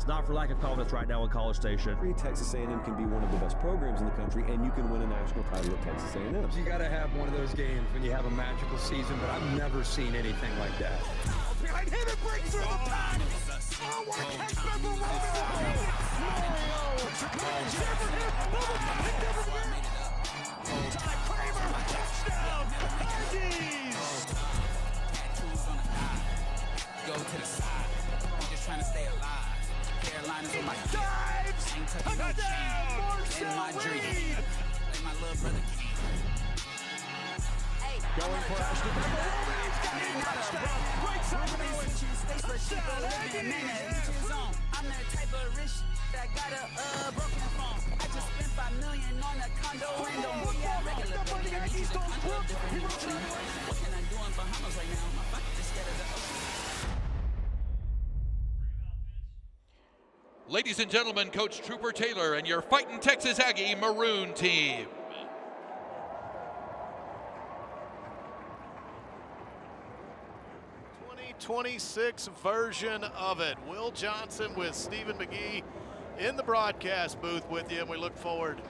not for lack of confidence right now in College Station. Texas A&M can be one of the best programs in the country, and you can win a national title at Texas A&M. You got to have one of those games when you have a magical season, but I've never seen anything like that. Behind him, it breaks through the pack. Oh, what a catch by Mario! Kramer, touchdown! Aggies! Go to the side. I'm just trying to stay alive. Carolina's on my dives! Touchdown! Marcel Reed! Like my little brother King. Going for Ashton Becker. He's got a touchdown! Right side of the touchdown! Aggies! I'm that type of rich that got a broken phone. I just spent $5 million on a condo and a regular baby. What can I do in Bahamas right now? My fucking just scared of the ocean. Ladies and gentlemen, Coach Trooper Taylor and your Fightin' Texas Aggie Maroon team. '26 version of it. Will Johnson with Stephen McGee in the broadcast booth with you, and we look forward,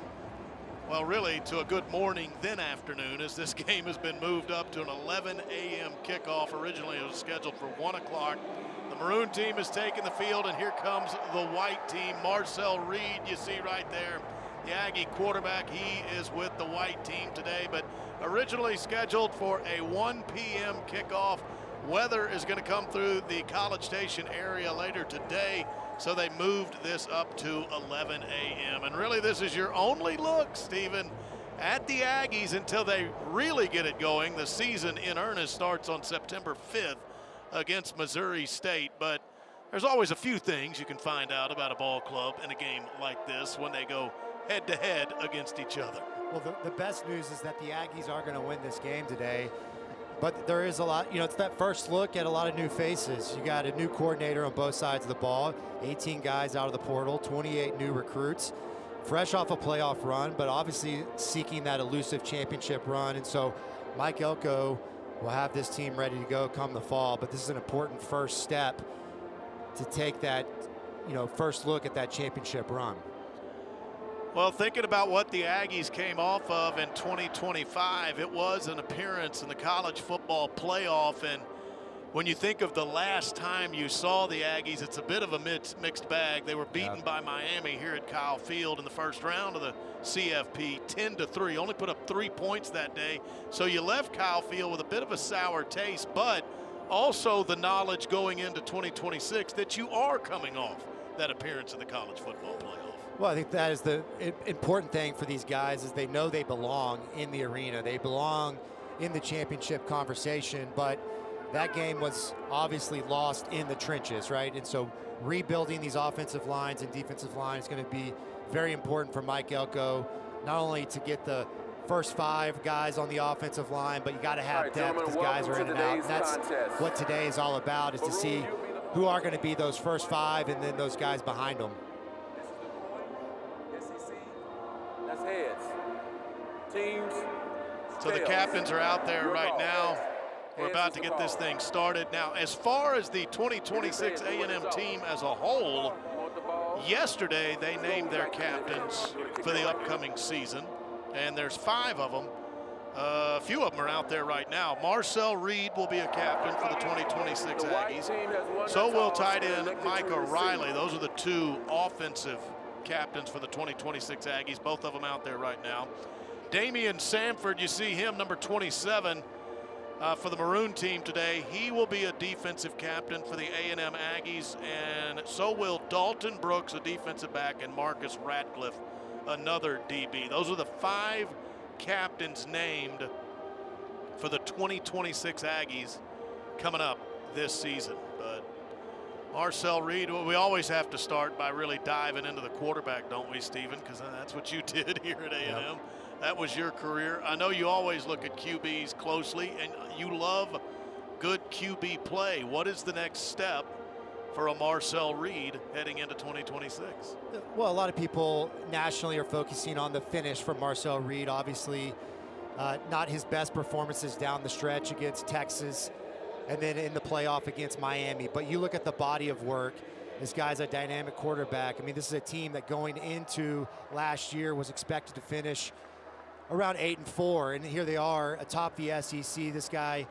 well, really to a good morning then afternoon, as this game has been moved up to an 11 a.m. kickoff. Originally it was scheduled for 1 o'clock. The Maroon team has taken the field, and here comes the white team. Marcel Reed, you see right there, the Aggie quarterback. He is with the white team today, but originally scheduled for a 1 p.m. kickoff. Weather is going to come through the College Station area later today, so they moved this up to 11 a.m. And really, this is your only look, Stephen, at the Aggies until they really get it going. The season in earnest starts on September 5th against Missouri State, but there's always a few things you can find out about a ball club in a game like this when they go head-to-head against each other. Well, the best news is that the Aggies are going to win this game today. But there is a lot, it's that first look at a lot of new faces. You got a new coordinator on both sides of the ball, 18 guys out of the portal, 28 new recruits, fresh off a playoff run, but obviously seeking that elusive championship run. And so Mike Elko will have this team ready to go come the fall, but this is an important first step to take that, first look at that championship run. Well, thinking about what the Aggies came off of in 2025, it was an appearance in the college football playoff. And when you think of the last time you saw the Aggies, it's a bit of a mixed bag. They were beaten by Miami here at Kyle Field in the first round of the CFP, 10-3. Only put up 3 points that day. So you left Kyle Field with a bit of a sour taste, but also the knowledge going into 2026 that you are coming off that appearance in the college football playoff. Well, I think that is the important thing for these guys is they know they belong in the arena. They belong in the championship conversation, but that game was obviously lost in the trenches, right? And so rebuilding these offensive lines and defensive lines is going to be very important for Mike Elko, not only to get the first 5 guys on the offensive line, but you got to have depth because guys are in and out. And that's what today is all about, is to see who are going to be those first 5 and then those guys behind them. That's heads. Teams. So the captains are out there right now. We're about to get this thing started. Now, as far as the 2026 A&M team as a whole, yesterday they named their captains for the upcoming season, and there's 5 of them. A few of them are out there right now. Marcel Reed will be a captain for the 2026 Aggies. So will tight end Micah Riley. Those are the 2 offensive captains for the 2026 Aggies, both of them out there right now. Damian Sanford, you see him, number 27 for the Maroon team today. He will be a defensive captain for the A&M Aggies, and so will Dalton Brooks, a defensive back, and Marcus Ratcliffe, another DB. Those are the 5 captains named for the 2026 Aggies coming up this season. But Marcel Reed, well, we always have to start by really diving into the quarterback, don't we, Stephen? Because that's what you did here at A&M. Yep. That was your career. I know you always look at QBs closely, and you love good QB play. What is the next step for a Marcel Reed heading into 2026? Well, a lot of people nationally are focusing on the finish from Marcel Reed. Obviously, not his best performances down the stretch against Texas and then in the playoff against Miami. But you look at the body of work This guy's a dynamic quarterback. I mean, this is a team that going into last year was expected to finish around 8-4, and here they are atop the SEC. This guy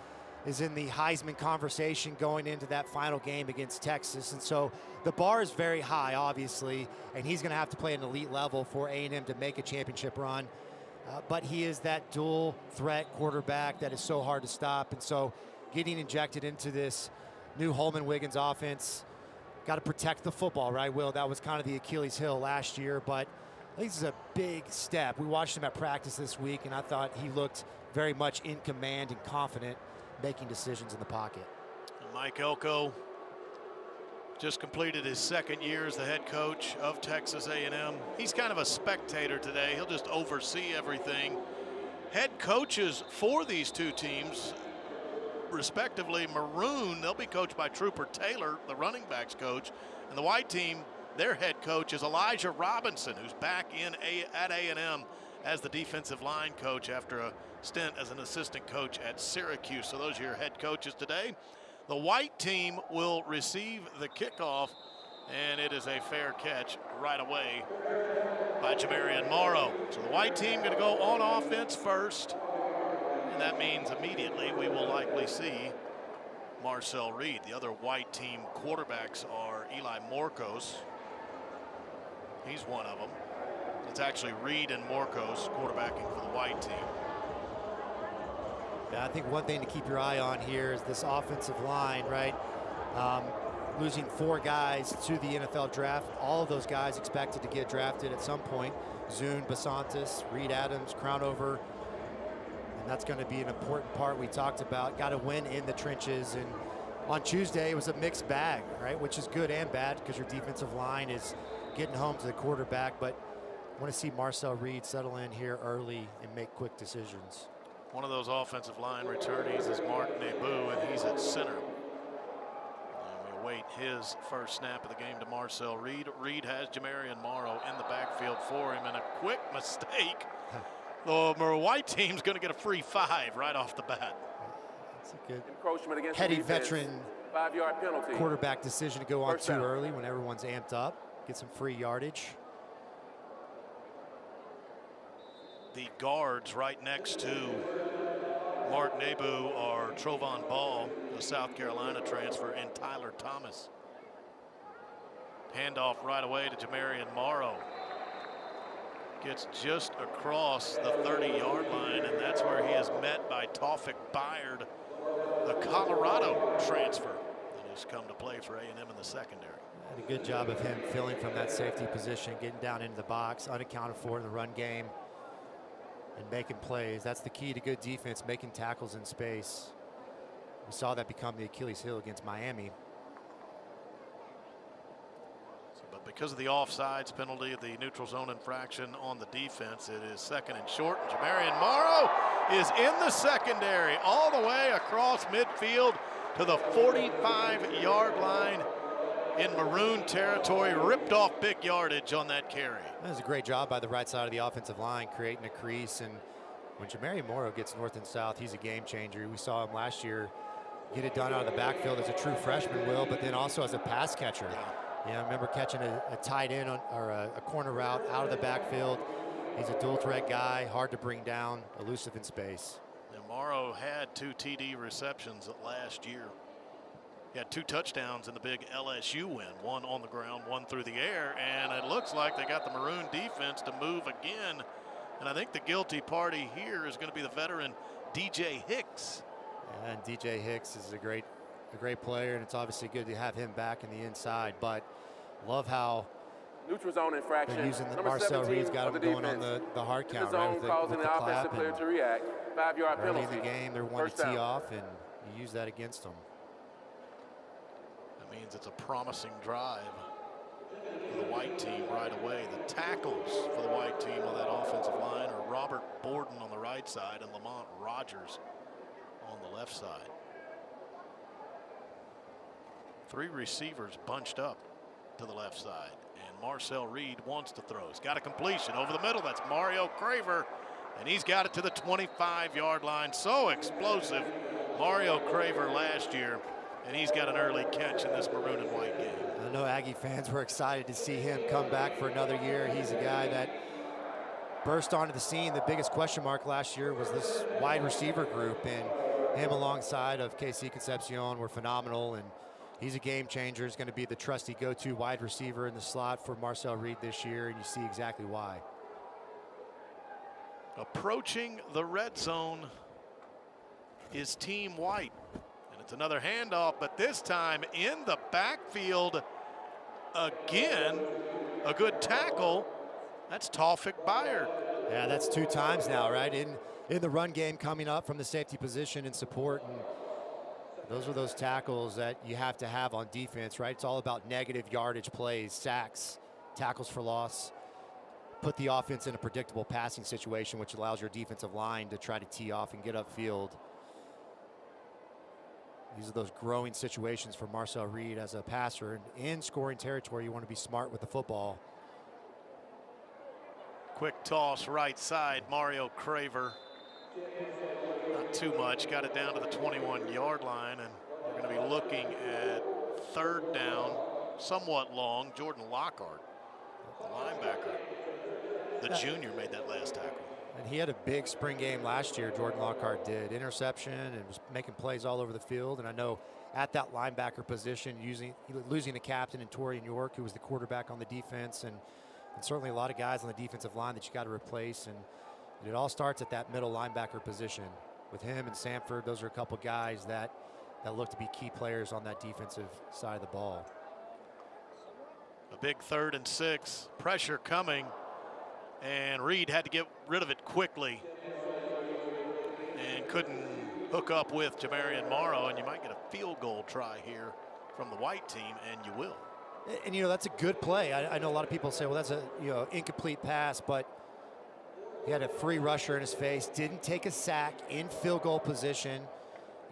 is in the Heisman conversation going into that final game against Texas, and so the bar is very high, obviously, and he's going to have to play at an elite level for A&M to make a championship run. But he is that dual threat quarterback that is so hard to stop, and so getting injected into this new Holman-Wiggins offense, got to protect the football, right, Will? That was kind of the Achilles heel last year, but I think this is a big step. We watched him at practice this week, and I thought he looked very much in command and confident making decisions in the pocket. Mike Elko just completed his second year as the head coach of Texas A&M. He's kind of a spectator today. He'll just oversee everything. Head coaches for these two teams, respectively, Maroon, they'll be coached by Trooper Taylor, the running backs coach, and the white team, their head coach is Elijah Robinson, who's back at A&M as the defensive line coach after a stint as an assistant coach at Syracuse. So those are your head coaches today. The white team will receive the kickoff, and it is a fair catch right away by Jamarian Morrow. So the white team going to go on offense first. And that means immediately we will likely see Marcel Reed. The other white team quarterbacks are Eli Morcos. He's one of them. It's actually Reed and Morcos quarterbacking for the white team. Yeah, I think one thing to keep your eye on here is this offensive line, right? Losing 4 guys to the NFL draft. All of those guys expected to get drafted at some point. Zune, Basantis, Reed Adams, Crownover. That's going to be an important part we talked about. Got to win in the trenches. And on Tuesday, it was a mixed bag, right? Which is good and bad because your defensive line is getting home to the quarterback. But I want to see Marcel Reed settle in here early and make quick decisions. One of those offensive line returnees is Mark Nebu, and he's at center. And we await his first snap of the game to Marcel Reed. Reed has Jamarian Morrow in the backfield for him, and a quick mistake. The white team's going to get a free 5 right off the bat. That's a good Encroachment against heady the defense. veteran 5-yard penalty. quarterback decision to go on First too down. early when everyone's amped up. Get some free yardage. The guards right next to Mark Nebu are Trovon Ball, the South Carolina transfer, and Tyler Thomas. Handoff right away to Jamarian Morrow. Gets just across the 30-yard line, and that's where he is met by Taufik Bayard, the Colorado transfer that has come to play for A&M in the secondary. Had a good job of him filling from that safety position, getting down into the box, unaccounted for in the run game, and making plays. That's the key to good defense, making tackles in space. We saw that become the Achilles heel against Miami. But because of the offsides penalty, the neutral zone infraction on the defense, it is 2nd and short. And Jamarian Morrow is in the secondary all the way across midfield to the 45-yard line in Maroon territory. Ripped off big yardage on that carry. That was a great job by the right side of the offensive line, creating a crease. And when Jamarian Morrow gets north and south, he's a game changer. We saw him last year get it done out of the backfield as a true freshman, Will, but then also as a pass catcher. Yeah, I remember catching a tight end or a corner route out of the backfield. He's a dual threat guy, hard to bring down, elusive in space. And Morrow had 2 TD receptions last year. He had 2 touchdowns in the big LSU win, one on the ground, one through the air, and it looks like they got the Maroon defense to move again. And I think the guilty party here is going to be the veteran DJ Hicks. And DJ Hicks is a great player, and it's obviously good to have him back in the inside, but love how Neutral zone infraction. they're using the Number Marcel 17 Reed's got of him the going on defense. the hard In count, the right, zone, with the causing the clap. offensive player And to react. 5-yard early penalty. in the game, they're one First to tee down. off, and you use that against them. That means it's a promising drive for the white team right away. The tackles for the white team on that offensive line are Robert Borden on the right side and Lamont Rogers on the left side. 3 receivers bunched up to the left side, and Marcel Reed wants to throw. He's got a completion over the middle. That's Mario Craver, and he's got it to the 25-yard line. So explosive. Mario Craver last year and he's got an early catch in this maroon and white game. I know Aggie fans were excited to see him come back for another year. He's a guy that burst onto the scene. The biggest question mark last year was this wide receiver group, and him alongside of KC Concepcion were phenomenal, and he's a game changer. He's going to be the trusty go-to wide receiver in the slot for Marcel Reed this year, and you see exactly why. Approaching the red zone is Team White, and it's another handoff, but this time in the backfield again. A good tackle. That's Taufik Bayard. Yeah, that's 2 times now, right? In the run game, coming up from the safety position in support, and those are those tackles that you have to have on defense, right? It's all about negative yardage plays, sacks, tackles for loss. Put the offense in a predictable passing situation, which allows your defensive line to try to tee off and get upfield. These are those growing situations for Marcel Reed as a passer. And in scoring territory, you want to be smart with the football. Quick toss right side, Mario Craver. Not too much, got it down to the 21-yard line, and we're going to be looking at 3rd down, somewhat long. Jordan Lockhart, the linebacker, the junior, made that last tackle. And he had a big spring game last year, Jordan Lockhart did. Interception and was making plays all over the field. And I know at that linebacker position, losing a captain in Torian York, who was the quarterback on the defense, and certainly a lot of guys on the defensive line that you got to replace. And it all starts at that middle linebacker position. With him and Sanford, those are a couple guys that look to be key players on that defensive side of the ball. A big 3rd and 6, pressure coming, and Reed had to get rid of it quickly and couldn't hook up with Jamarian Morrow, and you might get a field goal try here from the white team, and you will. And you know, that's a good play. I know a lot of people say, well, that's a incomplete pass, but he had a free rusher in his face, didn't take a sack in field goal position.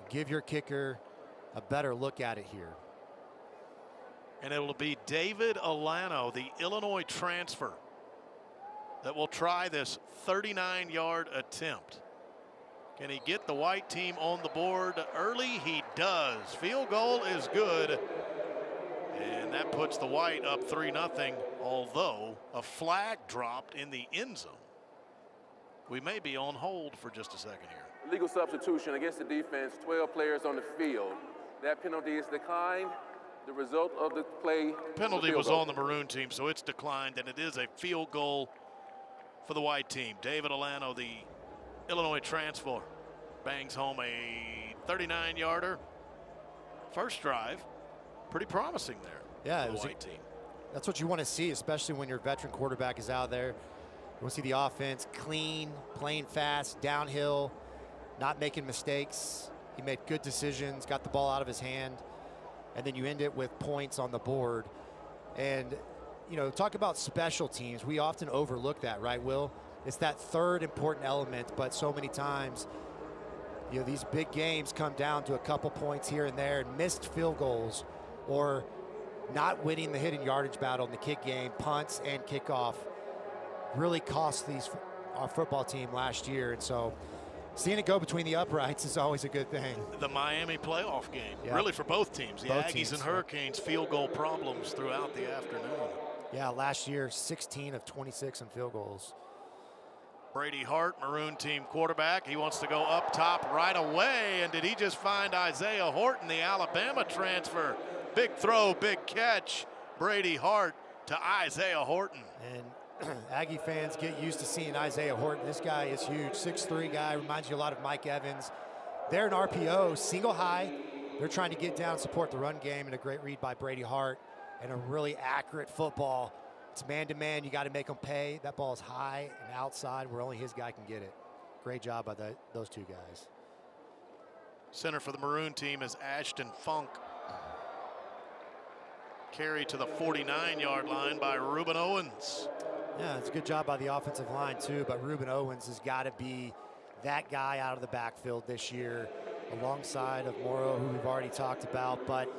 Give your kicker a better look at it here. And it'll be David Alano, the Illinois transfer, that will try this 39-yard attempt. Can he get the white team on the board early? He does. Field goal is good. And that puts the white up 3-0, although a flag dropped in the end zone. We may be on hold for just a second here. Legal substitution against the defense, 12 players on the field. That penalty is declined. The result of the play. Penalty was on the maroon team, so it's declined, and it is a field goal for the white team. David Alano, the Illinois transfer, bangs home a 39-yarder. First drive, pretty promising there. Yeah, for the white team. That's what you want to see, especially when your veteran quarterback is out there. You want to see the offense clean, playing fast, downhill, not making mistakes. He made good decisions, got the ball out of his hand, and then you end it with points on the board. And, you know, talk about special teams. We often overlook that, right, Will? It's that third important element, but so many times, you know, these big games come down to a couple points here and there, and missed field goals, or not winning the hidden yardage battle in the kick game, punts and kickoff, really cost our football team last year. And so seeing it go between the uprights is always a good thing. The Miami playoff game, really for both teams. The both Aggies teams, and Hurricanes field goal problems throughout the afternoon. Yeah, last year, 16 of 26 in field goals. Brady Hart, maroon team quarterback. He wants to go up top right away. And did he just find Isaiah Horton, the Alabama transfer? Big throw, big catch. Brady Hart to Isaiah Horton. And Aggie fans get used to seeing Isaiah Horton. This guy is huge, 6'3" guy, reminds you a lot of Mike Evans. They're an RPO, single high. They're trying to get down, support the run game, and a great read by Brady Hart, and a really accurate football. It's man-to-man, you got to make them pay. That ball is high and outside where only his guy can get it. Great job by those two guys. Center for the maroon team is Ashton Funk. Carry to the 49-yard line by Ruben Owens. Yeah, it's a good job by the offensive line too, but Ruben Owens has got to be that guy out of the backfield this year alongside of Morrow, who we've already talked about. But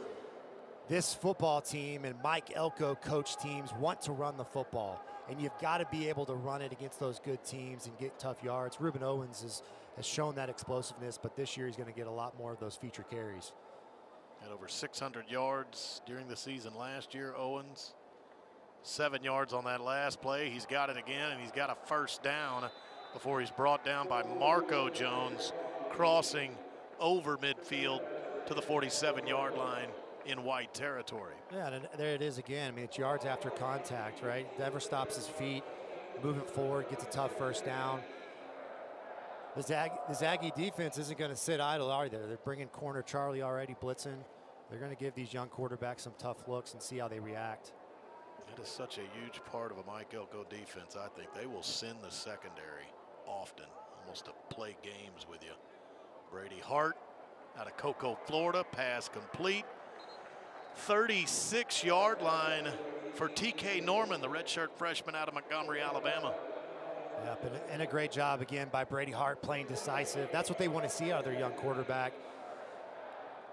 this football team and Mike Elko coach teams want to run the football, and you've got to be able to run it against those good teams and get tough yards. Ruben Owens has shown that explosiveness, but this year he's going to get a lot more of those feature carries. Had over 600 yards during the season last year, Owens. 7 yards on that last play. He's got it again, and he's got a first down before he's brought down by Marco Jones, crossing over midfield to the 47-yard line in white territory. Yeah, and there it is again. I mean, it's yards after contact, right? Never stops his feet, moving forward, gets a tough first down. The Aggie defense isn't going to sit idle either. They're bringing corner Charlie already blitzing. They're going to give these young quarterbacks some tough looks and see how they react. It is such a huge part of a Mike Elko defense. I think they will send the secondary often, almost to play games with you. Brady Hart out of Cocoa, Florida, pass complete. 36-yard line for TK Norman, the redshirt freshman out of Montgomery, Alabama. Yep, and a great job again by Brady Hart playing decisive. That's what they want to see out of their young quarterback.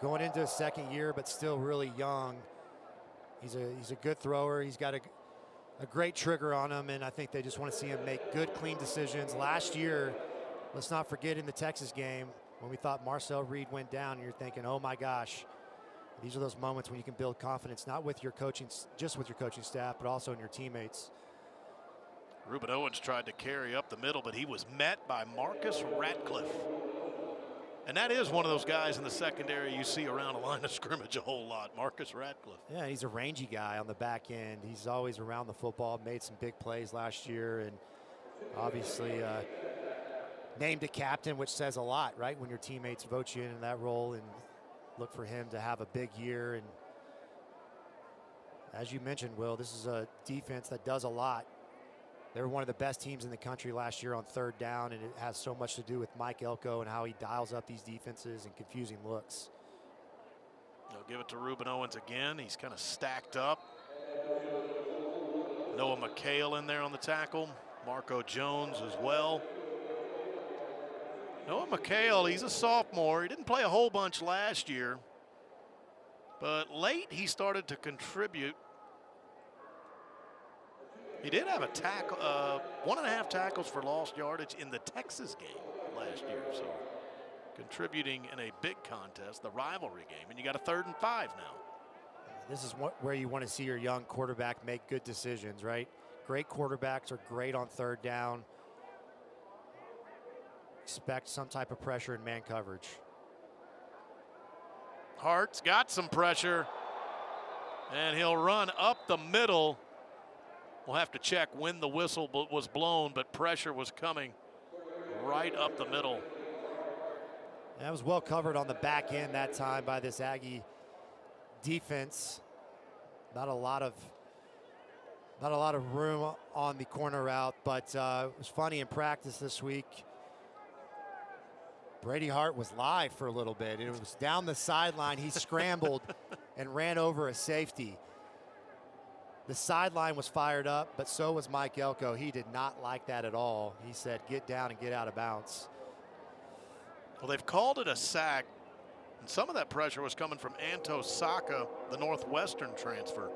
Going into his second year, but still really young. He's a good thrower. He's got a great trigger on him, and I think they just want to see him make good, clean decisions. Last year, let's not forget in the Texas game, when we thought Marcel Reed went down, and you're thinking, oh my gosh. These are those moments when you can build confidence, not with your coaching, just with your coaching staff, but also in your teammates. Ruben Owens tried to carry up the middle, but he was met by Marcus Ratcliffe. And that is one of those guys in the secondary you see around a line of scrimmage a whole lot, Marcus Ratcliffe. Yeah, he's a rangy guy on the back end. He's always around the football, made some big plays last year, and obviously named a captain, which says a lot, right? When your teammates vote you into that role, and look for him to have a big year. And as you mentioned, Will, this is a defense that does a lot. They were one of the best teams in the country last year on third down, and it has so much to do with Mike Elko and how he dials up these defenses and confusing looks. They'll give it to Ruben Owens again. He's kind of stacked up. Noah McHale in there on the tackle. Marco Jones as well. Noah McHale, he's a sophomore. He didn't play a whole bunch last year, but late he started to contribute. He did have a tackle, 1.5 tackles for lost yardage in the Texas game last year, so contributing in a big contest, the rivalry game, and you got a 3rd and 5 now. This is where you want to see your young quarterback make good decisions, right? Great quarterbacks are great on third down. Expect some type of pressure in man coverage. Hart's got some pressure, and he'll run up the middle. We'll have to check when the whistle was blown, but pressure was coming right up the middle. That was well covered on the back end that time by this Aggie defense. Not a lot of room on the corner route, but it was funny in practice this week. Brady Hart was live for a little bit. It was down the sideline. He scrambled and ran over a safety. The sideline was fired up, but so was Mike Elko. He did not like that at all. He said, get down and get out of bounds. Well, they've called it a sack, and some of that pressure was coming from Anto Saka, the Northwestern transfer,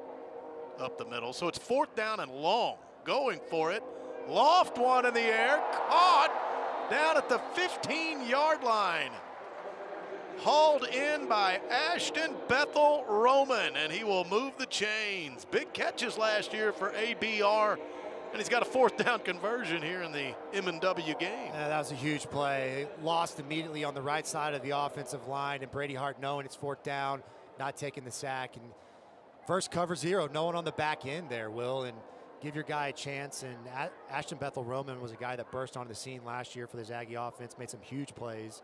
up the middle. So it's 4th down and long. Going for it. Loft one in the air. Caught down at the 15-yard line. Hauled in by Ashton Bethel Roman, and he will move the chains. Big catches last year for ABR, and he's got a 4th down conversion here in the M&W game. Yeah, that was a huge play. Lost immediately on the right side of the offensive line, and Brady Hart knowing it's 4th down, not taking the sack. And first cover 0, no one on the back end there, Will, and give your guy a chance. And Ashton Bethel Roman was a guy that burst onto the scene last year for the Aggie offense, made some huge plays.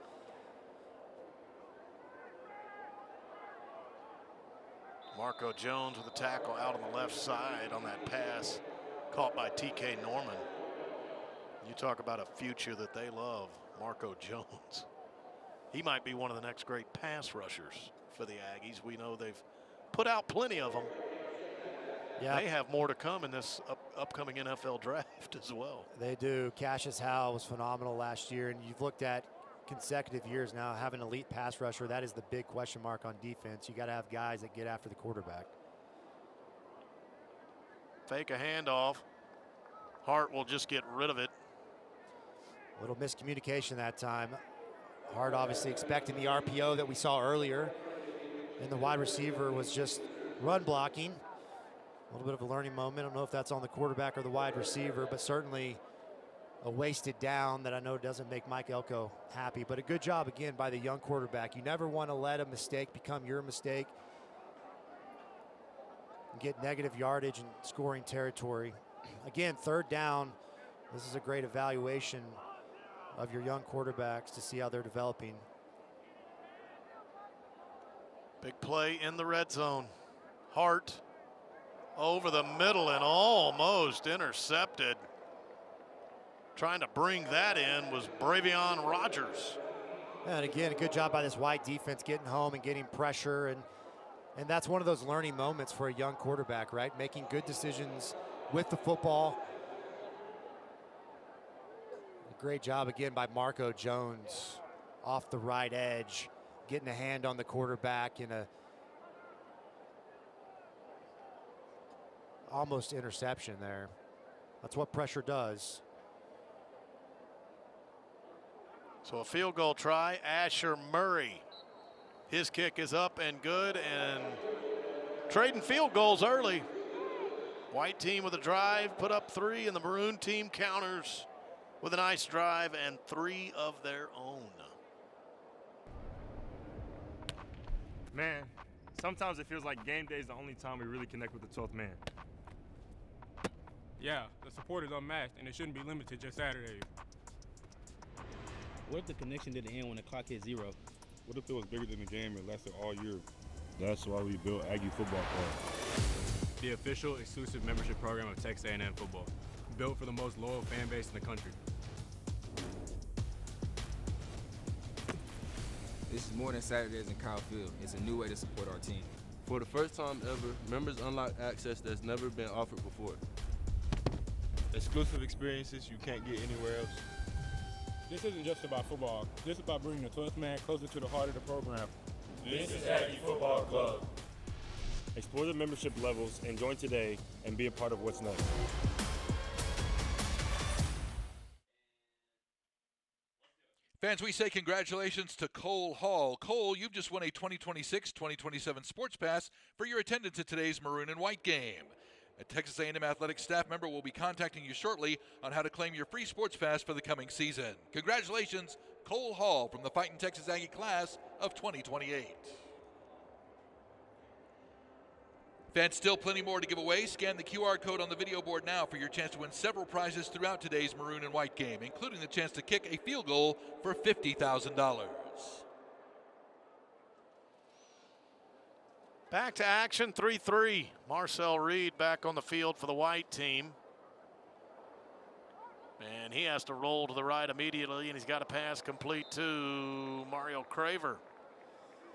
Marco Jones with a tackle out on the left side on that pass caught by TK Norman. You talk about a future that they love, Marco Jones. He might be one of the next great pass rushers for the Aggies. We know they've put out plenty of them. Yeah. They have more to come in this upcoming NFL draft as well. They do. Cassius Howell was phenomenal last year, and you've looked at consecutive years now, have an elite pass rusher. That is the big question mark on defense. You got to have guys that get after the quarterback. Fake a handoff. Hart will just get rid of it. A little miscommunication that time. Hart obviously expecting the RPO that we saw earlier. and the wide receiver was just run blocking. A little bit of a learning moment. I don't know if that's on the quarterback or the wide receiver, but certainly a wasted down that I know doesn't make Mike Elko happy. But a good job, again, by the young quarterback. You never want to let a mistake become your mistake and get negative yardage and scoring territory. Again, third down. This is a great evaluation of your young quarterbacks to see how they're developing. Big play in the red zone. Hart over the middle and almost intercepted. Trying to bring that in was Bravion Rogers. And again, a good job by this White defense getting home and getting pressure. And that's one of those learning moments for a young quarterback, right? Making good decisions with the football. A great job again by Marco Jones off the right edge, getting a hand on the quarterback in a almost interception there. That's what pressure does. So a field goal try, Asher Murray. His kick is up and good, and trading field goals early. White team with a drive, put up 3, and the Maroon team counters with a nice drive and 3 of their own. Man, sometimes it feels like game day is the only time we really connect with the 12th man. Yeah, the support is unmatched, and it shouldn't be limited to just Saturdays. What if the connection didn't end when the clock hit 0? What if it was bigger than the game and lasted all year? That's why we built Aggie Football Club. The official exclusive membership program of Texas A&M football, built for the most loyal fan base in the country. This is more than Saturdays in Kyle Field. It's a new way to support our team. For the first time ever, members unlock access that's never been offered before. Exclusive experiences you can't get anywhere else. This isn't just about football. This is about bringing the 12th man closer to the heart of the program. This is Aggie Football Club. Explore the membership levels and join today and be a part of what's next. Fans, we say congratulations to Cole Hall. Cole, you've just won a 2026-2027 Sports Pass for your attendance at today's Maroon and White game. A Texas A&M Athletics staff member will be contacting you shortly on how to claim your free Sports Pass for the coming season. Congratulations, Cole Hall from the Fighting Texas Aggie class of 2028. Fans, still plenty more to give away. Scan the QR code on the video board now for your chance to win several prizes throughout today's Maroon and White game, including the chance to kick a field goal for $50,000. Back to action, 3-3. Marcel Reed back on the field for the White team. And he has to roll to the right immediately, and he's got a pass complete to Mario Craver.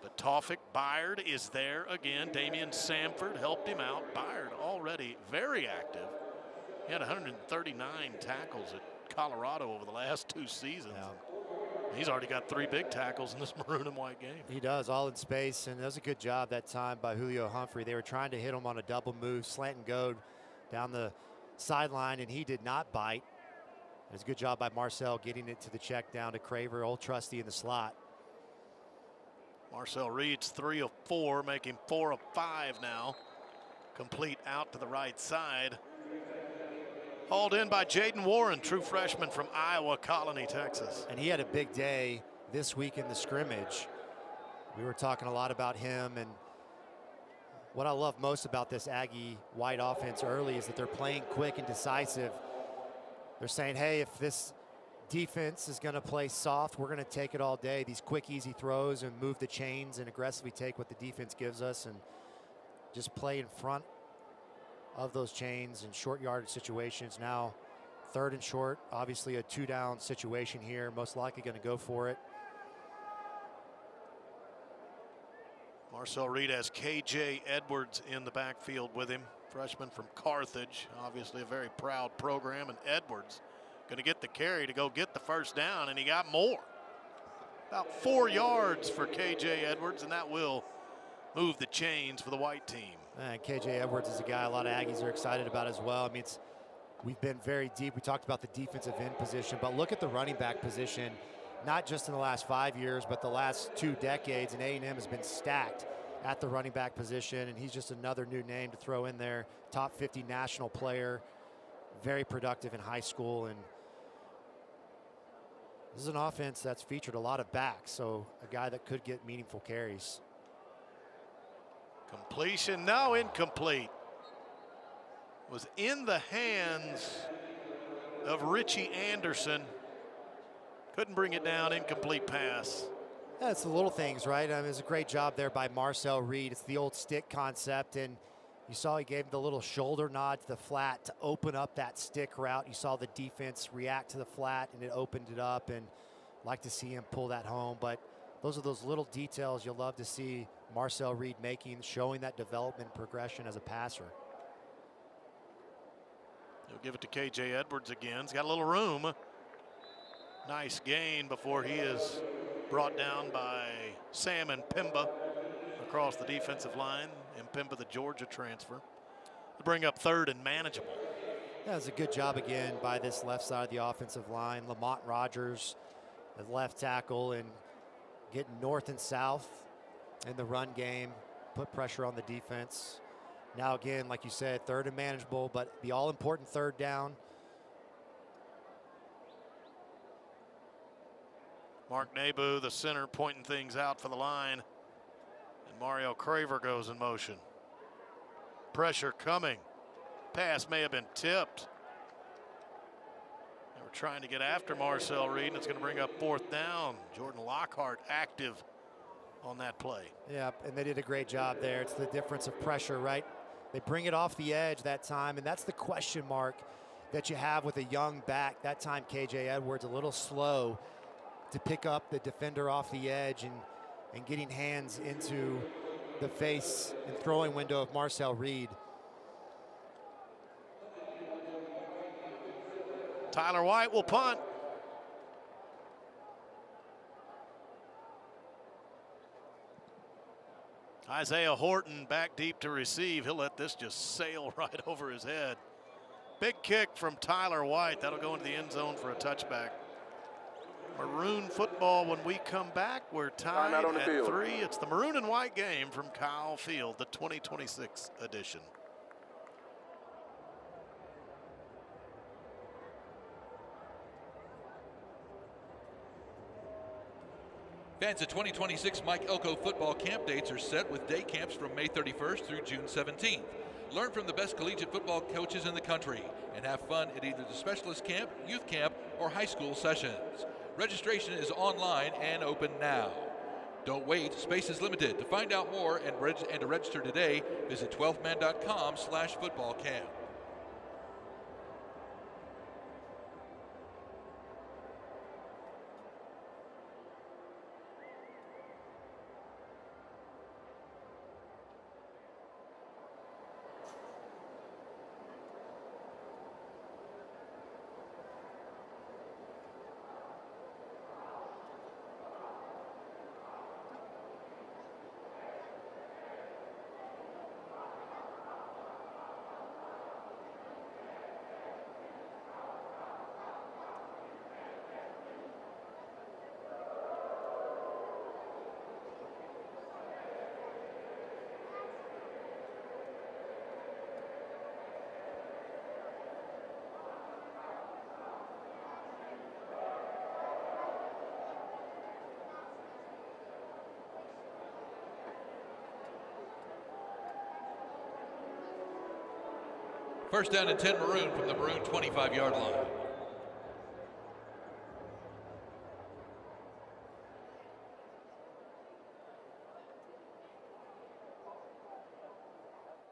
But Tawfik Byard is there again. Damian Samford helped him out. Byard already very active. He had 139 tackles at Colorado over the last 2 seasons. Yeah. He's already got 3 big tackles in this Maroon and White game. He does, all in space, and that was a good job that time by Julio Humphrey. They were trying to hit him on a double move, slant and go down the sideline, and he did not bite. It was a good job by Marcel getting it to the check down to Craver, old trusty in the slot. Marcel Reed's 3 of 4, making 4 of 5 now. Complete out to the right side. Hauled in by Jaden Warren, true freshman from Iowa Colony, Texas. And he had a big day this week in the scrimmage. We were talking a lot about him, and what I love most about this Aggie White offense early is that they're playing quick and decisive. They're saying, hey, if this defense is going to play soft, we're going to take it all day. These quick, easy throws and move the chains and aggressively take what the defense gives us and just play in front of those chains in short yardage situations. Now 3rd and short, obviously a 2-down situation here, most likely going to go for it. Marcel Reed has KJ Edwards in the backfield with him, freshman from Carthage, obviously a very proud program, and Edwards going to get the carry to go get the first down, and he got more. About 4 yards for KJ Edwards, and that will move the chains for the White team. And KJ Edwards is a guy a lot of Aggies are excited about as well. I mean, we've been very deep. We talked about the defensive end position, but look at the running back position, not just in the last 5 years, but the last 2 decades, and A&M has been stacked at the running back position, and he's just another new name to throw in there. Top 50 national player, very productive in high school, and this is an offense that's featured a lot of backs, so a guy that could get meaningful carries. Completion, now incomplete. Was in the hands of Richie Anderson. Couldn't bring it down, incomplete pass. Yeah, it's the little things, right? I mean, it's a great job there by Marcel Reed. It's the old stick concept, and you saw he gave the little shoulder nod to the flat to open up that stick route. You saw the defense react to the flat, and it opened it up, and like to see him pull that home. But those are those little details you'll love to see Marcel Reed making, showing that development progression as a passer. He'll give it to KJ Edwards again. He's got a little room. Nice gain before he is brought down by Sam Mpemba across the defensive line. Mpemba, the Georgia transfer, to bring up third and manageable. Yeah, it's a good job again by this left side of the offensive line. Lamont Rogers, the left tackle, and getting north and south in the run game, put pressure on the defense. Now again, like you said, third and manageable, but the all-important third down. Mark Nabu, the center, pointing things out for the line. And Mario Craver goes in motion. Pressure coming. Pass may have been tipped. They were trying to get after Marcel Reed, and it's going to bring up fourth down. Jordan Lockhart active on that play. Yeah, and they did a great job there. It's the difference of pressure, right? They bring it off the edge that time, and that's the question mark that you have with a young back. That time, KJ Edwards a little slow to pick up the defender off the edge and getting hands into the face and throwing window of Marcel Reed. Tyler White will punt. Isaiah Horton back deep to receive. He'll let this just sail right over his head. Big kick from Tyler White. That'll go into the end zone for a touchback. Maroon football when we come back. We're tied at 3. It's the Maroon and White game from Kyle Field, the 2026 edition. Fans, the 2026 Mike Elko football camp dates are set with day camps from May 31st through June 17th. Learn from the best collegiate football coaches in the country and have fun at either the specialist camp, youth camp, or high school sessions. Registration is online and open now. Don't wait, space is limited. To find out more and to register today, visit 12thman.com/footballcamp. First down and 10 Maroon from the Maroon 25-yard line.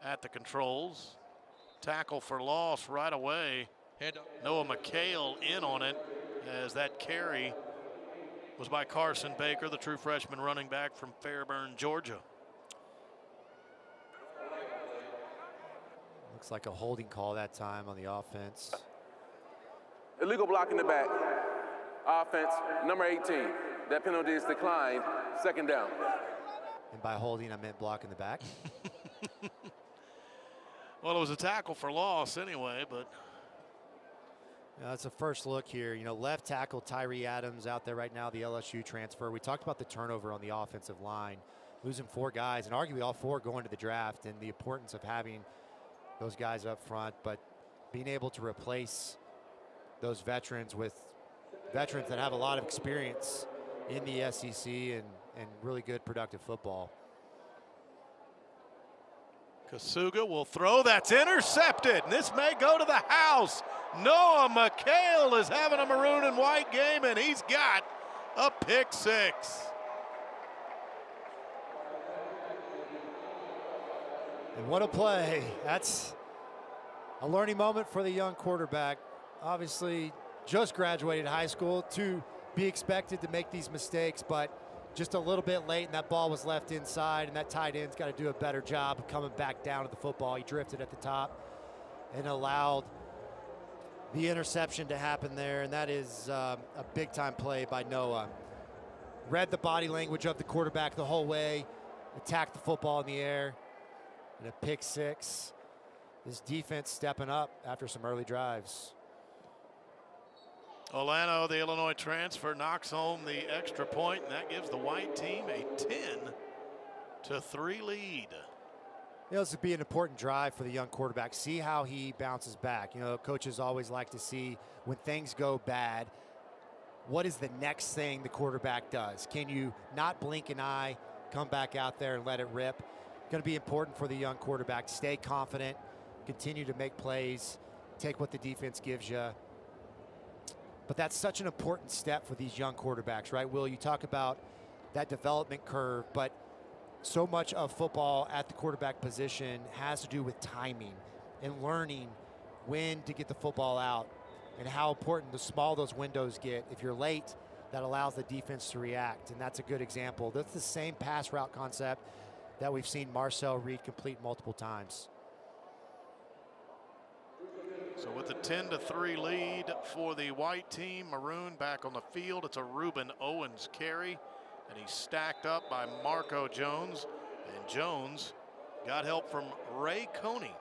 At the controls. Tackle for loss right away. Noah McHale in on it as that carry was by Carson Baker, the true freshman running back from Fairburn, Georgia. Looks like a holding call that time on the offense. Illegal block in the back. Offense, number 18. That penalty is declined. Second down. And by holding, I meant block in the back. Well, it was a tackle for loss anyway, but. It's a first look here. You know, left tackle Tyree Adams out there right now, the LSU transfer. We talked about the turnover on the offensive line. losing 4 guys, and arguably all 4 going to the draft, and the importance of having those guys up front, but being able to replace those veterans with veterans that have a lot of experience in the SEC and really good productive football. Kasuga will throw. That's intercepted. This may go to the house. Noah McHale is having a maroon and white game, and he's got a pick 6. And what a play. That's a learning moment for the young quarterback. Obviously, just graduated high school to be expected to make these mistakes, but just a little bit late, and that ball was left inside, and that tight end's got to do a better job of coming back down to the football. He drifted at the top and allowed the interception to happen there, and that is a big-time play by Noah. Read the body language of the quarterback the whole way, attacked the football in the air, and a pick 6. This defense stepping up after some early drives. Olano, the Illinois transfer, knocks home the extra point, and that gives the white team a 10-3 lead. This would be an important drive for the young quarterback. See how he bounces back. Coaches always like to see when things go bad, what is the next thing the quarterback does? Can you not blink an eye, come back out there and let it rip? Going to be important for the young quarterback. Stay confident, continue to make plays, take what the defense gives you. But that's such an important step for these young quarterbacks, right, Will? You talk about that development curve, but so much of football at the quarterback position has to do with timing and learning when to get the football out and how important the small those windows get. If you're late, that allows the defense to react, and that's a good example. That's the same pass route concept that we've seen Marcel Reed complete multiple times. So with the 10-3 lead for the white team, Maroon back on the field. It's a Reuben Owens carry, and he's stacked up by Marco Jones. And Jones got help from Ray Coney,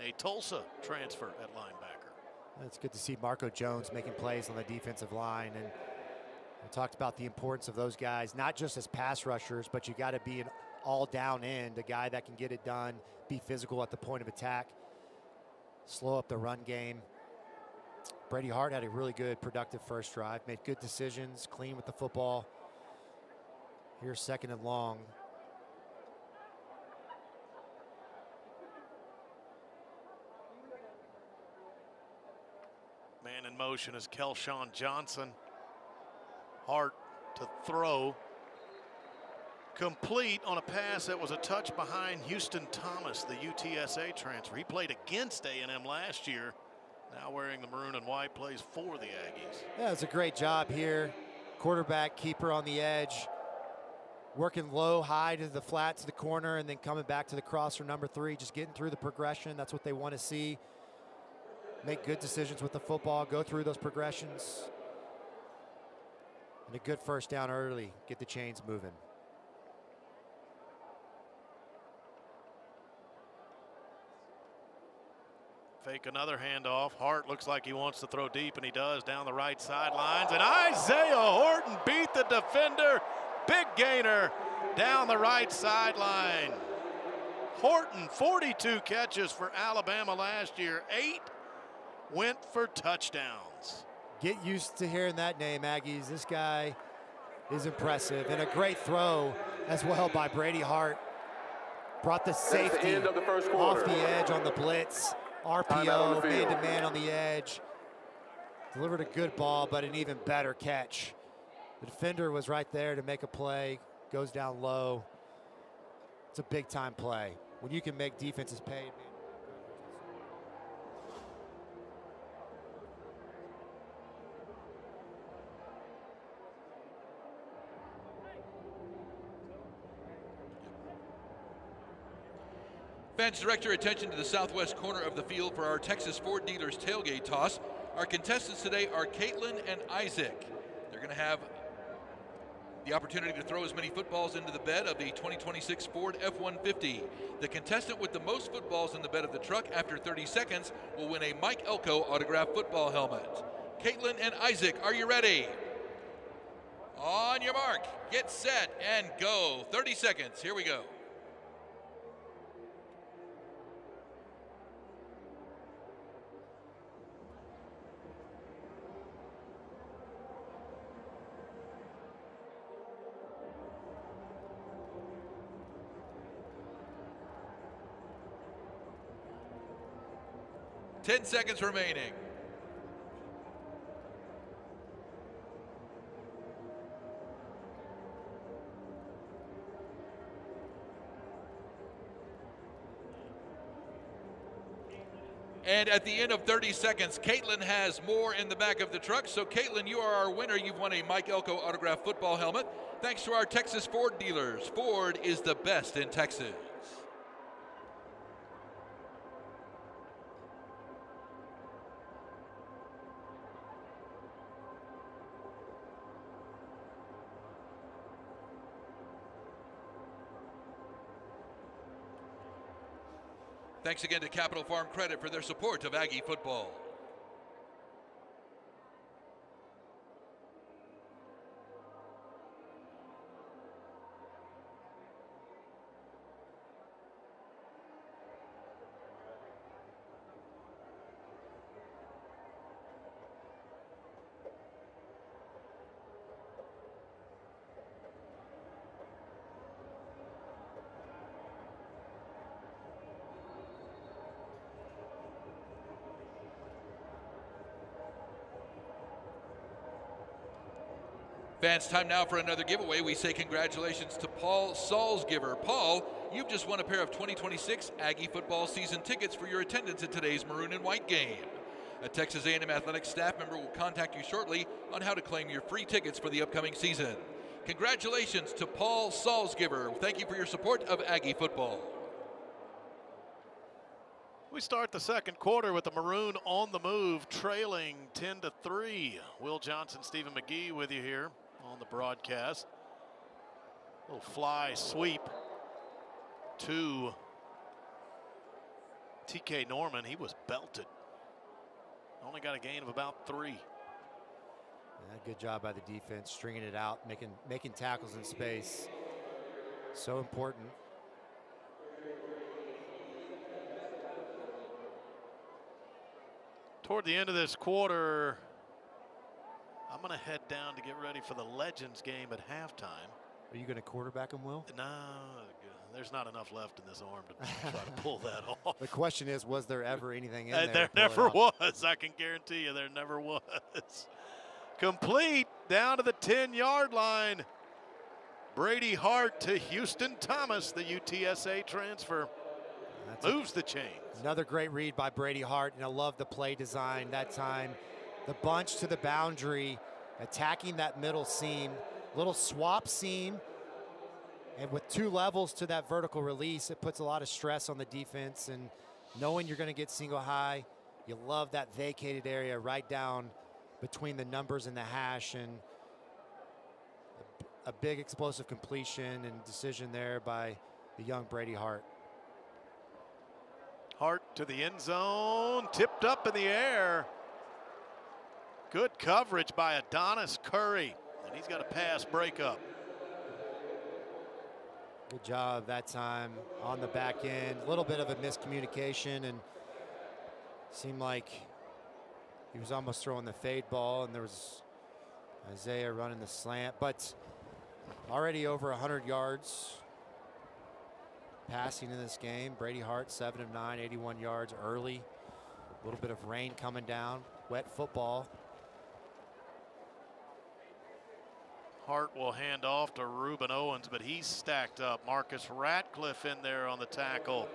a Tulsa transfer at linebacker. It's good to see Marco Jones making plays on the defensive line. And we talked about the importance of those guys, not just as pass rushers, but you got to be an all-down end, a guy that can get it done, be physical at the point of attack, slow up the run game. Brady Hart had a really good, productive first drive, made good decisions, clean with the football. Here's 2nd and long. Man in motion is Kelshawn Johnson. Hart to throw. Complete on a pass that was a touch behind Houston Thomas, the UTSA transfer. He played against A&M last year. Now wearing the maroon and white, plays for the Aggies. Yeah, it's a great job here. Quarterback, keeper on the edge, working low, high to the flat to the corner, and then coming back to the cross for number 3, just getting through the progression. That's what they want to see. Make good decisions with the football, go through those progressions. And a good first down early, get the chains moving. Fake another handoff. Hart looks like he wants to throw deep, and he does down the right sidelines. And Isaiah Horton beat the defender. Big gainer down the right sideline. Horton, 42 catches for Alabama last year. 8 went for touchdowns. Get used to hearing that name, Aggies. This guy is impressive. And a great throw as well by Brady Hart. Brought the safety off the edge on the blitz. RPO, man-to-man on the edge. Delivered a good ball, but an even better catch. The defender was right there to make a play, goes down low. It's a big-time play. When you can make defenses pay. Fans, direct your attention to the southwest corner of the field for our Texas Ford Dealers tailgate toss. Our contestants today are Caitlin and Isaac. They're going to have the opportunity to throw as many footballs into the bed of the 2026 Ford F-150. The contestant with the most footballs in the bed of the truck after 30 seconds will win a Mike Elko autographed football helmet. Caitlin and Isaac, are you ready? On your mark, get set, and go. 30 seconds. Here we go. Ten seconds remaining. And at the end of 30 seconds, Caitlin has more in the back of the truck. So, Caitlin, you are our winner. You've won a Mike Elko autographed football helmet. Thanks to our Texas Ford dealers. Ford is the best in Texas. Thanks again to Capital Farm Credit for their support of Aggie football. Fans, time now for another giveaway. We say congratulations to Paul Salzgiver. Paul, you've just won a pair of 2026 Aggie football season tickets for your attendance at today's Maroon and White game. A Texas A&M Athletics staff member will contact you shortly on how to claim your free tickets for the upcoming season. Congratulations to Paul Salzgiver. Thank you for your support of Aggie football. We start the second quarter with the Maroon on the move, trailing 10-3. Will Johnson, Stephen McGee with you here on the broadcast. Little fly sweep to TK Norman. He was belted. Only got a gain of about 3. Yeah, good job by the defense, stringing it out, making tackles in space. So important. Toward the end of this quarter, I'm going to head down to get ready for the Legends game at halftime. Are you going to quarterback him, Will? No, there's not enough left in this arm to try to pull that off. The question is, was there ever anything in there? There never was. I can guarantee you there never was. Complete down to the 10-yard line. Brady Hart to Houston Thomas, the UTSA transfer. Moves the chains. Another great read by Brady Hart, and I love the play design that time. The bunch to the boundary, attacking that middle seam, little swap seam, and with 2 levels to that vertical release, it puts a lot of stress on the defense, and knowing you're going to get single high, you love that vacated area right down between the numbers and the hash, and a big explosive completion and decision there by the young Brady Hart. Hart to the end zone, tipped up in the air. Good coverage by Adonis Curry, and he's got a pass breakup. Good job that time on the back end. A little bit of a miscommunication, and seemed like he was almost throwing the fade ball, and there was Isaiah running the slant, but already over 100 yards passing in this game. Brady Hart, 7 of 9, 81 yards early. A little bit of rain coming down, wet football. Hart will hand off to Reuben Owens, but he's stacked up. Marcus Ratcliffe in there on the tackle.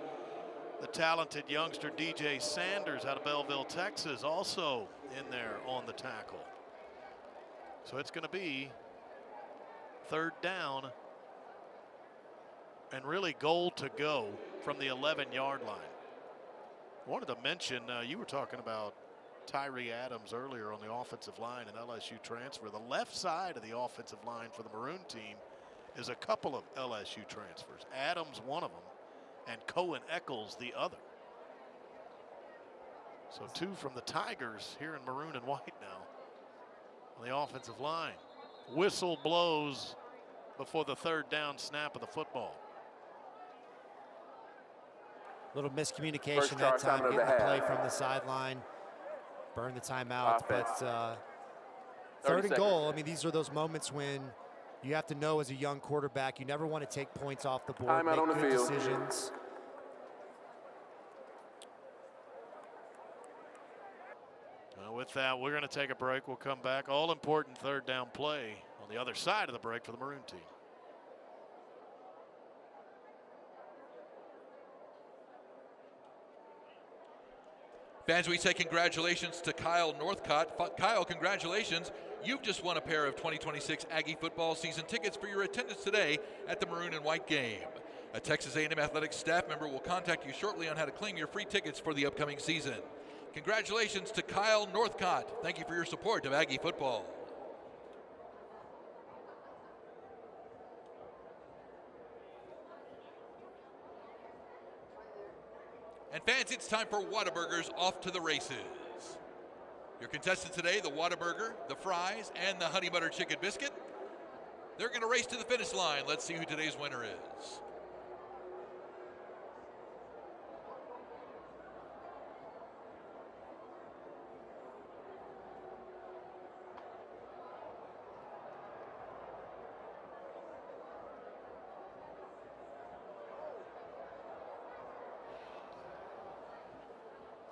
The talented youngster DJ Sanders out of Belleville, Texas, also in there on the tackle. So it's going to be 3rd down and really goal to go from the 11-yard line. I wanted to mention, you were talking about Tyree Adams earlier on the offensive line, an LSU transfer. The left side of the offensive line for the Maroon team is a couple of LSU transfers. Adams, one of them, and Cohen Eccles, the other. So 2 from the Tigers here in Maroon and White now on the offensive line. whistle blows before the third down snap of the football. Little miscommunication that time, getting the play from the sideline, burn the timeout. But third and goal, I mean, these are those moments when you have to know as a young quarterback, you never want to take points off the board, make good decisions. With that, we're going to take a break. We'll come back. All important third down play on the other side of the break for the Maroon team. Fans, we say congratulations to Kyle Northcott. Kyle, congratulations. You've just won a pair of 2026 Aggie football season tickets for your attendance today at the Maroon and White game. A Texas A&M Athletics staff member will contact you shortly on how to claim your free tickets for the upcoming season. Congratulations to Kyle Northcott. Thank you for your support of Aggie football. And fans, it's time for Whataburger's Off to the Races. Your contestants today, the Whataburger, the fries, and the honey butter chicken biscuit. They're going to race to the finish line. Let's see who today's winner is.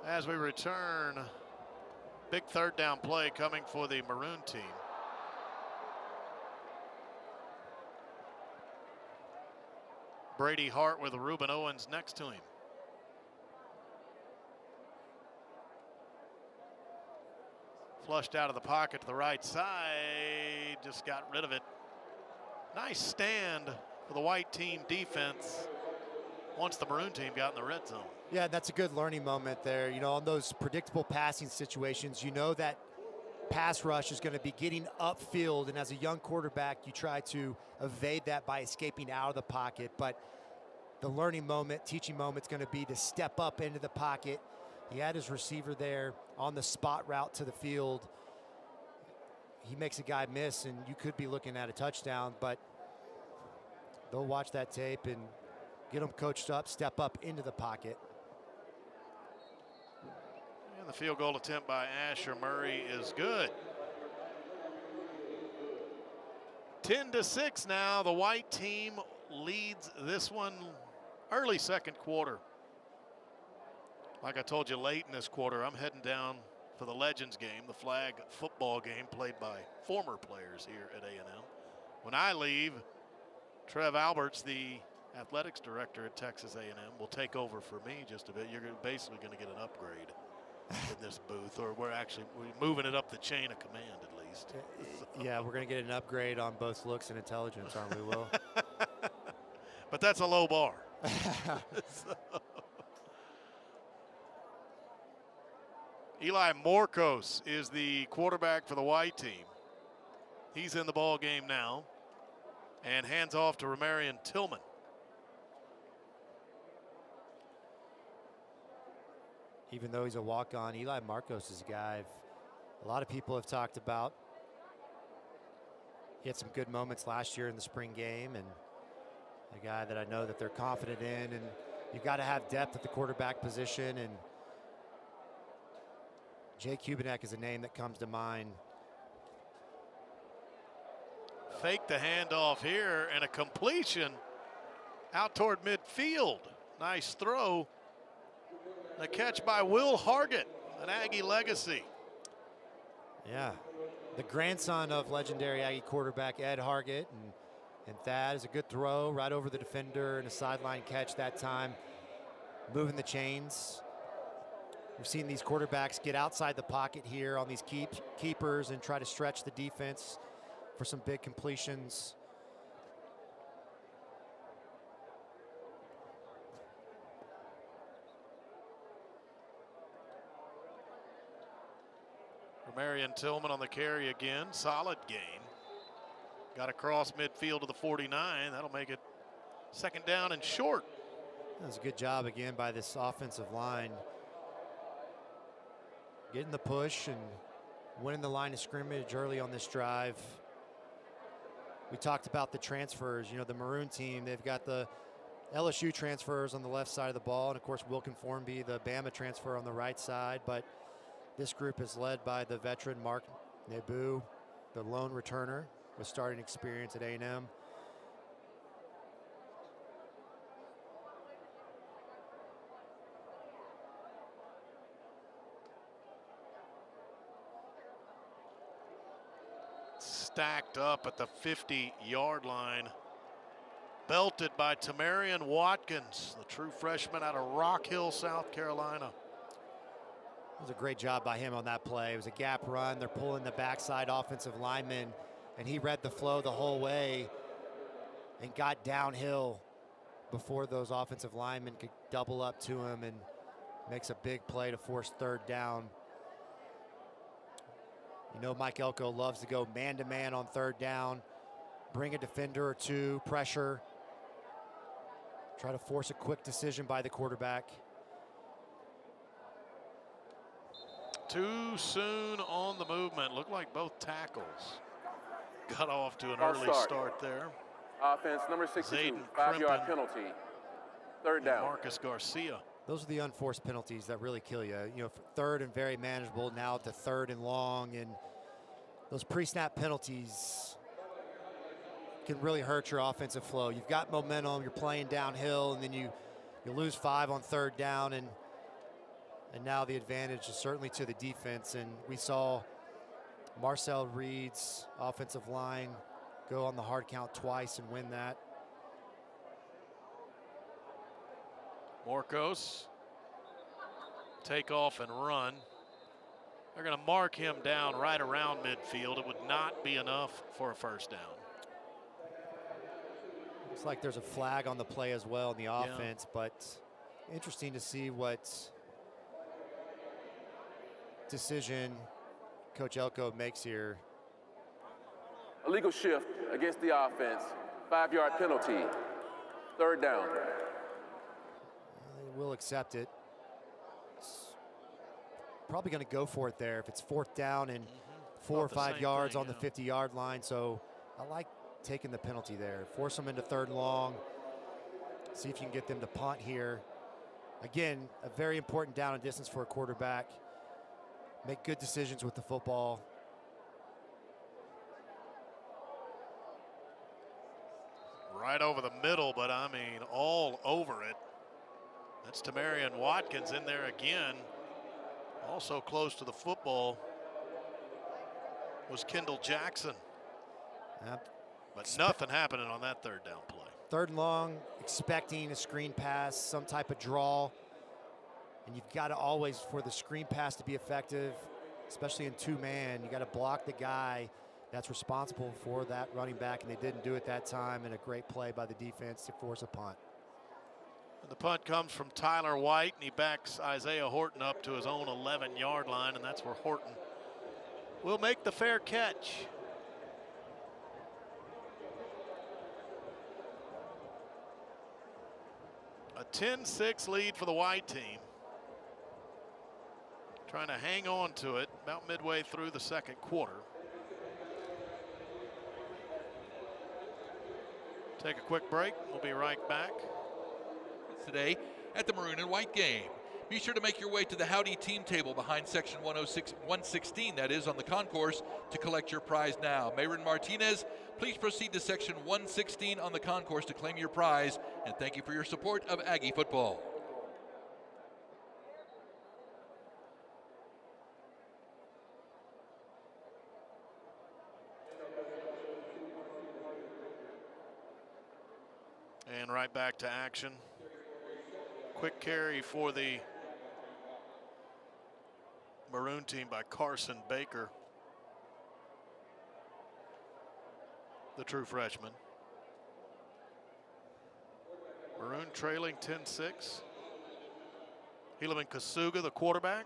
As we return, big third down play coming for the Maroon team. Brady Hart with Reuben Owens next to him. Flushed out of the pocket to the right side, just got rid of it. Nice stand for the white team defense once the Maroon team got in the red zone. Yeah, that's a good learning moment there. You know, on those predictable passing situations, you know that pass rush is going to be getting upfield, and as a young quarterback, you try to evade that by escaping out of the pocket. But the learning moment, teaching moment is going to be to step up into the pocket. He had his receiver there on the spot route to the field. He makes a guy miss, and you could be looking at a touchdown, but they'll watch that tape and get him coached up, step up into the pocket. And the field goal attempt by Asher Murray is good. 10-6 now. The white team leads this one early second quarter. Like I told you, late in this quarter, I'm heading down for the Legends game, the flag football game played by former players here at A&M. When I leave, Trev Alberts, the athletics director at Texas A&M, will take over for me just a bit. You're basically going to get an upgrade in this booth, or we're moving it up the chain of command at least. Yeah, we're going to get an upgrade on both looks and intelligence, aren't we, Will? But that's a low bar. Eli Morcos is the quarterback for the white team. He's in the ball game now and hands off to Romarian Tillman. Even though he's a walk-on, Eli Marcos is a guy a lot of people have talked about. He had some good moments last year in the spring game, and a guy that I know that they're confident in. And you've got to have depth at the quarterback position, and Jay Kubinek is a name that comes to mind. Fake the handoff here, and a completion out toward midfield. Nice throw. A catch by Will Hargett, an Aggie legacy. Yeah, the grandson of legendary Aggie quarterback Ed Hargett, and Thad is a good throw right over the defender and a sideline catch that time, moving the chains. We've seen these quarterbacks get outside the pocket here on these keepers and try to stretch the defense for some big completions. Romarian Tillman on the carry again. Solid game. Got across midfield to the 49. That'll make it second down and short. That was a good job again by this offensive line. Getting the push and winning the line of scrimmage early on this drive. We talked about the transfers. You know, the Maroon team, they've got the LSU transfers on the left side of the ball, and of course Wilkin Formby, the Bama transfer on the right side. But this group is led by the veteran Mark Nebu, the lone returner with starting experience at A&M. Stacked up at the 50-yard line. Belted by Tamarian Watkins, the true freshman out of Rock Hill, South Carolina. It was a great job by him on that play. It was a gap run. They're pulling the backside offensive lineman, and he read the flow the whole way and got downhill before those offensive linemen could double up to him, and makes a big play to force third down. You know, Mike Elko loves to go man-to-man on third down, bring a defender or two, pressure, try to force a quick decision by the quarterback. Too soon on the movement. Looked like both tackles got off to an early start there. Offense number 62, 5-yard penalty. Third down. Marcus Garcia. Those are the unforced penalties that really kill you. You know, third and very manageable, now to third and long, and those pre-snap penalties can really hurt your offensive flow. You've got momentum, you're playing downhill, and then you lose 5 on third down, and now the advantage is certainly to the defense. And we saw Marcel Reed's offensive line go on the hard count twice and win that. Morcos, take off and run. They're going to mark him down right around midfield. It would not be enough for a first down. Looks like there's a flag on the play as well in the offense, but interesting to see what decision Coach Elko makes here. Illegal shift against the offense. 5-yard penalty. Third down. They will accept it. It's probably going to go for it there if it's fourth down and 4 or 5 yards on the 50-yard line. So I like taking the penalty there. Force them into third and long. See if you can get them to punt here. Again, a very important down and distance for a quarterback. Make good decisions with the football. Right over the middle, but I mean all over it. That's Tamarian Watkins in there again. Also close to the football was Kendall Jackson. But nothing happening on that third down play. Third and long, expecting a screen pass, some type of draw. And you've got to always, for the screen pass to be effective, especially in two-man, you got to block the guy that's responsible for that running back, and they didn't do it that time, and a great play by the defense to force a punt. And the punt comes from Tyler White, and he backs Isaiah Horton up to his own 11-yard line, and that's where Horton will make the fair catch. A 10-6 lead for the White team. Trying to hang on to it about midway through the second quarter. Take a quick break. We'll be right back. Today at the Maroon and White game. Be sure to make your way to the Howdy team table behind section 116, that is, on the concourse, to collect your prize now. Mayron Martinez, please proceed to section 116 on the concourse to claim your prize, and thank you for your support of Aggie football. And right back to action. Quick carry for the Maroon team by Carson Baker, the true freshman. Maroon trailing 10-6. Helaman Kasuga, the quarterback.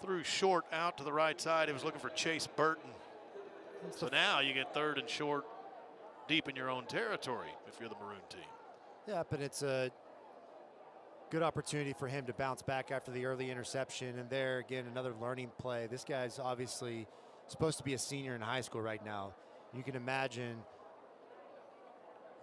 Threw short out to the right side. He was looking for Chase Burton. So now you get third and short deep in your own territory if you're the Maroon team. Yeah, but it's a good opportunity for him to bounce back after the early interception. And there, again, another learning play. This guy's obviously supposed to be a senior in high school right now. You can imagine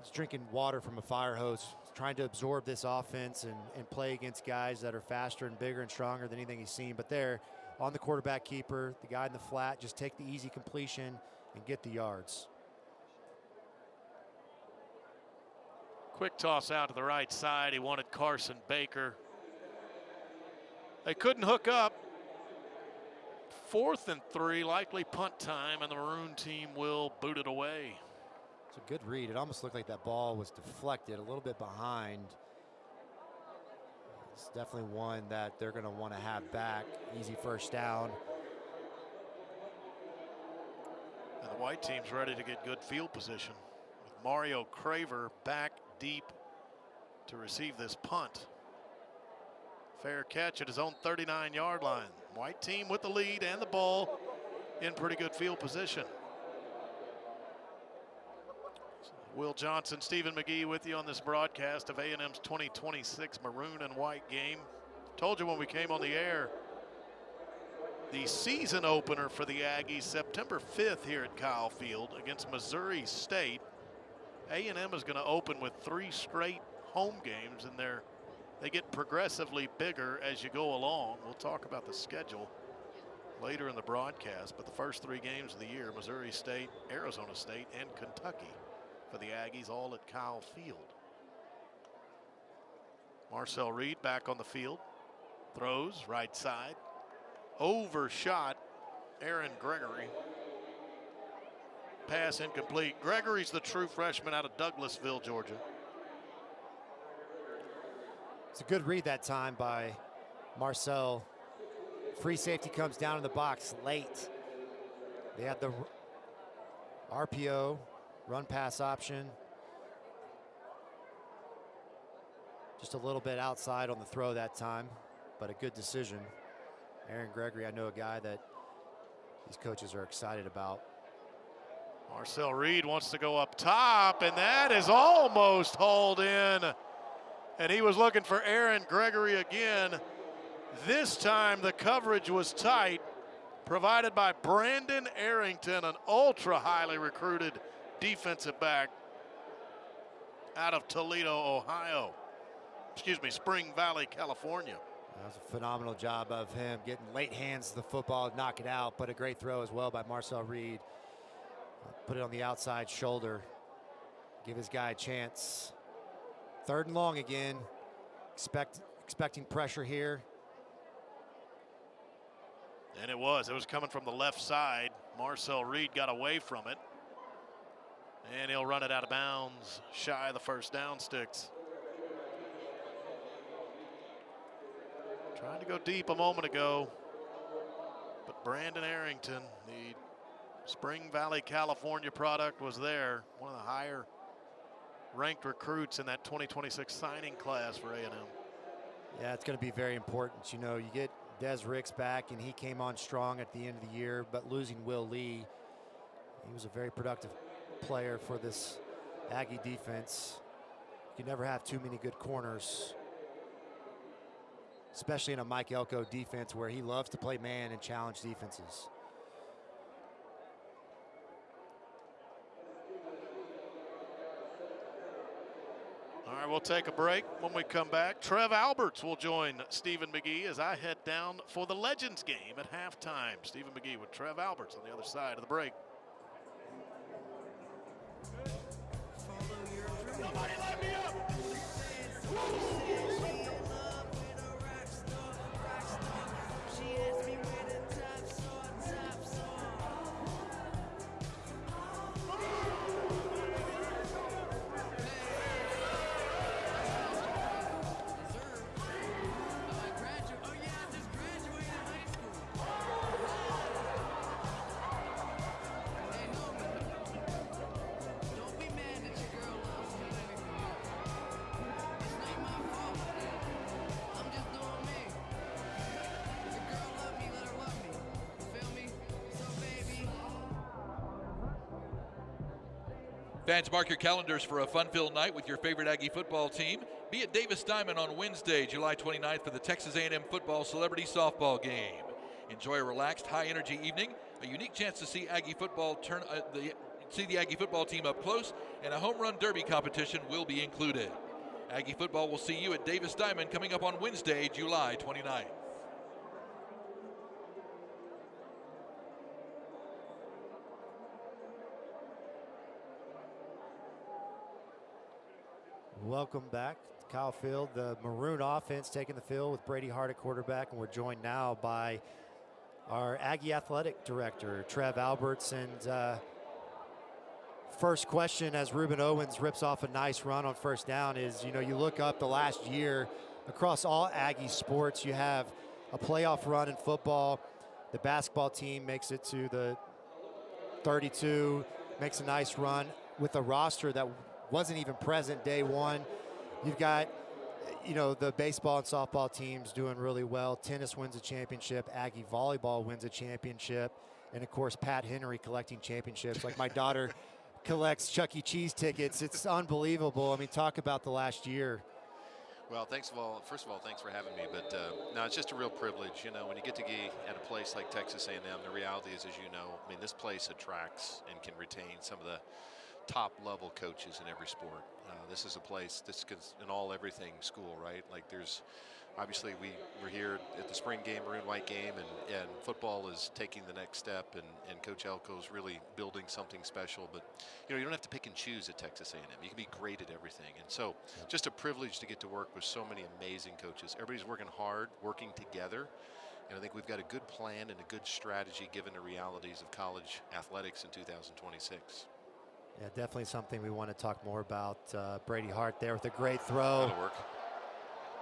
he's drinking water from a fire hose, trying to absorb this offense and play against guys that are faster and bigger and stronger than anything he's seen. But there, on the quarterback keeper, the guy in the flat, just take the easy completion and get the yards. Quick toss out to the right side. He wanted Carson Baker. They couldn't hook up. 4th and 3, likely punt time, and the Maroon team will boot it away. It's a good read. It almost looked like that ball was deflected a little bit behind. It's definitely one that they're going to want to have back. Easy first down. And the white team's ready to get good field position with Mario Craver back deep to receive this punt. Fair catch at his own 39-yard line. White team with the lead and the ball in pretty good field position. Will Johnson, Stephen McGee with you on this broadcast of A&M's 2026 Maroon and White game. Told you when we came on the air, the season opener for the Aggies, September 5th here at Kyle Field against Missouri State. A&M is going to open with 3 straight home games, and they get progressively bigger as you go along. We'll talk about the schedule later in the broadcast, but the first 3 games of the year, Missouri State, Arizona State, and Kentucky for the Aggies, all at Kyle Field. Marcel Reed back on the field, throws right side, overshot Aaron Gregory. Pass incomplete. Gregory's the true freshman out of Douglasville, Georgia. It's a good read that time by Marcel. Free safety comes down in the box late. They had the RPO, run pass option. Just a little bit outside on the throw that time, but a good decision. Aaron Gregory, I know a guy that these coaches are excited about. Marcel Reed wants to go up top, and that is almost hauled in. And he was looking for Aaron Gregory again. This time the coverage was tight, provided by Brandon Arrington, an ultra highly recruited defensive back out of Toledo, Ohio. Excuse me, Spring Valley, California. That was a phenomenal job of him getting late hands to the football, knock it out, but a great throw as well by Marcel Reed. Put it on the outside shoulder, give his guy a chance. 3rd and long again. Expecting pressure here. And it was coming from the left side. Marcel Reed got away from it. And he'll run it out of bounds, shy of the first down sticks. Trying to go deep a moment ago, but Brandon Arrington, the Spring Valley, California product, was there. One of the higher ranked recruits in that 2026 signing class for A&M. Yeah, it's going to be very important. You know, you get Des Ricks back, and he came on strong at the end of the year, but losing Will Lee, he was a very productive player for this Aggie defense. You can never have too many good corners, especially in a Mike Elko defense where he loves to play man and challenge defenses. All right, we'll take a break. When we come back, Trev Alberts will join Stephen McGee as I head down for the Legends game at halftime. Stephen McGee with Trev Alberts on the other side of the break. Somebody let me up! Fans, mark your calendars for a fun-filled night with your favorite Aggie football team. Be at Davis Diamond on Wednesday, July 29th for the Texas A&M football celebrity softball game. Enjoy a relaxed, high-energy evening a unique chance to see Aggie football see the Aggie football team up close, and a home run derby competition will be included. Aggie football will see you at Davis Diamond coming up on Wednesday, July 29th. Welcome back to Kyle Field. The Maroon offense taking the field with Brady Hart at quarterback, and we're joined now by our Aggie athletic director, Trev Alberts. And first question, as Ruben Owens rips off a nice run on first down, is, you look up the last year across all Aggie sports, you have a playoff run in football. The basketball team makes it to the 32, makes a nice run with a roster that wasn't even present day one. You've got, the baseball and softball teams doing really well. Tennis wins a championship. Aggie volleyball wins a championship. And, of course, Pat Henry collecting championships. Like my daughter collects Chuck E. Cheese tickets. It's unbelievable. I mean, talk about the last year. Well, first of all, thanks for having me. But no, it's just a real privilege. When you get to be at a place like Texas A&M, the reality is, as you know, this place attracts and can retain some of the top-level coaches in every sport. This is a place, an all-everything school, right? Like obviously we're here at the spring game, maroon-white game, and football is taking the next step, and Coach Elko's really building something special. But, you don't have to pick and choose at Texas A&M. You can be great at everything. And so just a privilege to get to work with so many amazing coaches. Everybody's working hard, working together. And I think we've got a good plan and a good strategy given the realities of college athletics in 2026. Yeah, definitely something we want to talk more about. Brady Hart there with a great throw. That'll work.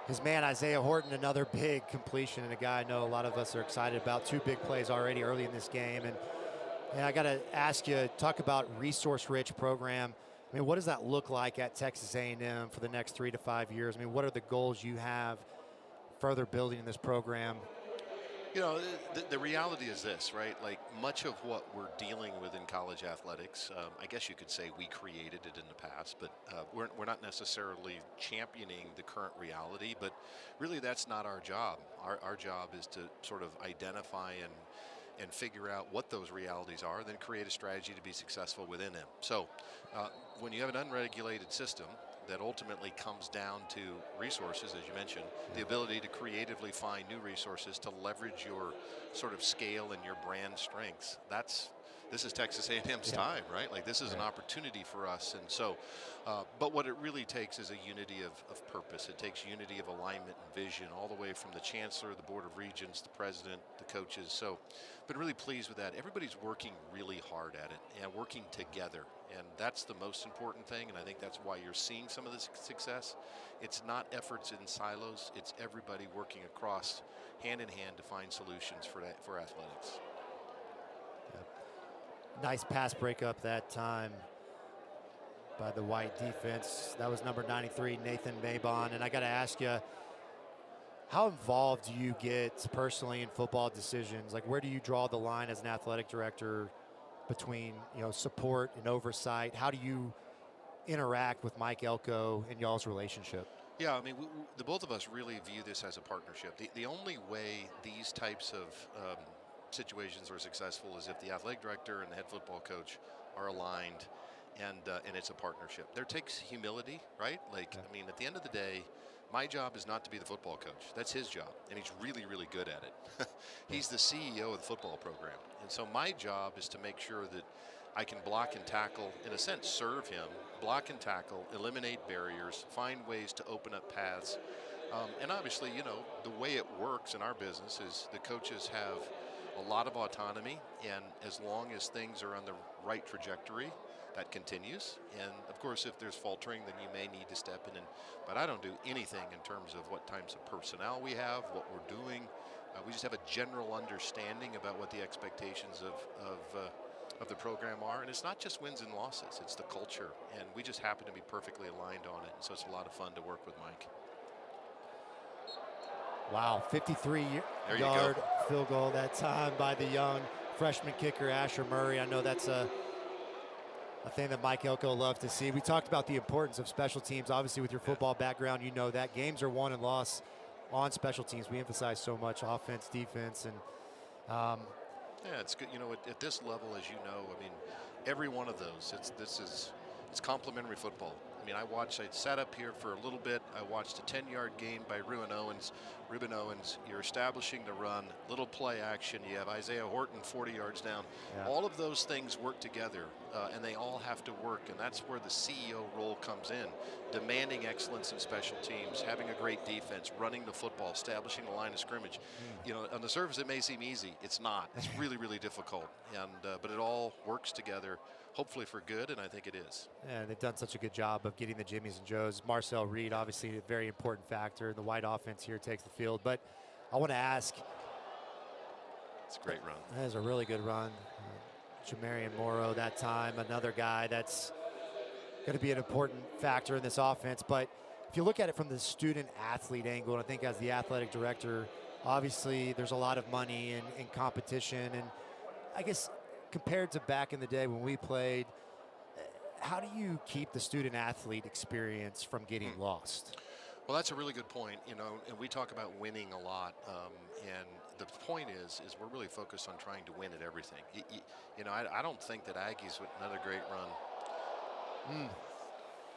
His man, Isaiah Horton, another big completion, and a guy I know a lot of us are excited about. 2 big plays already early in this game. And I got to ask you, talk about resource-rich program. I mean, what does that look like at Texas A&M for the next 3 to 5 years? I mean, what are the goals you have further building in this program? The reality is this, right? Like much of what we're dealing with in college athletics, I guess you could say we created it in the past, but we're not necessarily championing the current reality, but really that's not our job. Our job is to sort of identify and figure out what those realities are, then create a strategy to be successful within them. So when you have an unregulated system, that ultimately comes down to resources, as you mentioned, the ability to creatively find new resources to leverage your sort of scale and your brand strengths. This is Texas A&M's time, right? Like this is an opportunity for us. And so, but what it really takes is a unity of purpose. It takes unity of alignment and vision all the way from the chancellor, the board of regents, the president, the coaches. So been really pleased with that. Everybody's working really hard at it and working together. And that's the most important thing. And I think that's why you're seeing some of this success. It's not efforts in silos. It's everybody working across hand in hand to find solutions for athletics. Nice pass breakup that time by the white defense. That was number 93, Nathan Mabon. And I got to ask you, how involved do you get personally in football decisions? Like, where do you draw the line as an athletic director between, support and oversight? How do you interact with Mike Elko and y'all's relationship? Yeah, I mean, the both of us really view this as a partnership. The only way these types of situations are successful is if the athletic director and the head football coach are aligned, and it's a partnership. There takes humility, right? Like, I mean, at the end of the day, my job is not to be the football coach. That's his job, and he's really, really good at it. He's the CEO of the football program, and so my job is to make sure that I can block and tackle, in a sense, serve him, block and tackle, eliminate barriers, find ways to open up paths. And obviously, the way it works in our business is the coaches have a lot of autonomy, and as long as things are on the right trajectory, that continues. And of course, if there's faltering, then you may need to step in. But I don't do anything in terms of what types of personnel we have, what we're doing. We just have a general understanding about what the expectations of the program are. And it's not just wins and losses, it's the culture. And we just happen to be perfectly aligned on it. And so it's a lot of fun to work with Mike. Wow, 53-yard field goal that time by the young freshman kicker, Asher Murray. I know that's a thing that Mike Elko loves to see. We talked about the importance of special teams. Obviously, with your football background, you know that games are won and lost on special teams. We emphasize so much offense, defense, and Yeah, it's good. You know, at this level, as you know, I mean, every one of those, it's complementary football. I mean, I sat up here for a little bit. I watched a 10-yard gain by Ruben Owens. You're establishing the run, little play action. You have Isaiah Horton 40 yards down. Yeah. All of those things work together, and they all have to work, and that's where the CEO role comes in. Demanding excellence in special teams, having a great defense, running the football, establishing the line of scrimmage. You know, on the surface it may seem easy. It's not. It's really, really difficult, and but it all works together, hopefully for good, and I think it is. Yeah, they've done such a good job of getting the Jimmies and Joes. Marcel Reed, obviously a very important factor. The white offense here takes the field. But I want to ask. It's a great run. That is a really good run. Jamarian Morrow that time, another guy that's going to be an important factor in this offense. But if you look at it from the student-athlete angle, and I think as the athletic director, obviously there's a lot of money in competition. And I guess compared to back in the day when we played, how do you keep the student-athlete experience from getting lost? Well, that's a really good point, you know, and we talk about winning a lot, and the point is we're really focused on trying to win at everything. You know, I don't think that Aggies with another great run.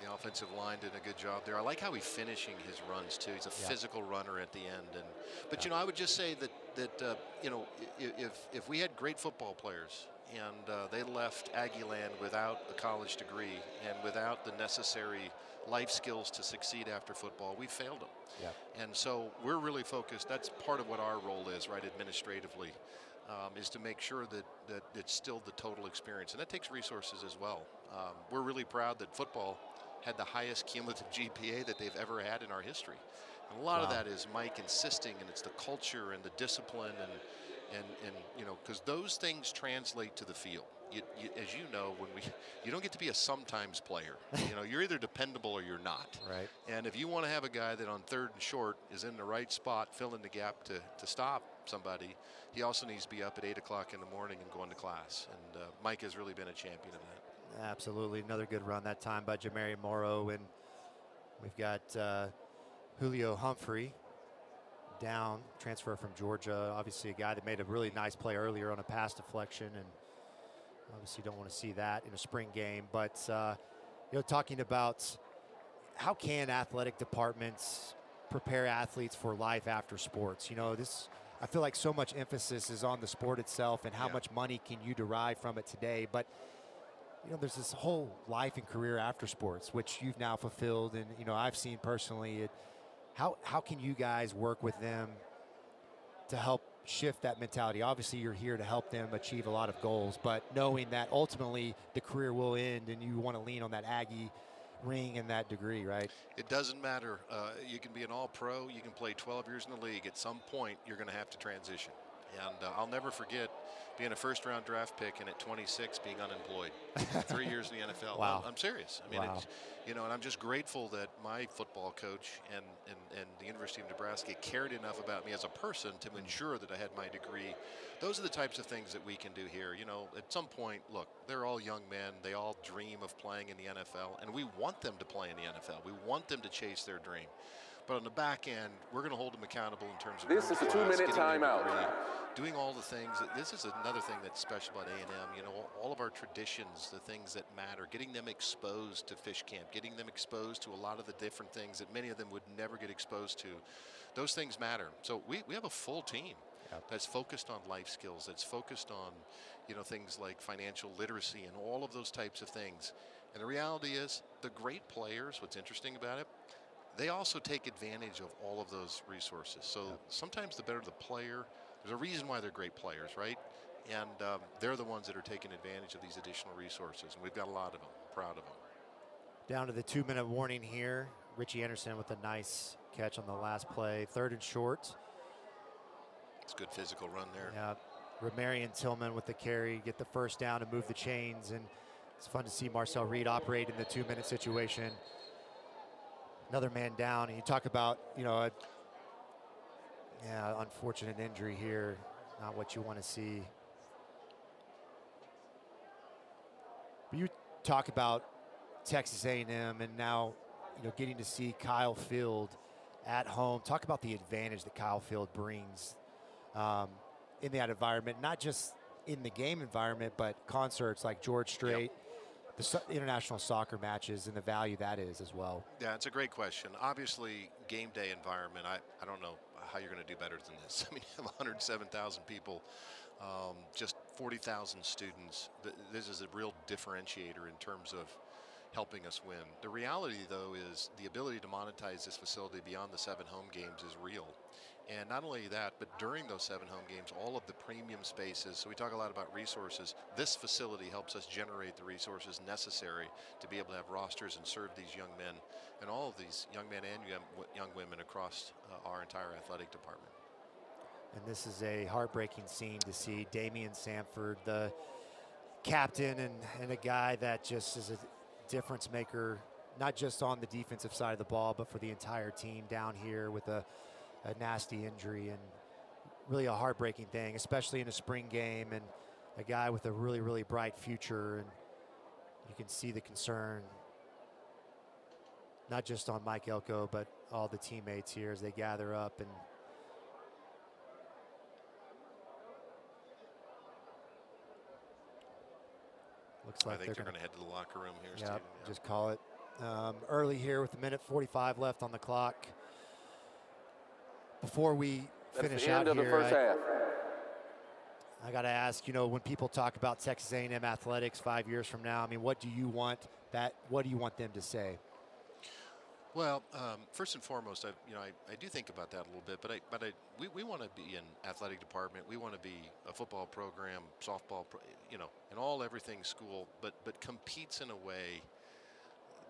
The offensive line did a good job there. I like how he's finishing his runs too. He's a physical runner at the end, but you know, I would just say that you know, if we had great football players and they left Aggie land without a college degree and without the necessary life skills to succeed after football, we failed them. Yeah. And so we're really focused. That's part of what our role is, right, administratively, is to make sure that it's still the total experience. And that takes resources as well. We're really proud that football had the highest cumulative GPA that they've ever had in our history. And a lot of that is Mike insisting, and it's the culture and the discipline and you know, because those things translate to the field. As you know, you don't get to be a sometimes player. You know, you're either dependable or you're not. Right. And if you want to have a guy that on 3rd and short is in the right spot, filling the gap to stop somebody, he also needs to be up at 8 o'clock in the morning and going to class. And Mike has really been a champion of that. Absolutely. Another good run that time by Jamarian Morrow. And we've got Julio Humphrey down, transfer from Georgia. Obviously a guy that made a really nice play earlier on a pass deflection, and obviously don't want to see that in a spring game. But, you know, talking about how can athletic departments prepare athletes for life after sports? You know, I feel like so much emphasis is on the sport itself and how much money can you derive from it today. But, you know, there's this whole life and career after sports, which you've now fulfilled. And, you know, I've seen personally how can you guys work with them to help shift that mentality? Obviously, you're here to help them achieve a lot of goals, but knowing that ultimately the career will end and you want to lean on that Aggie ring and that degree, right? It doesn't matter. You can be an all-pro. You can play 12 years in the league. At some point, you're going to have to transition. And I'll never forget being a first-round draft pick and at 26 being unemployed. 3 years in the NFL. Wow. I'm serious. I mean, you know, and I'm just grateful that my football coach and the University of Nebraska cared enough about me as a person to ensure that I had my degree. Those are the types of things that we can do here. You know, at some point, look, they're all young men. They all dream of playing in the NFL, and we want them to play in the NFL. We want them to chase their dream. But on the back end, we're going to hold them accountable in terms of this is a 2-minute timeout. Doing all the things. This is another thing that's special about A&M. You know, all of our traditions, the things that matter, getting them exposed to fish camp, getting them exposed to a lot of the different things that many of them would never get exposed to. Those things matter. So we have a full team that's focused on life skills, that's focused on, you know, things like financial literacy and all of those types of things. And the reality is, the great players, what's interesting about it, they also take advantage of all of those resources. So sometimes the better the player, there's a reason why they're great players, right? And they're the ones that are taking advantage of these additional resources. And we've got a lot of them. Proud of them. Down to the 2-minute warning here. Richie Anderson with a nice catch on the last play. 3rd and short. It's a good physical run there. Yeah. Ramarian Tillman with the carry, get the first down and move the chains. And it's fun to see Marcel Reed operate in the 2-minute situation. Another man down, and you talk about, you know, unfortunate injury here, not what you want to see. But you talk about Texas A&M and now, you know, getting to see Kyle Field at home. Talk about the advantage that Kyle Field brings in that environment, not just in the game environment, but concerts like George Strait, the international soccer matches, and the value that is as well. Yeah, it's a great question. Obviously, game day environment, I don't know how you're going to do better than this. I mean, you have 107,000 people, just 40,000 students. This is a real differentiator in terms of helping us win. The reality, though, is the ability to monetize this facility beyond the 7 home games is real. And not only that, but during those 7 home games, all of the premium spaces, so we talk a lot about resources, this facility helps us generate the resources necessary to be able to have rosters and serve these young men and all of these young men and young women across our entire athletic department. And this is a heartbreaking scene to see Damian Sanford, the captain and a guy that just is a difference maker, not just on the defensive side of the ball, but for the entire team down here with a nasty injury, and really a heartbreaking thing, especially in a spring game, and a guy with a really, really bright future. And you can see the concern, not just on Mike Elko, but all the teammates here as they gather up. And looks like I think they're going to head to the locker room here, Steve. Just call it. Early here with 1:45 left on the clock. Before we finish out here, the first half. I got to ask, when people talk about Texas A&M athletics 5 years from now, I mean, what do you want them to say? Well, first and foremost, I do think about that a little bit, but we want to be an athletic department. We want to be a football program, softball, everything school, but competes in a way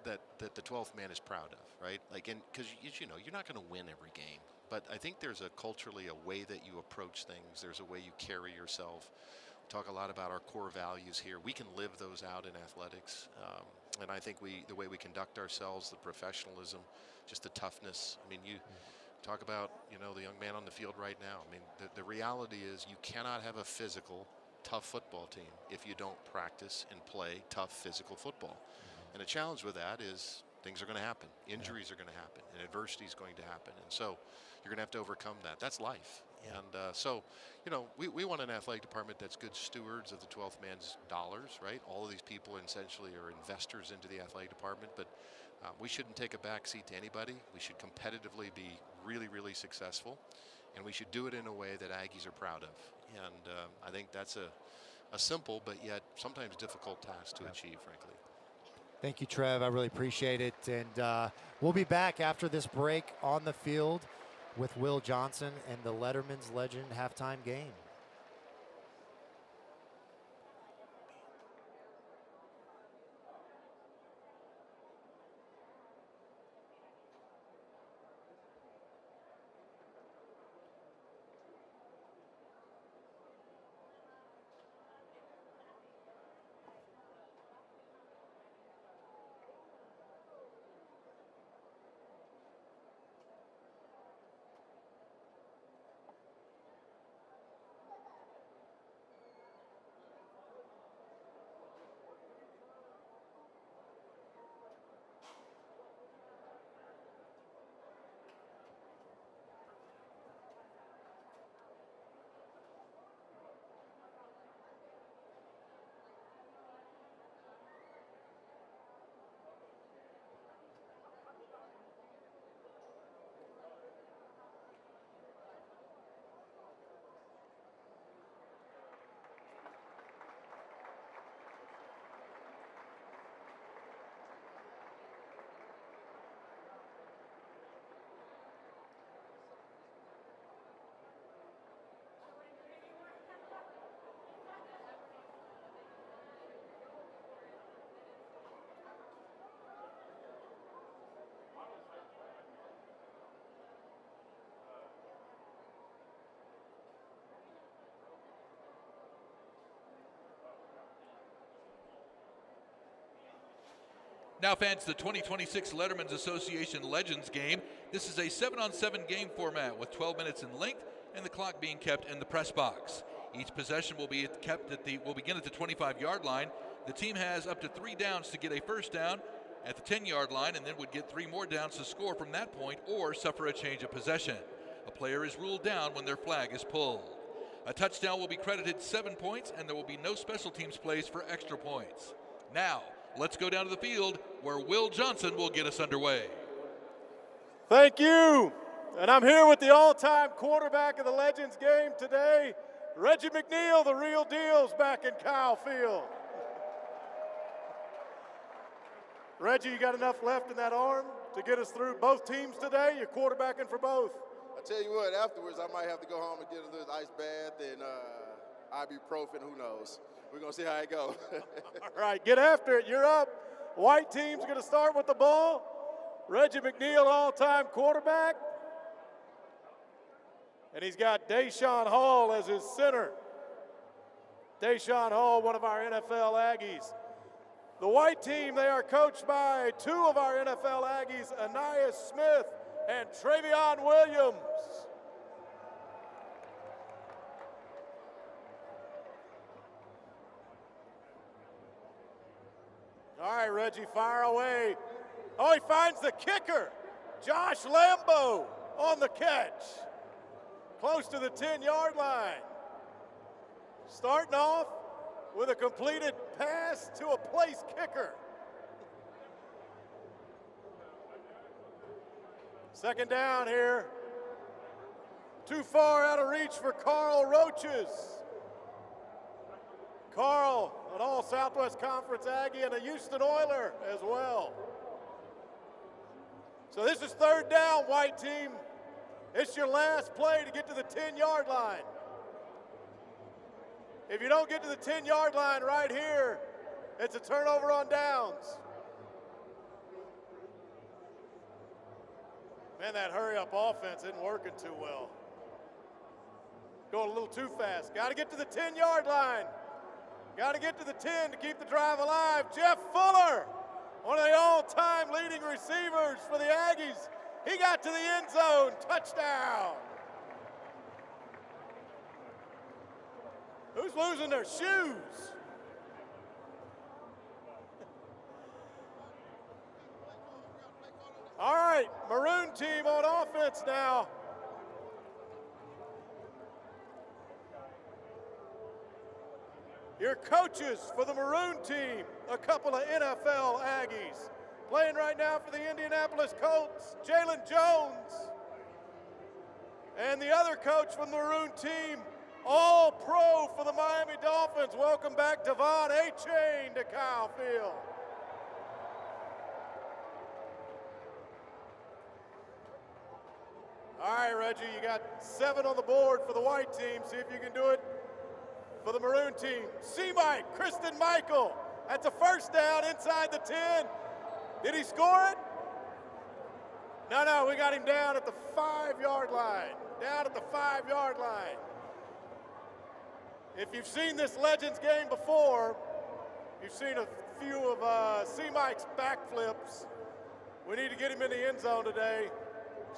that the 12th man is proud of, right? Because you're not going to win every game. But I think there's culturally a way that you approach things. There's a way you carry yourself. We talk a lot about our core values here. We can live those out in athletics. And I think the way we conduct ourselves, the professionalism, just the toughness. I mean, you talk about, the young man on the field right now. I mean, the reality is you cannot have a physical, tough football team if you don't practice and play tough physical football. And the challenge with that is things are going to happen. Injuries are going to happen, and adversity is going to happen. And so you're going to have to overcome that. That's life. Yeah. And so, we want an athletic department that's good stewards of the 12th man's dollars, right? All of these people essentially are investors into the athletic department, but we shouldn't take a backseat to anybody. We should competitively be really, really successful, and we should do it in a way that Aggies are proud of. And I think that's a simple but yet sometimes difficult task to achieve, frankly. Thank you, Trev. I really appreciate it. And we'll be back after this break on the field with Will Johnson and the Letterman's Legend halftime game. Now, fans, the 2026 Letterman's Association Legends game. This is a 7-on-7 game format with 12 minutes in length and the clock being kept in the press box. Each possession will begin at the 25-yard line. The team has up to 3 downs to get a first down at the 10-yard line, and then would get 3 more downs to score from that point or suffer a change of possession. A player is ruled down when their flag is pulled. A touchdown will be credited 7 points, and there will be no special teams plays for extra points. Now, let's go down to the field where Will Johnson will get us underway. Thank you. And I'm here with the all-time quarterback of the Legends game today, Reggie McNeil, the real deal's back in Kyle Field. Reggie, you got enough left in that arm to get us through both teams today? You're quarterbacking for both. I tell you what, afterwards I might have to go home and get a little ice bath and ibuprofen, who knows. We're going to see how it goes. All right, get after it. You're up. White team's going to start with the ball. Reggie McNeil, all-time quarterback. And he's got Deshaun Hall as his center. Deshaun Hall, one of our NFL Aggies. The white team, they are coached by two of our NFL Aggies, Anais Smith and Travion Williams. All right, Reggie, fire away. Oh, he finds the kicker. Josh Lambo on the catch. Close to the 10-yard line. Starting off with a completed pass to a place kicker. Second down here. Too far out of reach for Carl Roaches. Carl, an All-Southwest Conference Aggie and a Houston Oiler as well. So this is third down, white team. It's your last play to get to the 10-yard line. If you don't get to the 10-yard line right here, it's a turnover on downs. Man, that hurry-up offense isn't working too well. Going a little too fast. Got to get to the 10-yard line. Got to get to the 10 to keep the drive alive. Jeff Fuller, one of the all-time leading receivers for the Aggies. He got to the end zone. Touchdown. Who's losing their shoes? All right, Maroon team on offense now. Your coaches for the Maroon team, a couple of NFL Aggies. Playing right now for the Indianapolis Colts, Jalen Jones. And the other coach from the Maroon team, All-Pro for the Miami Dolphins. Welcome back, Devon A-Chain to Kyle Field. All right, Reggie, you got 7 on the board for the white team. See if you can do it for the Maroon team. C-Mike, Kristen Michael. That's a first down inside the 10. Did he score it? No, we got him down at the 5-yard line. Down at the 5-yard line. If you've seen this Legends game before, you've seen a few of C-Mike's backflips. We need to get him in the end zone today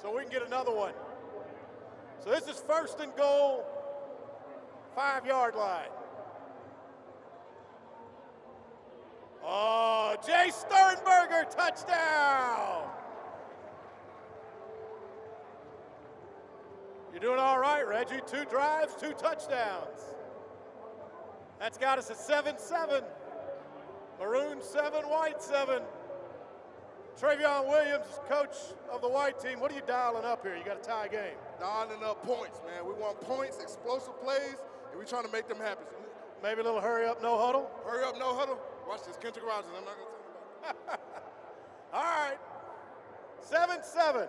so we can get another one. So this is first and goal, 5-yard line. Oh, Jay Sternberger, touchdown! You're doing all right, Reggie. 2 drives, 2 touchdowns. That's got us at 7-7. Maroon 7, white 7. Travion Williams is coach of the white team. What are you dialing up here? You got a tie game. Dialing up points, man. We want points, explosive plays, and we're trying to make them happen. Maybe a little hurry up, no huddle? Hurry up, no huddle. Watch this, Kendrick Rogers. I'm not going to tell you about it. All right. 7-7.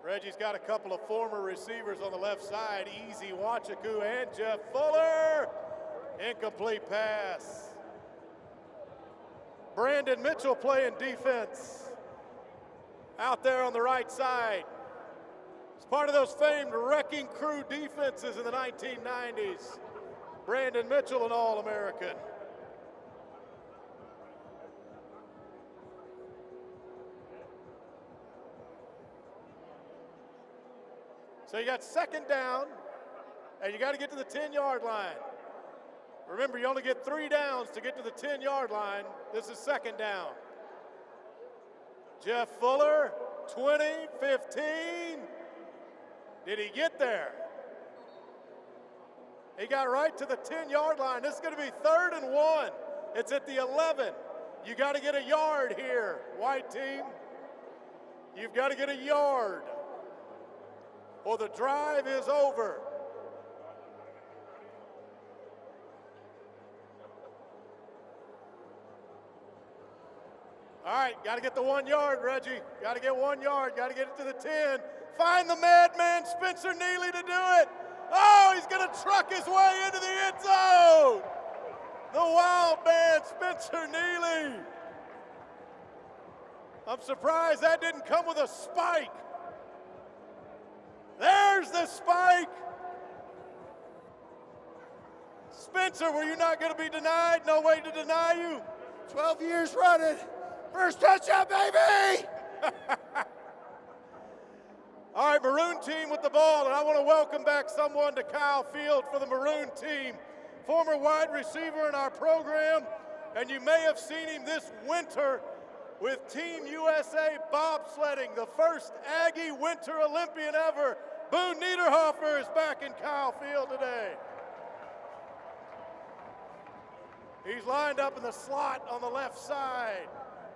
Reggie's got a couple of former receivers on the left side, Easy Wachaku and Jeff Fuller. Incomplete pass. Brandon Mitchell playing defense out there on the right side. It's part of those famed wrecking crew defenses in the 1990s. Brandon Mitchell, an All-American. So you got second down, and you got to get to the 10-yard line. Remember, you only get 3 downs to get to the 10-yard line. This is second down. Jeff Fuller, 20, 15. Did he get there? He got right to the 10-yard line. This is going to be 3rd and 1. It's at the 11. You got to get a yard here, white team. You've got to get a yard, or the drive is over. All right, got to get the 1 yard, Reggie. Got to get 1 yard. Got to get it to the 10. Find the madman, Spencer Neely, to do it. Oh, he's going to truck his way into the end zone. The wild man, Spencer Neely. I'm surprised that didn't come with a spike. There's the spike. Spencer, were you not going to be denied? No way to deny you. 12 years running. First touchdown, baby! All right, Maroon team with the ball, and I want to welcome back someone to Kyle Field for the Maroon team. Former wide receiver in our program, and you may have seen him this winter with Team USA bobsledding, the first Aggie Winter Olympian ever. Boone Niederhofer is back in Kyle Field today. He's lined up in the slot on the left side.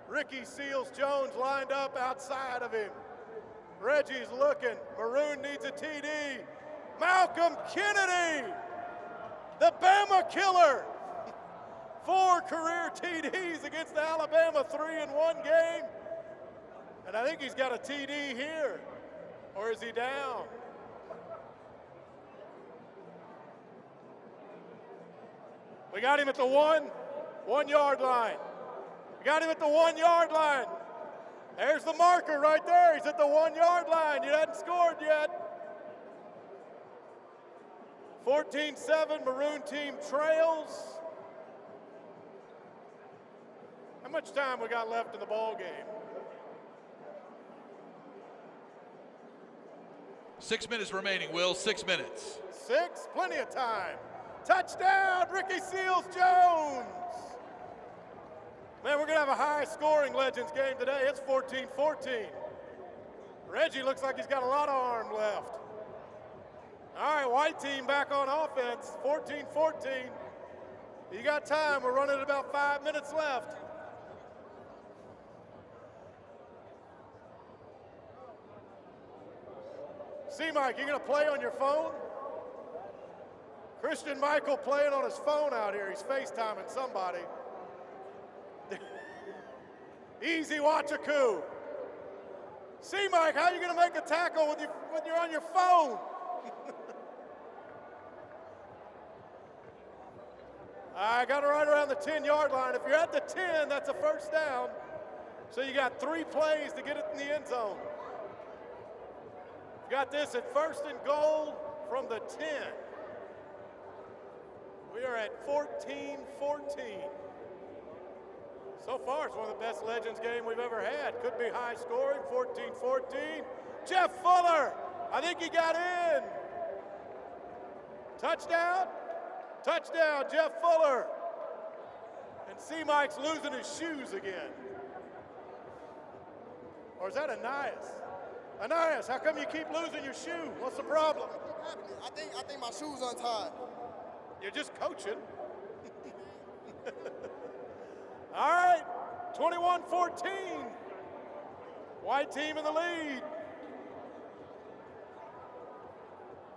Ricky Seals-Jones lined up outside of him. Reggie's looking. Maroon needs a TD. Malcolm Kennedy, the Bama killer. 4 career TDs against Alabama, 3-in-1 game. And I think he's got a TD here. Or is he down? We got him at the 1 yard line. We got him at the 1 yard line. There's the marker right there. He's at the 1 yard line. You hadn't scored yet. 14-7, Maroon team trails. How much time we got left in the ball game? 6 minutes remaining, Will. 6 minutes. 6, plenty of time. Touchdown, Ricky Seals-Jones. Man, we're going to have a high-scoring Legends game today. It's 14-14. Reggie looks like he's got a lot of arm left. All right, white team back on offense, 14-14. You got time. We're running about 5 minutes left. See, Mike, you going to play on your phone? Christian Michael playing on his phone out here. He's FaceTiming somebody. Easy Wachaku. See, Mike, how are you going to make a tackle when you're on your phone? I got it right around the 10-yard line. If you're at the 10, that's a first down. So you got 3 plays to get it in the end zone. You got this at 1st and goal from the 10. We are at 14-14. So far, it's one of the best Legends games we've ever had. Could be high scoring, 14-14. Jeff Fuller, I think he got in. Touchdown? Touchdown, Jeff Fuller. And C-Mike's losing his shoes again. Or is that Anais? Anais, how come you keep losing your shoe? What's the problem? I think my shoe's untied. You're just coaching. All right, 21-14. White team in the lead.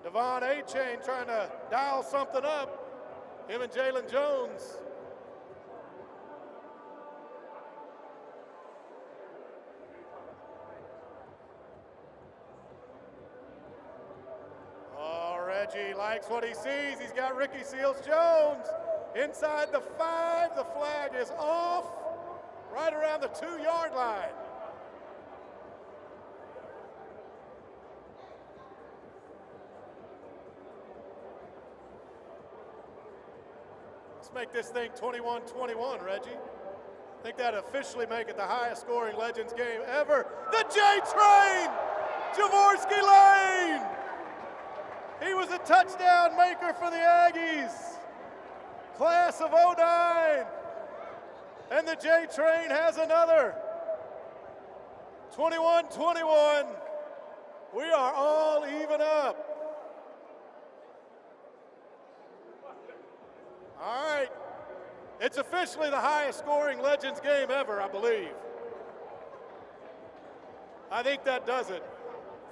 Devon A-Chain trying to dial something up. Him and Jalen Jones. Oh, Reggie likes what he sees. He's got Ricky Seals-Jones inside the 5. The flag is off right around the 2-yard line. Let's make this thing 21-21, Reggie. I think that officially make it the highest scoring Legends game ever. The J-Train, Jaworski Lane. He was a touchdown maker for the Aggies. Class of 09. And the J-Train has another. 21-21. We are all even up. All right. It's officially the highest scoring Legends game ever, I believe. I think that does it.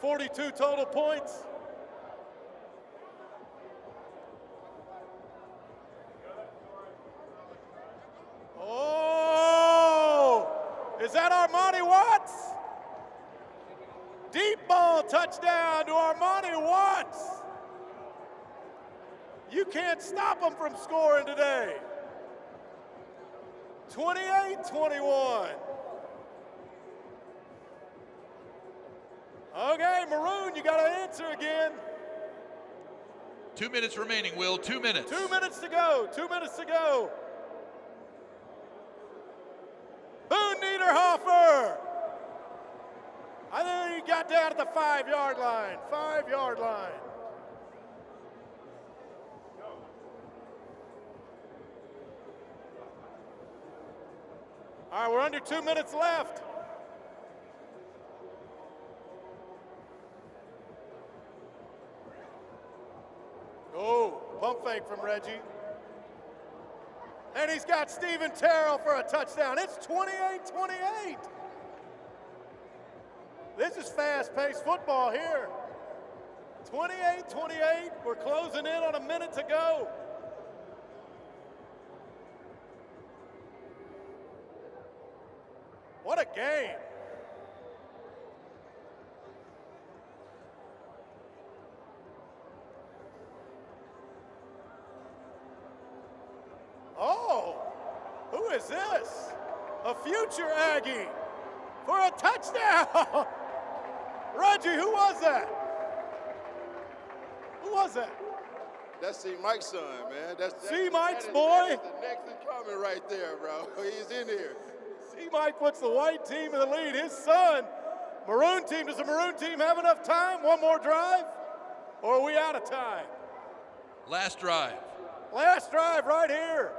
42 total points. Oh! Is that Armani Watts? Deep ball touchdown to Armani Watts. You can't stop him from scoring today. 28-21. Okay, Maroon, you got to answer again. 2 minutes remaining, Will. 2 minutes. 2 minutes to go. 2 minutes to go. Boone Niederhofer. I think he got down to the 5-yard line. 5-yard line. All right, we're under 2 minutes left. Oh, pump fake from Reggie. And he's got Stephen Terrell for a touchdown. It's 28-28. This is fast-paced football here. 28-28. We're closing in on a minute to go. What a game. Oh, who is this? A future Aggie for a touchdown. Reggie, who was that? Who was that? That's C. Mike's son, man. That's C. Mike's boy. That's the next in coming right there, bro. He's in here. C. Mike puts the white team in the lead. His son, Maroon team. Does the Maroon team have enough time? One more drive? Or are we out of time? Last drive. Last drive right here.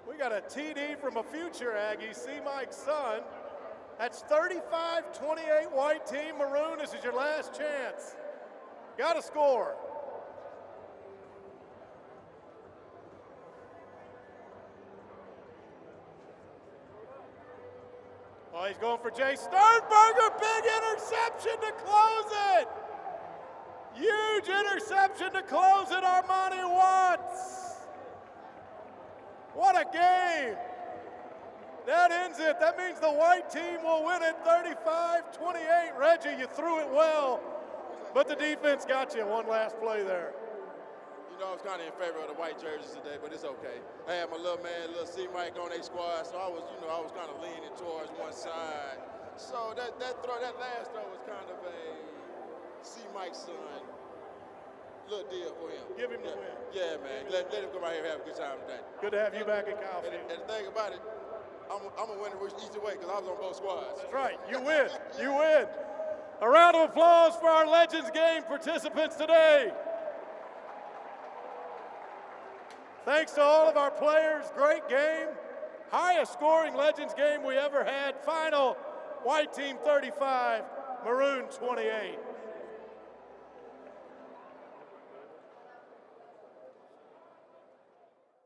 We got a TD from a future Aggie, C. Mike's son. That's 35-28 white team. Maroon, this is your last chance. Got to score. Oh, he's going for Jay Sternberger. Big interception to close it. Huge interception to close it, Armani Watts. What a game. That ends it. That means the white team will win it 35-28. Reggie, you threw it well, but the defense got you. One last play there. You know, I was kind of in favor of the white jerseys today, but it's okay. I had my little man, little C. Mike on their squad, so I was kind of leaning towards one side. So that last throw was kind of a C. Mike's son. Little deal for him. Give him the win. Yeah, man. Let him come out here and have a good time today. Good to have you back at Kyle Field. And the thing about it, I'm a winner either way because I was on both squads. That's right. You win. You win. A round of applause for our Legends game participants today. Thanks to all of our players. Great game. Highest scoring Legends game we ever had. Final, white team 35, Maroon 28.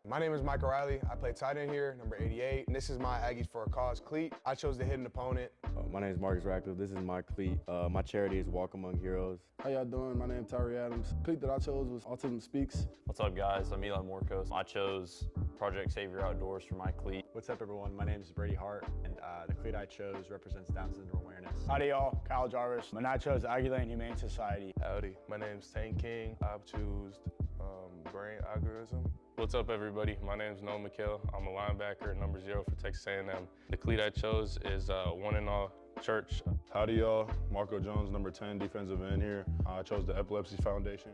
My name is Mike O'Reilly. I play tight end here, number 88. And this is my Aggies for a Cause cleat. I chose to hit an opponent. My name is Marcus Radcliffe. This is my cleat. My charity is Walk Among Heroes. How y'all doing? My name is Tyree Adams. The cleat that I chose was Autism Speaks. What's up, guys? I'm Eli Morcos. I chose Project Save Your Outdoors for my cleat. What's up, everyone? My name is Brady Hart, and the cleat I chose represents Down syndrome awareness. Howdy, y'all. Kyle Jarvis. And I chose Aguilan Humane Society. Howdy. My name is Tank King. I've chosen brain algorithm. What's up, everybody? My name is Noah McHale. I'm a linebacker, number 0 for Texas A&M. The cleat I chose is One and All Church. Howdy, y'all. Marco Jones, number 10, defensive end here. I chose the Epilepsy Foundation.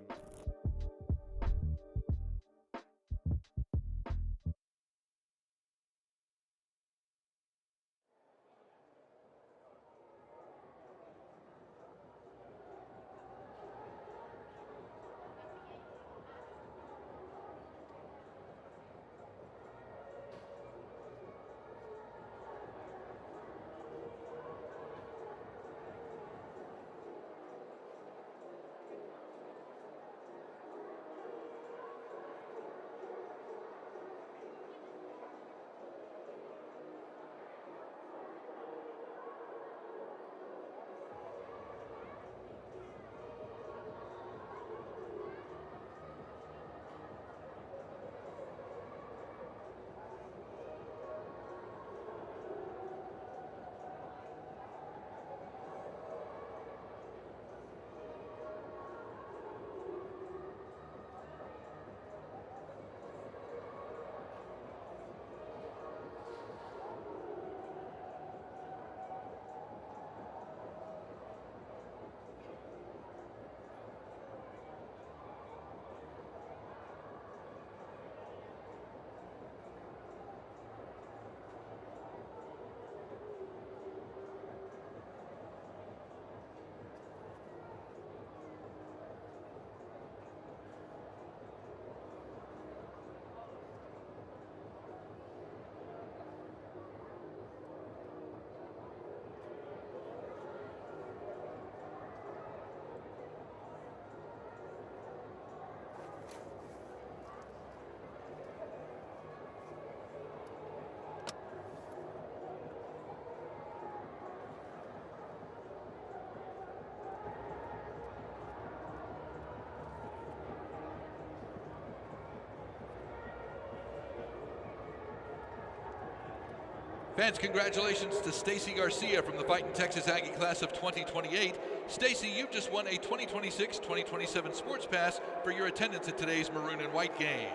Fans, congratulations to Stacy Garcia from the Fighting Texas Aggie class of 2028. Stacy, you've just won a 2026-2027 Sports Pass for your attendance at today's Maroon and White game.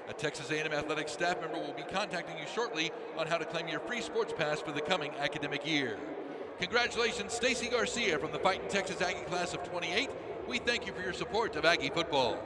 A Texas A&M Athletics staff member will be contacting you shortly on how to claim your free Sports Pass for the coming academic year. Congratulations, Stacy Garcia from the Fighting Texas Aggie class of 28. We thank you for your support of Aggie football.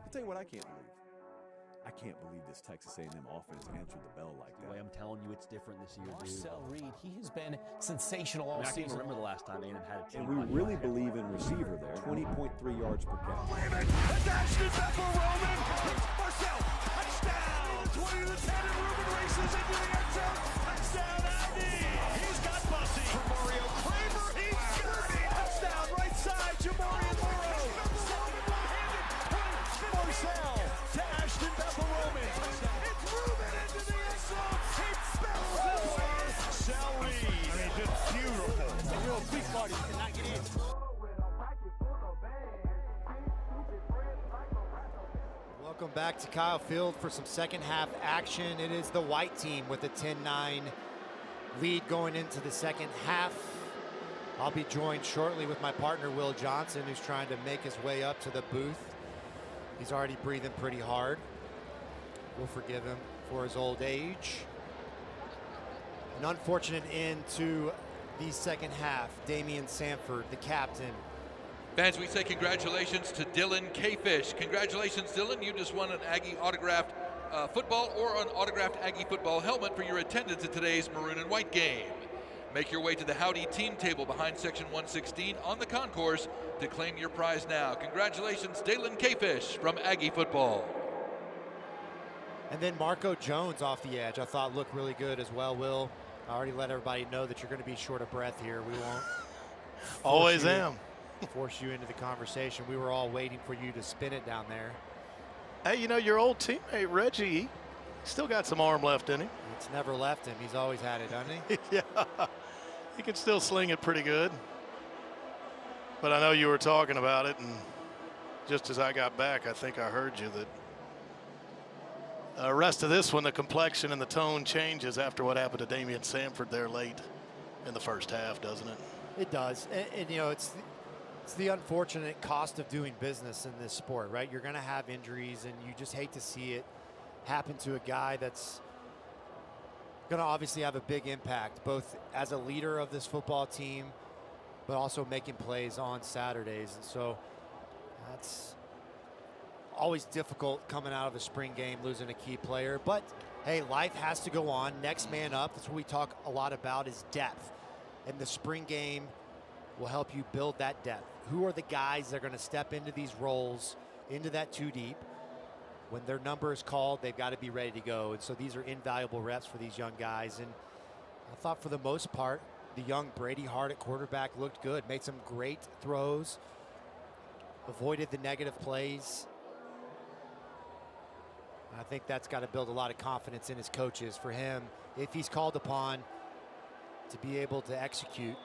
I'll tell you what I can't believe. I can't believe this Texas A&M offense answered the bell like that. I'm telling you, it's different this year, dude. Marcel Reed, he has been sensational all I season. can't remember the last time A&M had a team. And we really believe in receiver there. 20.3 yards per catch. Ashton Bethel Roman. Marcel, touchdown. 20 to 10, and Ruben races into the end zone. Touchdown, Aggie. He's got Bussy. Mario Kramer, he's got it. Touchdown, right side, Jamorian Morrow. Marcel to Ashton Bethel Roman. It's Ruben into the end zone. It spells his way. Marcel Reed. I mean, just beautiful. It's a real quick party. Cannot get in. Welcome back to Kyle Field for some second half action. It is the white team with a 10-9 lead going into the second half. I'll be joined shortly with my partner, Will Johnson, who's trying to make his way up to the booth. He's already breathing pretty hard. We'll forgive him for his old age. An unfortunate end to the second half. Damian Sanford, the captain. Fans, we say congratulations to Dylan K-Fish. Congratulations, Dylan. You just won an Aggie autographed football or an autographed Aggie football helmet for your attendance at today's Maroon and White game. Make your way to the Howdy team table behind section 116 on the concourse to claim your prize now. Congratulations, Dylan K-Fish from Aggie football. And then Marco Jones off the edge, I thought looked really good as well, Will. I already let everybody know that you're going to be short of breath here. We won't always am. Force you into the conversation. We were all waiting for you to spin it down there. Hey, you know, your old teammate, Reggie, he still got some arm left in him. It's never left him. He's always had it, doesn't he? Yeah, he can still sling it pretty good. But I know you were talking about it, and just as I got back, I think I heard you that the rest of this one, the complexion and the tone changes after what happened to Damian Sanford there late in the first half, doesn't it? It does. And you know, it's the unfortunate cost of doing business in this sport, right? You're going to have injuries, and you just hate to see it happen to a guy that's going to obviously have a big impact, both as a leader of this football team, but also making plays on Saturdays. And so that's always difficult coming out of a spring game, losing a key player. But hey, life has to go on. Next man up. That's what we talk a lot about, is depth. And the spring game will help you build that depth. Who are the guys that are going to step into these roles, into that 2 deep? When their number is called, they've got to be ready to go. And so these are invaluable reps for these young guys. And I thought for the most part, the young Brady Hart at quarterback looked good, made some great throws, avoided the negative plays. I think that's got to build a lot of confidence in his coaches for him if he's called upon to be able to execute.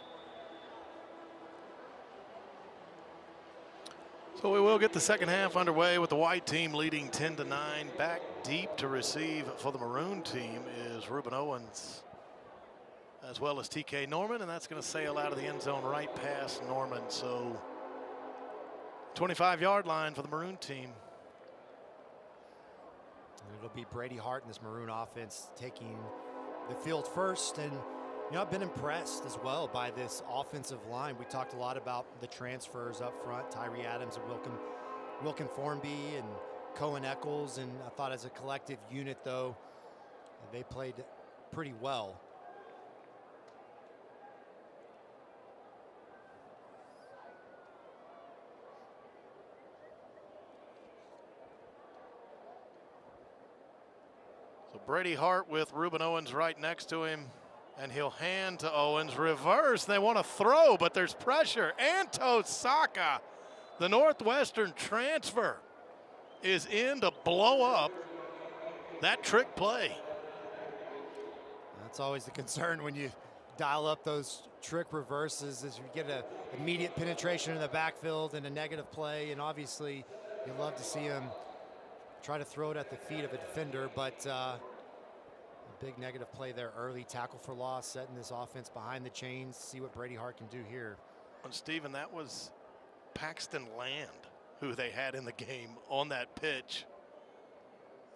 So we will get the second half underway with the white team leading 10-9. Back deep to receive for the maroon team is Ruben Owens, as well as TK Norman, and that's going to sail out of the end zone right past Norman. So 25-yard line for the maroon team. It'll be Brady Hart in this maroon offense taking the field first. And, you know, I've been impressed as well by this offensive line. We talked a lot about the transfers up front, Tyree Adams and Wilkin Formby and Cohen Eccles. And I thought as a collective unit, though, they played pretty well. So Brady Hart with Ruben Owens right next to him, and he'll hand to Owens. Reverse, they want to throw, but there's pressure. Anto Saka, the Northwestern transfer, is in to blow up that trick play. That's always the concern when you dial up those trick reverses, is you get an immediate penetration in the backfield and a negative play, and obviously you'd love to see him try to throw it at the feet of a defender, but a big negative play there early. Tackle for loss, setting this offense behind the chains. See what Brady Hart can do here. And Stephen, that was Paxton Land who they had in the game on that pitch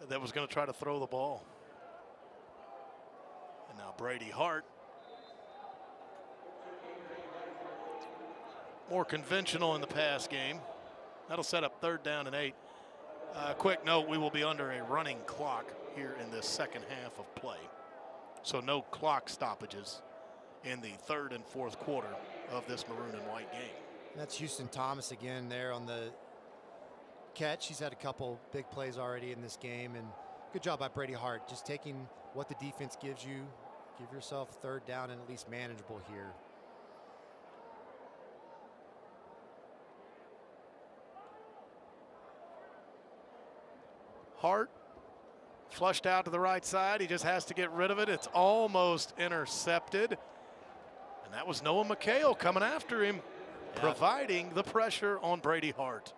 that was going to try to throw the ball. And now Brady Hart, more conventional in the pass game. That'll set up 3rd down and 8. Quick note, we will be under a running clock here in this second half of play. So no clock stoppages in the 3rd and 4th quarter of this maroon and white game. That's Houston Thomas again there on the catch. He's had a couple big plays already in this game, and good job by Brady Hart, just taking what the defense gives you. Give yourself 3rd down and at least manageable here. Hart flushed out to the right side. He just has to get rid of it. It's almost intercepted. And that was Noah McHale coming after him, providing the pressure on Brady Hart.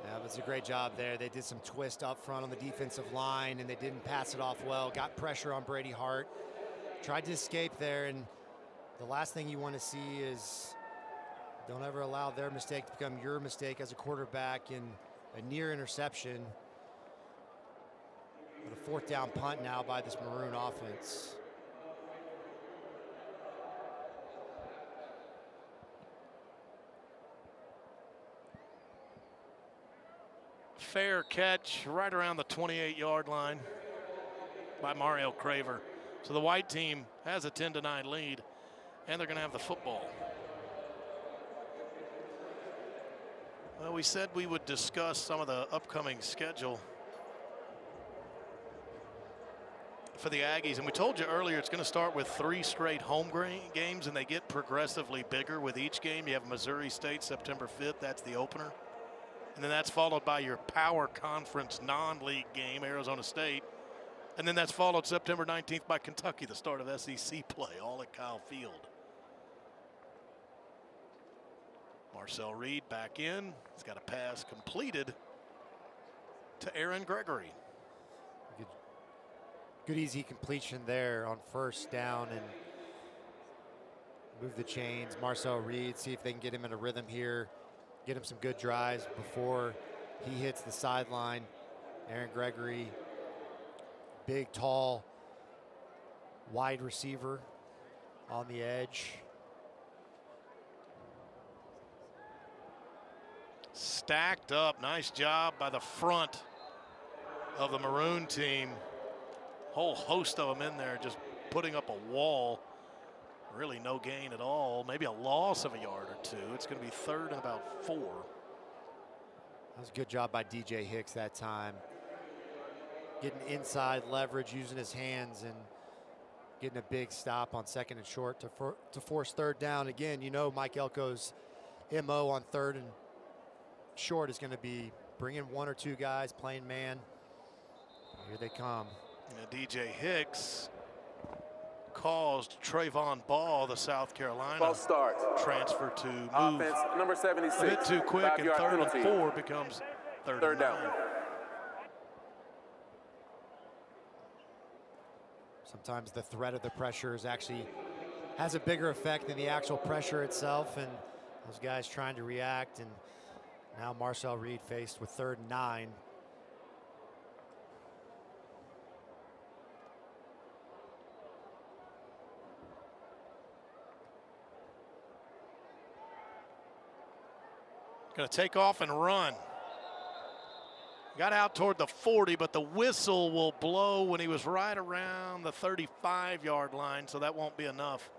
Yeah, it was a great job there. They did some twist up front on the defensive line, and they didn't pass it off well. Got pressure on Brady Hart. Tried to escape there, and the last thing you want to see is don't ever allow their mistake to become your mistake as a quarterback, in a near interception. But a 4th down punt now by this maroon offense. Fair catch right around the 28-yard line by Mario Craver. So the white team has a 10-9 lead, and they're going to have the football. Well, we said we would discuss some of the upcoming schedule for the Aggies, and we told you earlier it's going to start with 3 straight home games, and they get progressively bigger with each game. You have Missouri State September 5th, that's the opener, and then that's followed by your Power Conference non-league game, Arizona State, and then that's followed September 19th by Kentucky, the start of SEC play, all at Kyle Field. Marcel Reed back in. He's got a pass completed to Aaron Gregory. Good easy completion there on 1st down, and move the chains. Marcel Reed, see if they can get him in a rhythm here, get him some good drives before he hits the sideline. Aaron Gregory, big, tall, wide receiver on the edge. Stacked up, nice job by the front of the maroon team. Whole host of them in there, just putting up a wall Really no gain at all, maybe a loss of a yard or two. It's going to be 3rd and about 4. That was a good job by DJ Hicks that time. Getting inside leverage, using his hands, and getting a big stop on 2nd and short to force 3rd down. Again, you know Mike Elko's MO on 3rd and short is going to be bringing 1 or 2 guys, playing man. Here they come. And DJ Hicks caused Trayvon Ball, the South Carolina False start. transfer to move Offense, number 76. a bit too quick, and 5-yard 3rd and penalty. 4 becomes 3rd down. Sometimes the threat of the pressure is actually has a bigger effect than the actual pressure itself, and those guys trying to react. And now Marcel Reed faced with 3rd and 9. Going to take off and run. Got out toward the 40, but the whistle will blow when he was right around the 35-yard line, so that won't be enough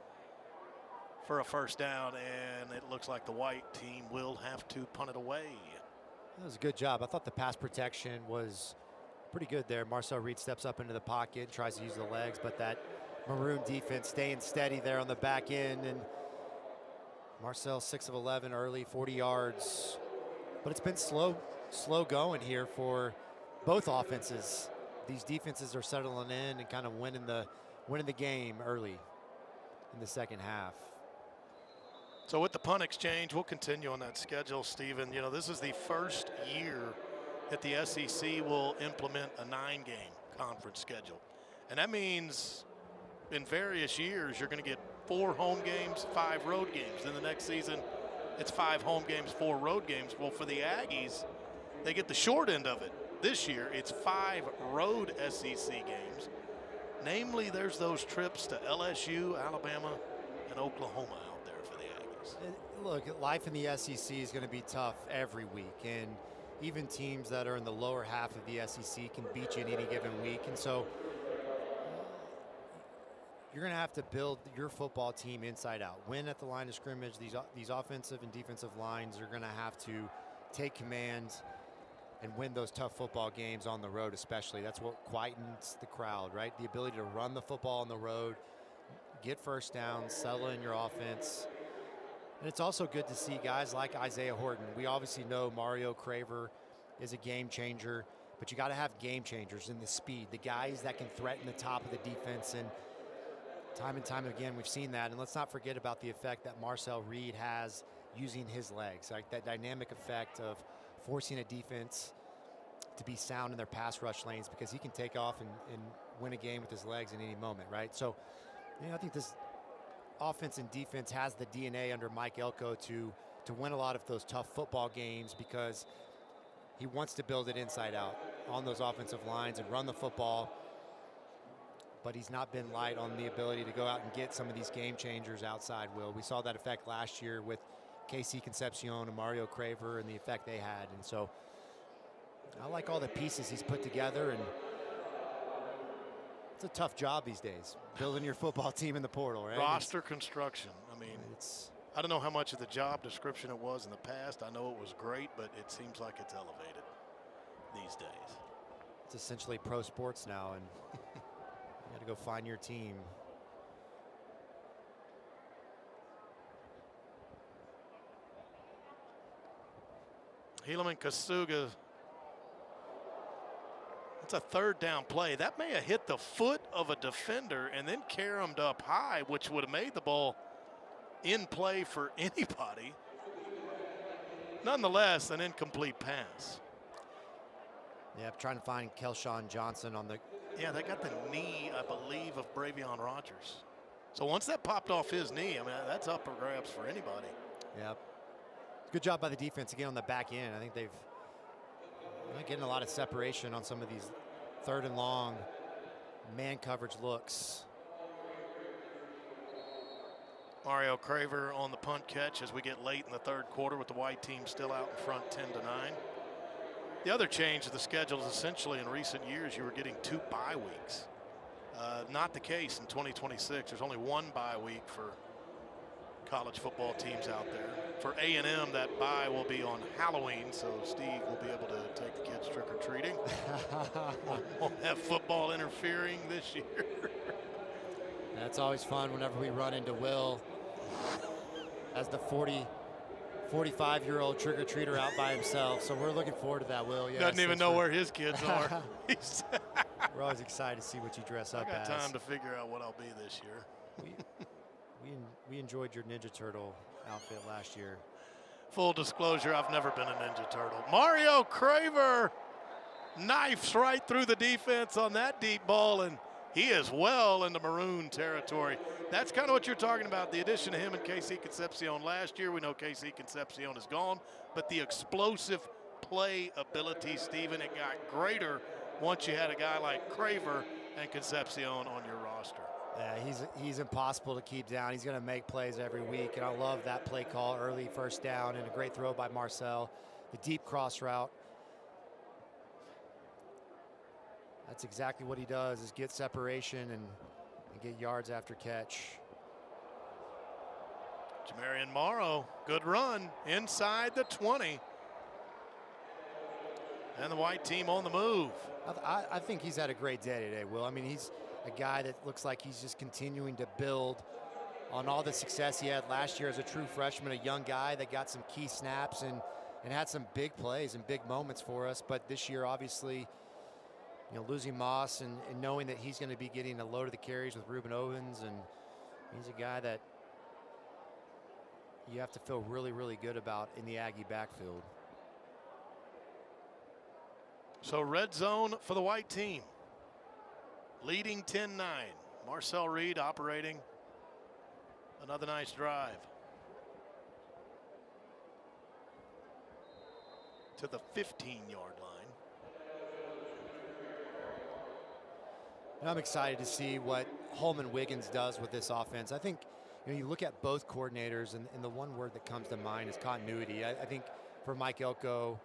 for a 1st down, and it looks like the white team will have to punt it away. That was a good job. I thought the pass protection was pretty good there. Marcel Reed steps up into the pocket, tries to use the legs, but that Maroon defense staying steady there on the back end, and Marcel 6 of 11 early, 40 yards. But it's been slow going here for both offenses. These defenses are settling in and kind of winning the game early in the 2nd half. So with the punt exchange, we'll continue on that schedule, Stephen. You know, this is the first year that the SEC will implement a 9-game conference schedule. And that means in various years, you're going to get 4 home games, 5 road games. Then the next season, it's 5 home games, 4 road games. Well, for the Aggies, they get the short end of it. This year, it's 5 road SEC games. Namely, there's those trips to LSU, Alabama, and Oklahoma out there for the Aggies. Look, life in the SEC is going to be tough every week, and even teams that are in the lower half of the SEC can beat you in any given week. And so you're going to have to build your football team inside out. Win at the line of scrimmage. These offensive and defensive lines are going to have to take command and win those tough football games on the road especially. That's what quietens the crowd, right? The ability to run the football on the road, get 1st downs, settle in your offense. And it's also good to see guys like Isaiah Horton. We obviously know Mario Craver is a game changer, but you got to have game changers in the speed, the guys that can threaten the top of the defense. And time again, we've seen that. And let's not forget about the effect that Marcel Reed has using his legs, like that dynamic effect of forcing a defense to be sound in their pass rush lanes, because he can take off and win a game with his legs in any moment, right? So, you know, I think this offense and defense has the DNA under Mike Elko to win a lot of those tough football games, because he wants to build it inside out on those offensive lines and run the football. But he's not been light on the ability to go out and get some of these game changers outside, Will. We saw that effect last year with KC Concepcion and Mario Craver and the effect they had. And so I like all the pieces he's put together, and it's a tough job these days, building your football team in the portal, right? Roster construction. I mean, I don't know how much of the job description it was in the past. I know it was great, but it seems like it's elevated these days. It's essentially pro sports now, and you got to go find your team. Helaman Kasuga. It's a 3rd down play. That may have hit the foot of a defender and then caromed up high, which would have made the ball in play for anybody. Nonetheless, an incomplete pass. Yeah, trying to find Kelshawn Johnson on the... Yeah, they got the knee, I believe, of Bravion Rogers. So once that popped off his knee, I mean, that's up for grabs for anybody. Yep. Good job by the defense again on the back end. I think they're getting a lot of separation on some of these 3rd and long man coverage looks. Mario Craver on the punt catch as we get late in the 3rd quarter with the white team still out in front 10-9. The other change of the schedule is essentially in recent years you were getting 2 bye weeks. Not the case in 2026. There's only 1 bye week for college football teams out there. For A&M, that bye will be on Halloween, so Steve will be able to take the kids trick-or-treating. Won't have football interfering this year. That's always fun whenever we run into Will as the 45-year-old trick-or-treater out by himself. So we're looking forward to that, Will. Yes, doesn't even know where his kids are. We're always excited to see what you dress up as. I got time to figure out what I'll be this year. We enjoyed your Ninja Turtle outfit last year. Full disclosure, I've never been a Ninja Turtle. Mario Craver knifes right through the defense on that deep ball, and he is well into Maroon territory. That's kind of what you're talking about, the addition of him and KC Concepcion last year. We know KC Concepcion is gone, but the explosive play ability, Stephen, it got greater once you had a guy like Craver and Concepcion on your roster. Yeah, he's impossible to keep down. He's going to make plays every week, and I love that play call, early first down, and a great throw by Marcel. The deep cross route. That's exactly what he does, is get separation and get yards after catch. Jamarian Morrow, good run inside the 20. And the white team on the move. I think he's had a great day today, Will. I mean, he's a guy that looks like he's just continuing to build on all the success he had last year as a true freshman, a young guy that got some key snaps and had some big plays and big moments for us. But this year, obviously, you know, losing Moss and knowing that he's going to be getting a load of the carries with Ruben Owens, and he's a guy that you have to feel really, really good about in the Aggie backfield. So red zone for the white team. Leading 10-9. Marcel Reed operating another nice drive. To the 15-yard line. And I'm excited to see what Holman Wiggins does with this offense. I think, you know, you look at both coordinators, and the one word that comes to mind is continuity. I think for Mike Elko,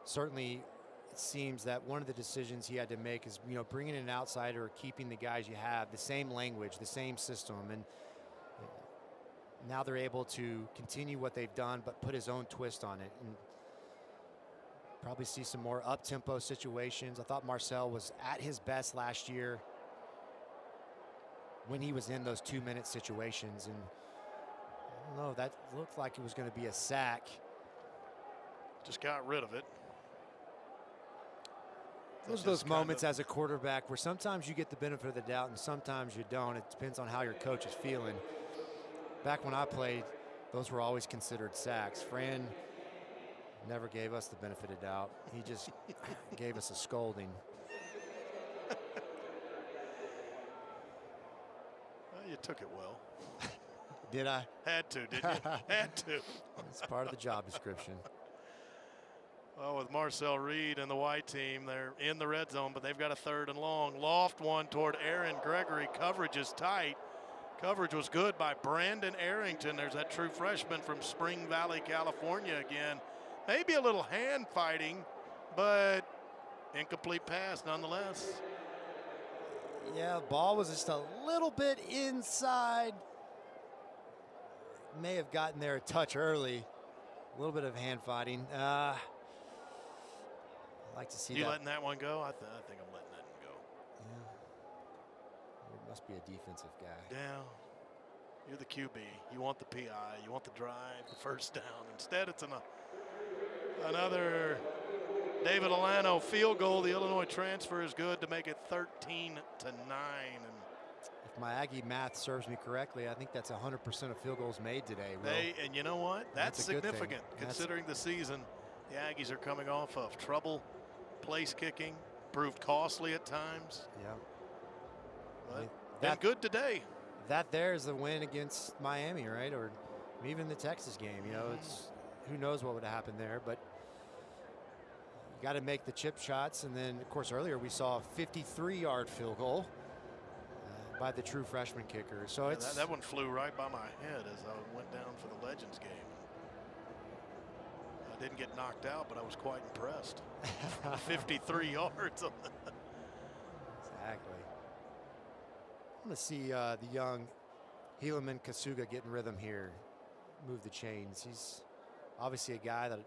certainly it seems that one of the decisions he had to make is, you know, bringing in an outsider or keeping the guys you have, the same language, the same system. And now they're able to continue what they've done, but put his own twist on it. And probably see some more up-tempo situations. I thought Marcel was at his best last year when he was in those 2-minute situations. And I don't know, that looked like it was going to be a sack. Just got rid of it. Those moments as a quarterback where sometimes you get the benefit of the doubt and sometimes you don't. It depends on how your coach is feeling. Back when I played, those were always considered sacks. Fran never gave us the benefit of doubt. He just gave us a scolding. Well, you took it well. Did I? Had to, didn't you? Had to. It's part of the job description. Well, with Marcel Reed and the white team, they're in the red zone, but they've got a 3rd and long. Loft one toward Aaron Gregory. Coverage is tight. Coverage was good by Brandon Arrington. There's that true freshman from Spring Valley, California again. Maybe a little hand fighting, but incomplete pass nonetheless. Yeah, ball was just a little bit inside. May have gotten there a touch early. A little bit of hand fighting. I'd like to see that. You letting that one go? I think I'm letting that one go. Yeah. It must be a defensive guy. Yeah. You're the QB. You want the PI. You want the drive, the first down. Instead, it's another David Alano field goal. The Illinois transfer is good to make it 13-9. And if my Aggie math serves me correctly, I think that's 100% of field goals made today. And you know what? That's significant considering the season the Aggies are coming off of. Trouble, place kicking, proved costly at times. Yeah. But been good today. That there is the win against Miami, right? Or even the Texas game. You know, it's who knows what would have happened there, but you got to make the chip shots. And then, of course, earlier we saw a 53-yard field goal by the true freshman kicker. So it's that one flew right by my head as I went down for the Legends game. I didn't get knocked out, but I was quite impressed. 53 yards. Exactly. I want to see the young Helaman Kasuga get in rhythm here. move the chains. He's obviously a guy that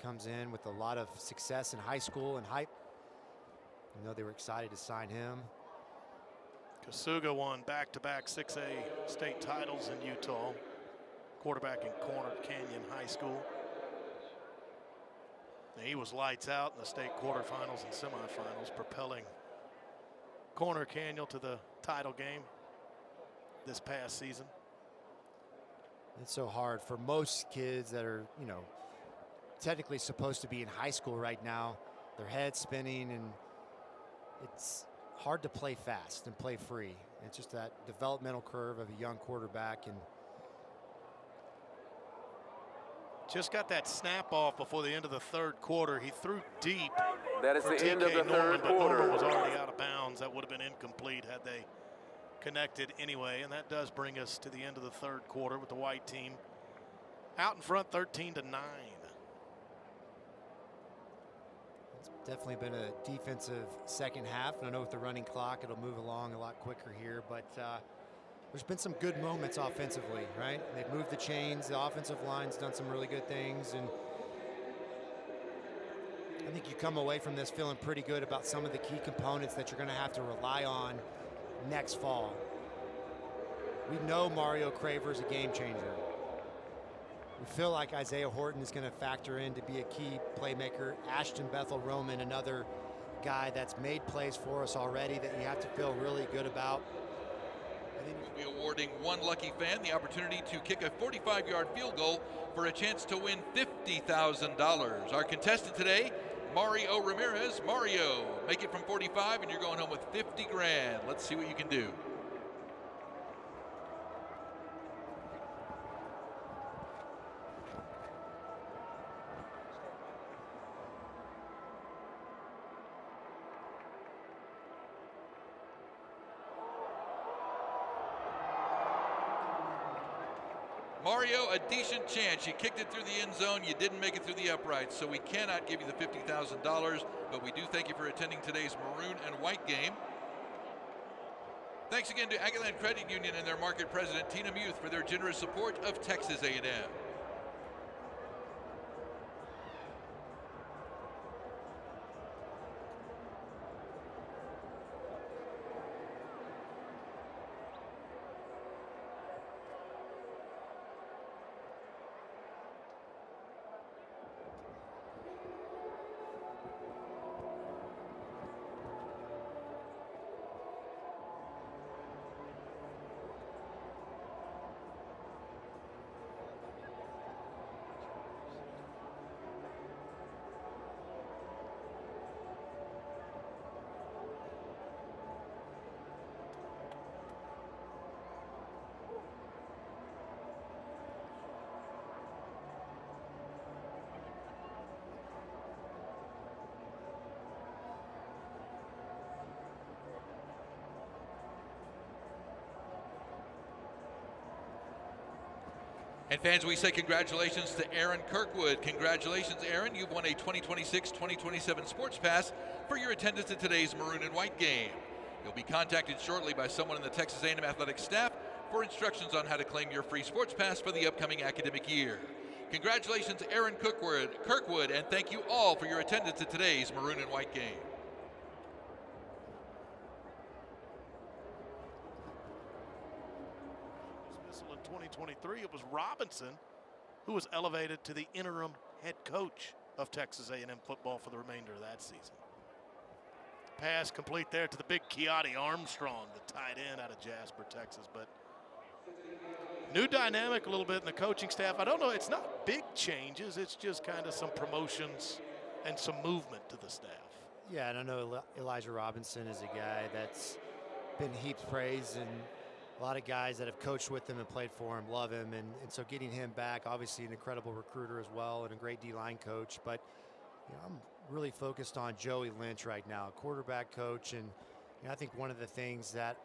comes in with a lot of success in high school and hype. You know, they were excited to sign him. Kasuga won back-to-back 6A state titles in Utah. Quarterback in Corner Canyon High School. And he was lights out in the state quarterfinals and semifinals, propelling Corner Canyon to the title game this past season. It's so hard for most kids that are, you know, technically supposed to be in high school right now. Their head's spinning, and it's hard to play fast and play free. It's just that developmental curve of a young quarterback. And just got that snap off before the end of the third quarter. He threw deep. That is the end of the third quarter. But Norman was already out of bounds. That would have been incomplete had they connected anyway. And that does bring us to the end of the third quarter with the white team out in front 13-9. It's definitely been a defensive second half. And I know with the running clock, it'll move along a lot quicker here. But there's been some good moments offensively, right? They've moved the chains. The offensive line's done some really good things. And I think you come away from this feeling pretty good about some of the key components that you're going to have to rely on next fall. We know Mario Craver's a game changer. We feel like Isaiah Horton is going to factor in to be a key playmaker. Ashton Bethel Roman, another guy that's made plays for us already that you have to feel really good about. We'll be awarding one lucky fan the opportunity to kick a 45-yard field goal for a chance to win $50,000. Our contestant today, Mario Ramirez. Mario, make it from 45 and you're going home with 50 grand. Let's see what you can do. Mario, a decent chance. You kicked it through the end zone. You didn't make it through the uprights, so we cannot give you the $50,000, but we do thank you for attending today's maroon and white game. Thanks again to Aggieland Credit Union and their market president, Tina Muth, for their generous support of Texas A&M. And fans, we say congratulations to Aaron Kirkwood. Congratulations, Aaron. You've won a 2026-2027 Sports Pass for your attendance at today's maroon and white game. You'll be contacted shortly by someone in the Texas A&M Athletics staff for instructions on how to claim your free Sports Pass for the upcoming academic year. Congratulations, Aaron Kirkwood, and thank you all for your attendance at today's maroon and white game. In 2023, it was Robinson who was elevated to the interim head coach of Texas A&M football for the remainder of that season. Pass complete there to the big Keati Armstrong, the tight end out of Jasper, Texas. But new dynamic a little bit in the coaching staff. I don't know, it's not big changes, it's just kind of some promotions and some movement to the staff. Yeah, and I know Elijah Robinson is a guy that's been heaped praise, and a lot of guys that have coached with him and played for him love him. And so getting him back, obviously an incredible recruiter as well and a great D-line coach. But you know, I'm really focused on Joey Lynch right now, quarterback coach. And you know, I think one of the things that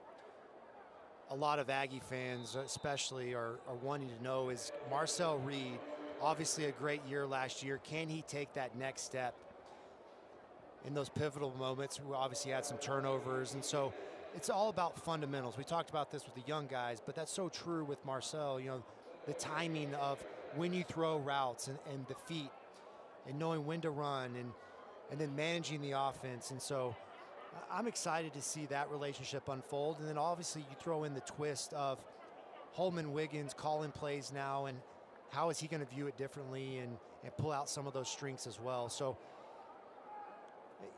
a lot of Aggie fans especially are wanting to know is Marcel Reed, obviously a great year last year. Can he take that next step in those pivotal moments? We obviously had some turnovers. And so it's all about fundamentals. We talked about this with the young guys, but that's so true with Marcel. You know, the timing of when you throw routes and the feet and knowing when to run and then managing the offense. And so I'm excited to see that relationship unfold. And then obviously you throw in the twist of Holman Wiggins calling plays now, and how is he going to view it differently and pull out some of those strengths as well. So,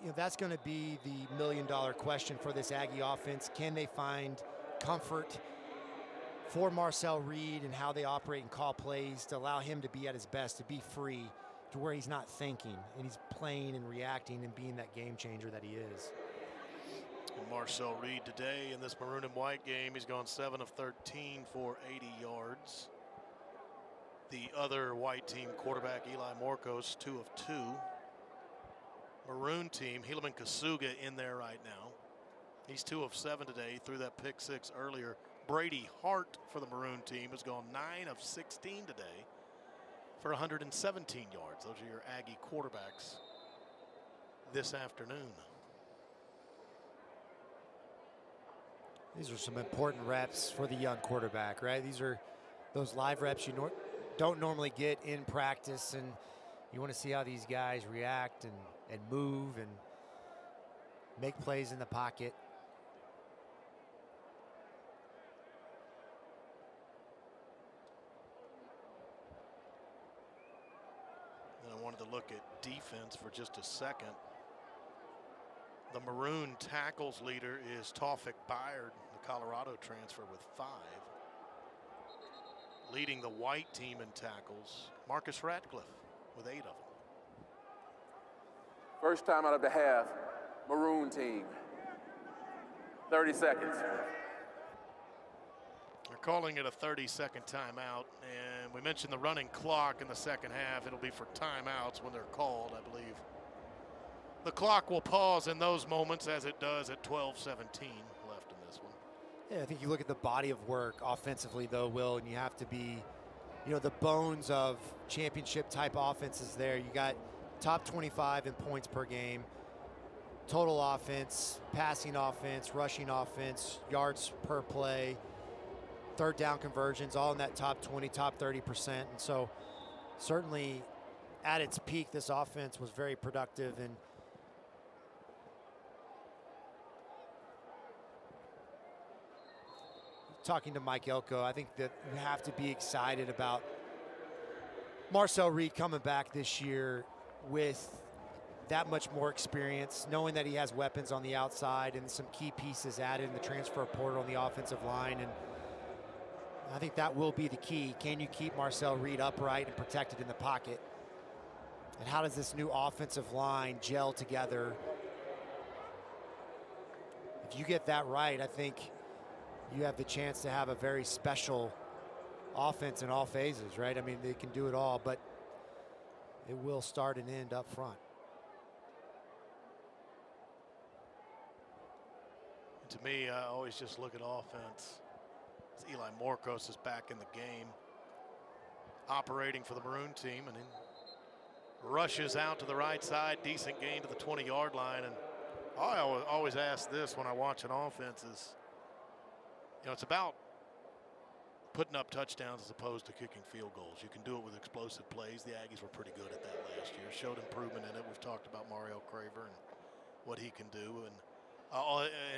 you know, that's going to be the million-dollar question for this Aggie offense. Can they find comfort for Marcel Reed and how they operate and call plays to allow him to be at his best, to be free, to where he's not thinking and he's playing and reacting and being that game changer that he is. And Marcel Reed today in this maroon and white game, he's gone 7 of 13 for 80 yards. The other white team quarterback, Eli Morcos, 2 of 2. Maroon team, Helaman Kasuga in there right now. He's 2 of 7 today. He threw that pick 6 earlier. Brady Hart for the Maroon team has gone 9 of 16 today for 117 yards. Those are your Aggie quarterbacks this afternoon. These are some important reps for the young quarterback, right? These are those live reps you don't normally get in practice, and you want to see how these guys react and move and make plays in the pocket. And I wanted to look at defense for just a second. The Maroon tackles leader is Taufik Bayard, the Colorado transfer, with 5. Leading the white team in tackles, Marcus Ratcliffe with 8 of them. First time out of the half, Maroon team. 30 seconds. They're calling it a 30-second timeout, and we mentioned the running clock in the second half. It'll be for timeouts when they're called, I believe. The clock will pause in those moments, as it does at 12:17 left in this one. Yeah, I think you look at the body of work offensively, though, Will, and you have to be, you know, the bones of championship-type offenses there. You got top 25 in points per game, total offense, passing offense, rushing offense, yards per play, third down conversions, all in that top 20, top 30%. And so certainly at its peak, this offense was very productive. And talking to Mike Elko, I think that you have to be excited about Marcel Reed coming back this year with that much more experience, knowing that he has weapons on the outside and some key pieces added in the transfer portal on the offensive line. And I think that will be the key. Can you keep Marcel Reed upright and protected in the pocket? And how does this new offensive line gel together? If you get that right, I think you have the chance to have a very special offense in all phases, right? I mean, they can do it all, but it will start and end up front. To me, I always just look at offense. Eli Morcos is back in the game, operating for the Maroon team, and then rushes out to the right side, decent gain to the 20-yard line. And I always ask this when I watch an offense is, you know, it's about putting up touchdowns as opposed to kicking field goals. You can do it with explosive plays. The Aggies were pretty good at that last year, showed improvement in it. We've talked about Mario Craver and what he can do. And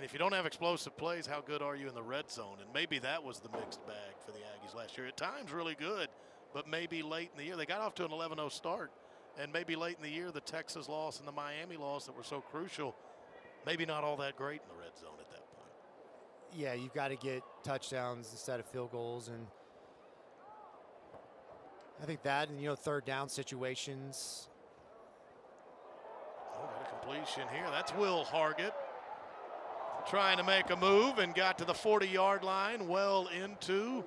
if you don't have explosive plays, how good are you in the red zone? And maybe that was the mixed bag for the Aggies last year. At times really good, but maybe late in the year. They got off to an 11-0 start, and maybe late in the year, the Texas loss and the Miami loss that were so crucial, maybe not all that great in the red zone at that point. Yeah, you've got to get touchdowns instead of field goals. And I think that, and, you know, third down situations. Oh, got a completion here. That's Will Hargett trying to make a move and got to the 40-yard line, well into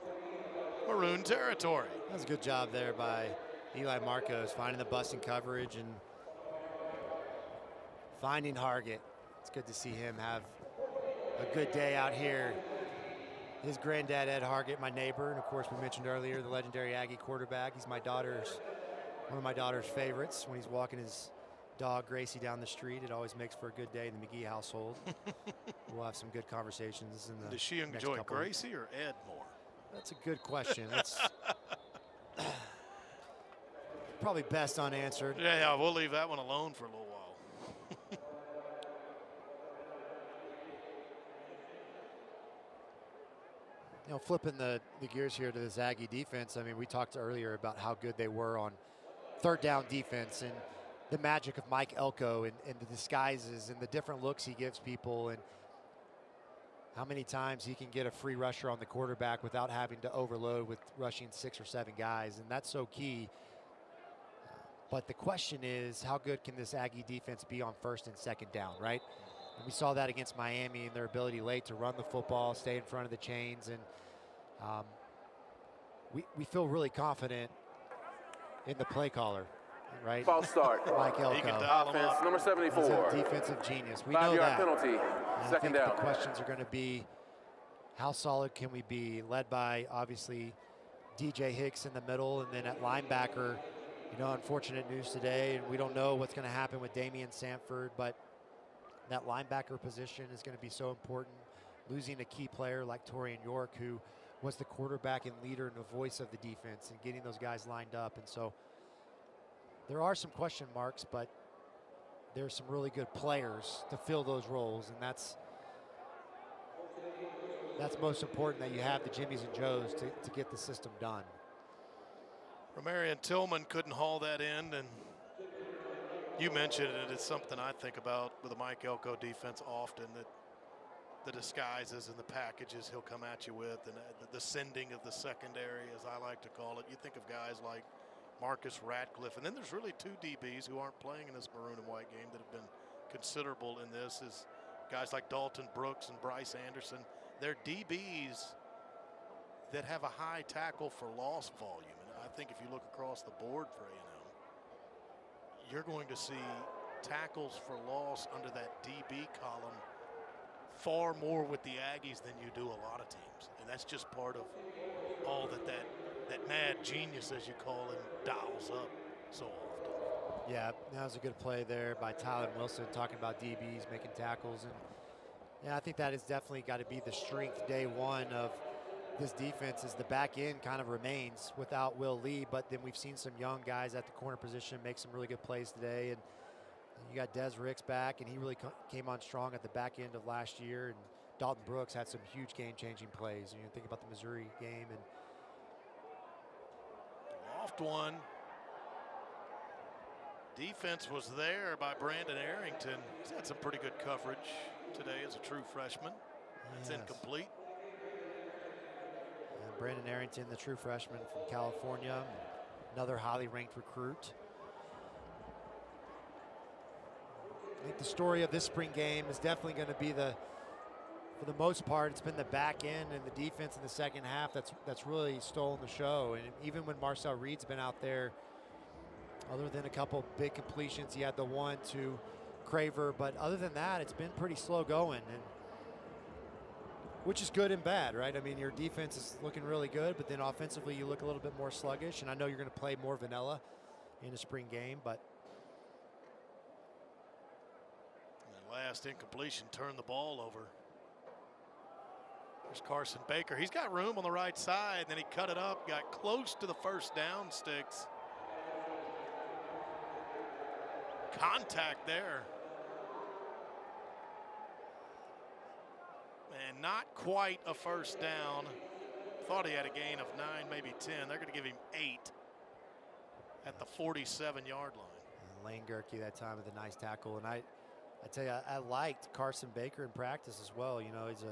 Maroon territory. That was a good job there by Eli Marcos, finding the busting coverage and finding Hargett. It's good to see him have a good day out here. His granddad, Ed Hargett, my neighbor, and of course we mentioned earlier, the legendary Aggie quarterback. He's one of my daughter's favorites. When he's walking his dog Gracie down the street, it always makes for a good day in the McGee household. We'll have some good conversations in the Does she enjoy Gracie or Ed more? That's a good question. probably best unanswered. Yeah, we'll leave that one alone for a little while. You know, flipping the gears here to this Aggie defense, I mean, we talked earlier about how good they were on third down defense and the magic of Mike Elko and the disguises and the different looks he gives people and how many times he can get a free rusher on the quarterback without having to overload with rushing 6 or 7 guys, and that's so key. But the question is, how good can this Aggie defense be on first and second down, right? And we saw that against Miami and their ability late to run the football, stay in front of the chains, and we feel really confident in the play caller, right? False start. Mike Elko. He can dial Offense, number 74. He's a defensive genius. We know 5-yard that. penalty. And I Second think down. the questions are going to be, how solid can we be? Led by, obviously, DJ Hicks in the middle, and then at linebacker, you know, unfortunate news today, and we don't know what's going to happen with Damian Sanford, but that linebacker position is going to be so important. Losing a key player like Torian York, who was the quarterback and leader and the voice of the defense, and getting those guys lined up. And so there are some question marks, but there's some really good players to fill those roles, and that's most important, that you have the Jimmies and Joes to get the system done. Romarian Tillman couldn't haul that in, and you mentioned it. It's something I think about with the Mike Elko defense often, that the disguises and the packages he'll come at you with, and the sending of the secondary, as I like to call it. You think of guys like Marcus Ratcliffe, and then there's really 2 DBs who aren't playing in this maroon and white game that have been considerable in this, is guys like Dalton Brooks and Bryce Anderson. They're DBs that have a high tackle for loss volume, and I think if you look across the board for A&M, you're going to see tackles for loss under that DB column far more with the Aggies than you do a lot of teams. And that's just part of all that mad genius, as you call him, dials up so often. Yeah, that was a good play there by Tyler Wilson, talking about DBs making tackles. And yeah, I think that has definitely got to be the strength day one of this defense, is the back end kind of remains without Will Lee, but then we've seen some young guys at the corner position make some really good plays today. And you got Des Ricks back, and he really came on strong at the back end of last year. And Dalton Brooks had some huge game-changing plays. You know, think about the Missouri game. And Loft one. Defense was there by Brandon Arrington. He's had some pretty good coverage today as a true freshman. It's incomplete. And Brandon Arrington, the true freshman from California, another highly ranked recruit. I think the story of this spring game is definitely going to be for the most part, it's been the back end and the defense in the second half that's really stolen the show. And even when Marcel Reed's been out there, other than a couple big completions, he had the one to Craver, but other than that, it's been pretty slow going, and which is good and bad, right? I mean, your defense is looking really good, but then offensively you look a little bit more sluggish, and I know you're going to play more vanilla in a spring game, but the last incompletion turned the ball over. There's Carson Baker. He's got room on the right side, then he cut it up, got close to the first down sticks. Contact there. And not quite a first down. Thought he had a gain of 9, maybe 10. They're going to give him 8 at the 47-yard line. Lane Gerke that time with a nice tackle. And I tell you, I liked Carson Baker in practice as well. You know, he's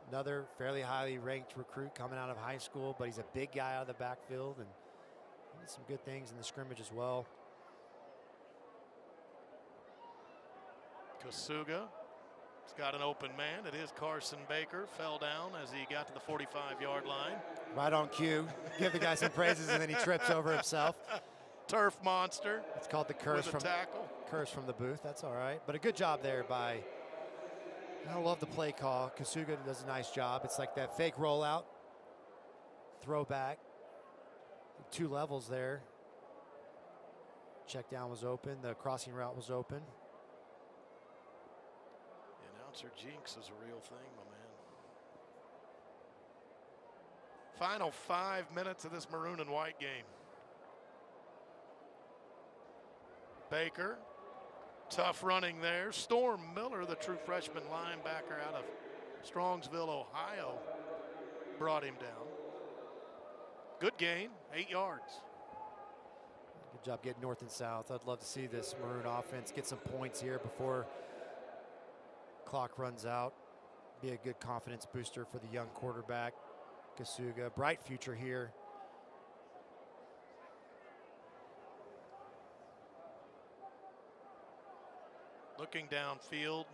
another fairly highly ranked recruit coming out of high school, but he's a big guy out of the backfield, and he did some good things in the scrimmage as well. Kasuga has got an open man. It is Carson Baker. Fell down as he got to the 45-yard line. Right on cue. Give the guy some praises, and then he trips over himself. Turf monster. It's called the curse from the booth. That's all right. But a good job there by, I love the play call. Kasuga does a nice job. It's like that fake rollout, throwback, 2 levels there. Check down was open. The crossing route was open. Announcer jinx is a real thing, my man. Final 5 minutes of this maroon and white game. Baker, tough running there. Storm Miller, the true freshman linebacker out of Strongsville, Ohio, brought him down. Good gain, 8 yards. Good job getting north and south. I'd love to see this Maroon offense get some points here before clock runs out. Be a good confidence booster for the young quarterback, Kasuga. Bright future here. Looking downfield,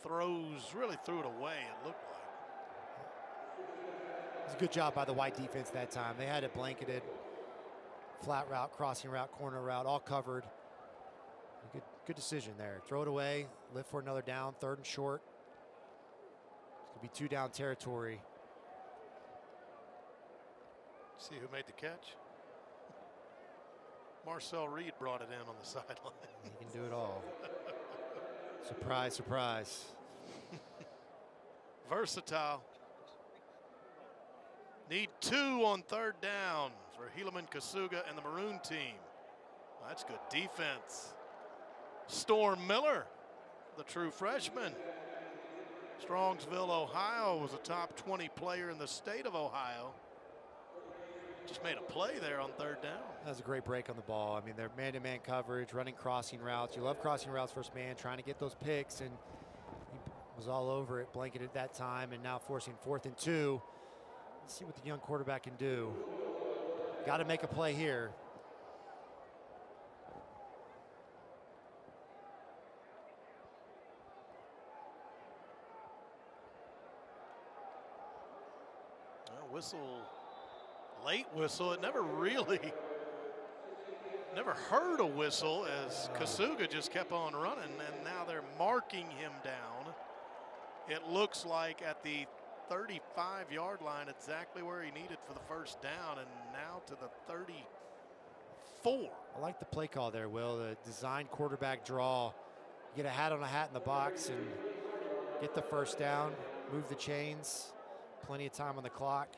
really threw it away, it looked like. It was a good job by the White defense that time. They had it blanketed. Flat route, crossing route, corner route, all covered. Good decision there. Throw it away, live for another down, 3rd and short. It's going to be 2-down territory. See who made the catch? Marcel Reed brought it in on the sideline. He can do it all. Surprise, surprise. Versatile. Need 2 on 3rd down for Helaman Kasuga and the Maroon team. That's good defense. Storm Miller, the true freshman. Strongsville, Ohio, was a top 20 player in the state of Ohio. Just made a play there on 3rd down. That was a great break on the ball. I mean, they're man-to-man coverage, running crossing routes. You love crossing routes first man, trying to get those picks, and he was all over it, blanketed that time, and now forcing 4th and 2. Let's see what the young quarterback can do. Got to make a play here. Whistle, late whistle. It never heard a whistle as Kasuga just kept on running, and now they're marking him down. It looks like at the 35-yard line, exactly where he needed for the 1st down, and now to the 34. I like the play call there, Will. The design quarterback draw. Get a hat on a hat in the box and get the 1st down, move the chains. Plenty of time on the clock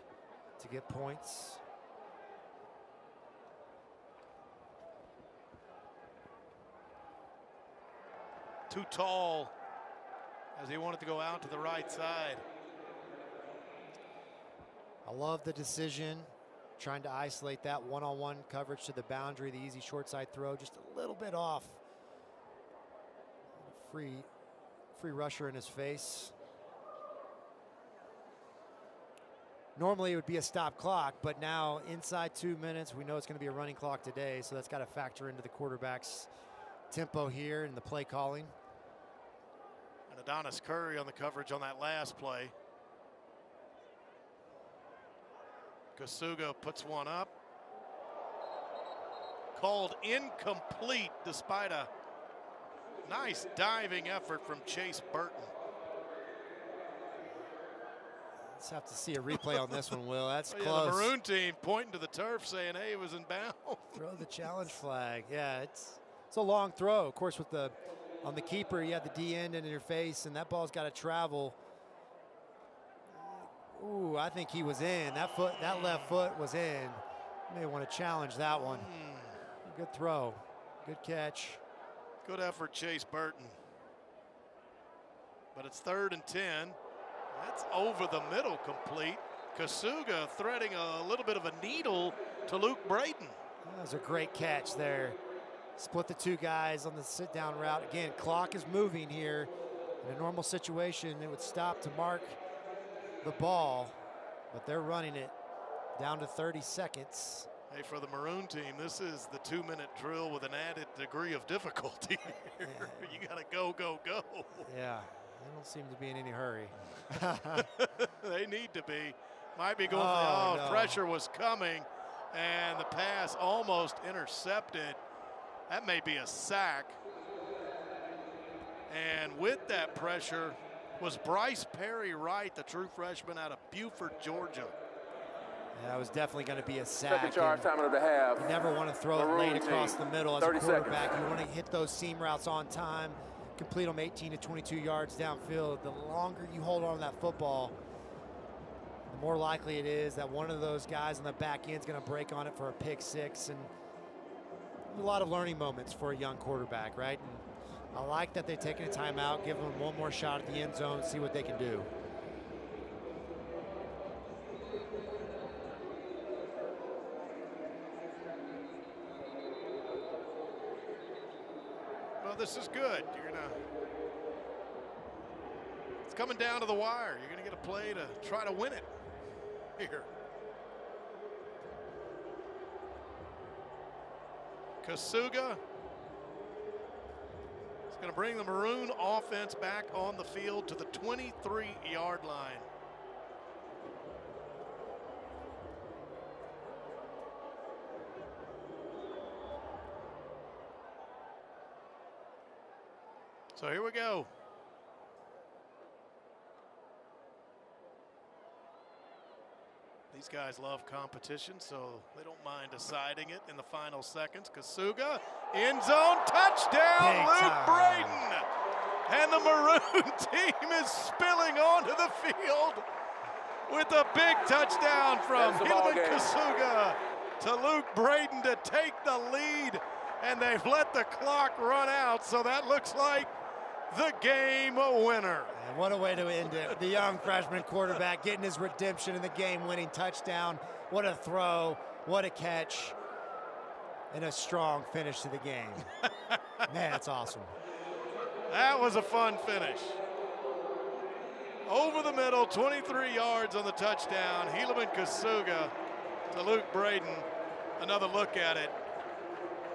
to get points. Too tall as he wanted to go out to the right side. I love the decision, trying to isolate that one-on-one coverage to the boundary, the easy short side throw, just a little bit off. Free rusher in his face. Normally it would be a stop clock, but now inside 2 minutes, we know it's going to be a running clock today, so that's got to factor into the quarterback's tempo here and the play calling. And Adonis Curry on the coverage on that last play. Kasuga puts one up. Called incomplete despite a nice diving effort from Chase Burton. Let's have to see a replay on this one, Will. That's yeah, close. The Maroon team pointing to the turf saying, hey, it was in bounds. Throw the challenge flag. Yeah, it's a long throw. Of course, with on the keeper, you have the D end in your face, and that ball's got to travel. Ooh, I think he was in. That left foot was in. You may want to challenge that one. Good throw. Good catch. Good effort, Chase Burton. But it's 3rd and 10. That's over the middle complete. Kasuga threading a little bit of a needle to Luke Brayton. That was a great catch there. Split the 2 guys on the sit-down route. Again, clock is moving here. In a normal situation, it would stop to mark the ball, but they're running it down to 30 seconds. Hey, for the Maroon team, this is the 2-minute drill with an added degree of difficulty here. Yeah. You got to go, go, go. Yeah. They don't seem to be in any hurry. They need to be. Might be going for no. Pressure was coming, and the pass almost intercepted. That may be a sack. And with that pressure was Bryce Perry Wright, the true freshman out of Buford, Georgia. Yeah, it was definitely going to be a sack. Second charge, time of the half. You never want to throw it late across the middle as a quarterback. You want to hit those seam routes on time. Complete them 18 to 22 yards downfield. The longer you hold on to that football, the more likely it is that one of those guys on the back end is going to break on it for a pick 6. And a lot of learning moments for a young quarterback, right? And I like that they're taking a timeout, giving them one more shot at the end zone, see what they can do. Well, this is good. It's coming down to the wire. You're gonna get a play to try to win it here. Kasuga is going to bring the Maroon offense back on the field to the 23-yard line. So here we go. These guys love competition, so they don't mind deciding it in the final seconds. Kasuga, end zone, touchdown, Luke Braden. And the Maroon team is spilling onto the field with a big touchdown from Helaman Kasuga to Luke Braden to take the lead. And they've let the clock run out, so that looks like the game winner. And what a way to end it. The young freshman quarterback getting his redemption in the game-winning touchdown. What a throw, what a catch, and a strong finish to the game. Man, that's awesome. That was a fun finish. Over the middle, 23 yards on the touchdown. Helaman Kasuga to Luke Braden. Another look at it.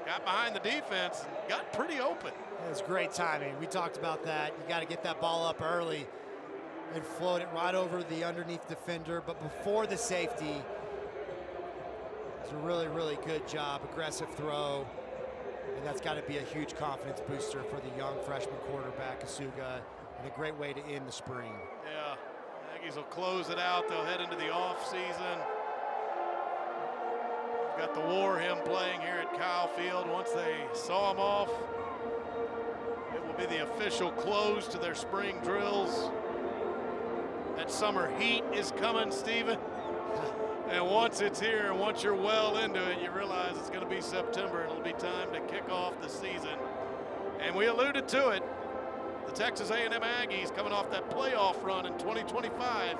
Got behind the defense, got pretty open. It was great timing. We talked about that. You got to get that ball up early and float it right over the underneath defender. But before the safety, it's a really, really good job. Aggressive throw. And that's got to be a huge confidence booster for the young freshman quarterback, Kasuga, and a great way to end the spring. Yeah, Aggies will close it out. They'll head into the offseason. We've got the war hymn playing here at Kyle Field. Once they saw him off, it will be the official close to their spring drills. That summer heat is coming, Stephen. And once it's here and once you're well into it, you realize it's going to be September and it'll be time to kick off the season. And we alluded to it. The Texas A&M Aggies coming off that playoff run in 2025.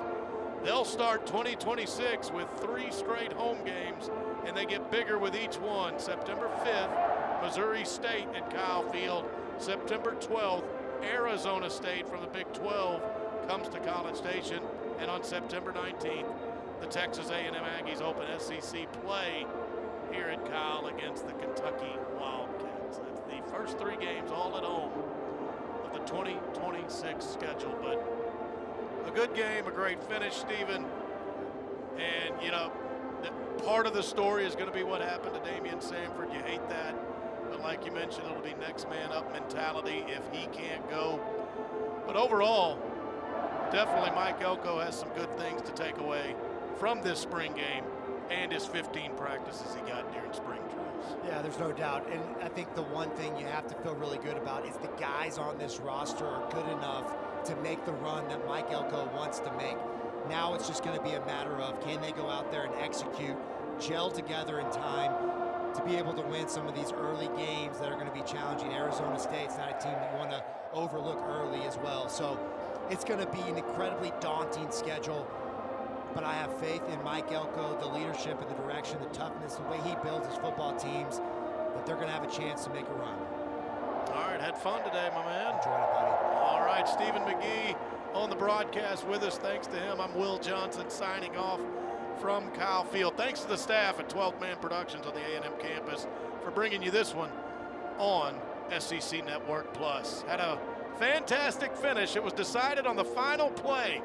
They'll start 2026 with 3 straight home games, and they get bigger with each one. September 5th, Missouri State at Kyle Field. September 12th, Arizona State from the Big 12 comes to College Station. And on September 19th, the Texas A&M Aggies open SEC play here at Kyle against the Kentucky Wildcats. That's the first 3 games all at home of the 2026 schedule. But a good game, a great finish, Stephen. And, you know, part of the story is going to be what happened to Damian Sanford. You hate that. But like you mentioned, it'll be next man up mentality if he can't go. But overall, definitely Mike Elko has some good things to take away from this spring game and his 15 practices he got during spring drills. Yeah, there's no doubt. And I think the one thing you have to feel really good about is the guys on this roster are good enough to make the run that Mike Elko wants to make. Now it's just going to be a matter of can they go out there and execute, gel together in time to be able to win some of these early games that are going to be challenging. Arizona State's not a team that you want to overlook early as well. So it's going to be an incredibly daunting schedule, but I have faith in Mike Elko, the leadership and the direction, the toughness, the way he builds his football teams, that they're going to have a chance to make a run. All right, had fun today, my man. Enjoy it, buddy. All right, Stephen McGee on the broadcast with us. Thanks to him. I'm Will Johnson signing off from Kyle Field. Thanks to the staff at 12th Man Productions on the A&M campus for bringing you this one on SEC Network Plus. Had a fantastic finish. It was decided on the final play,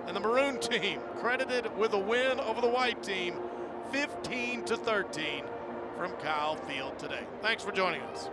and the Maroon team credited with a win over the white team, 15-13 from Kyle Field today. Thanks for joining us.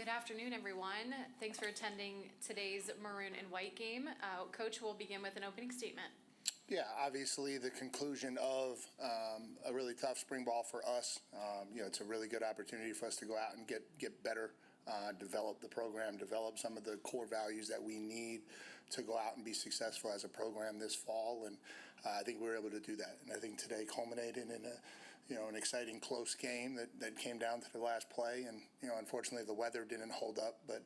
Good afternoon, everyone. Thanks for attending today's Maroon and White game. Coach will begin with an opening statement. Yeah, obviously the conclusion of a really tough spring ball for us. It's a really good opportunity for us to go out and get better, develop the program, develop some of the core values that we need to go out and be successful as a program this fall. And I think we were able to do that. And I think today culminated in an exciting close game that came down to the last play. And, unfortunately the weather didn't hold up, but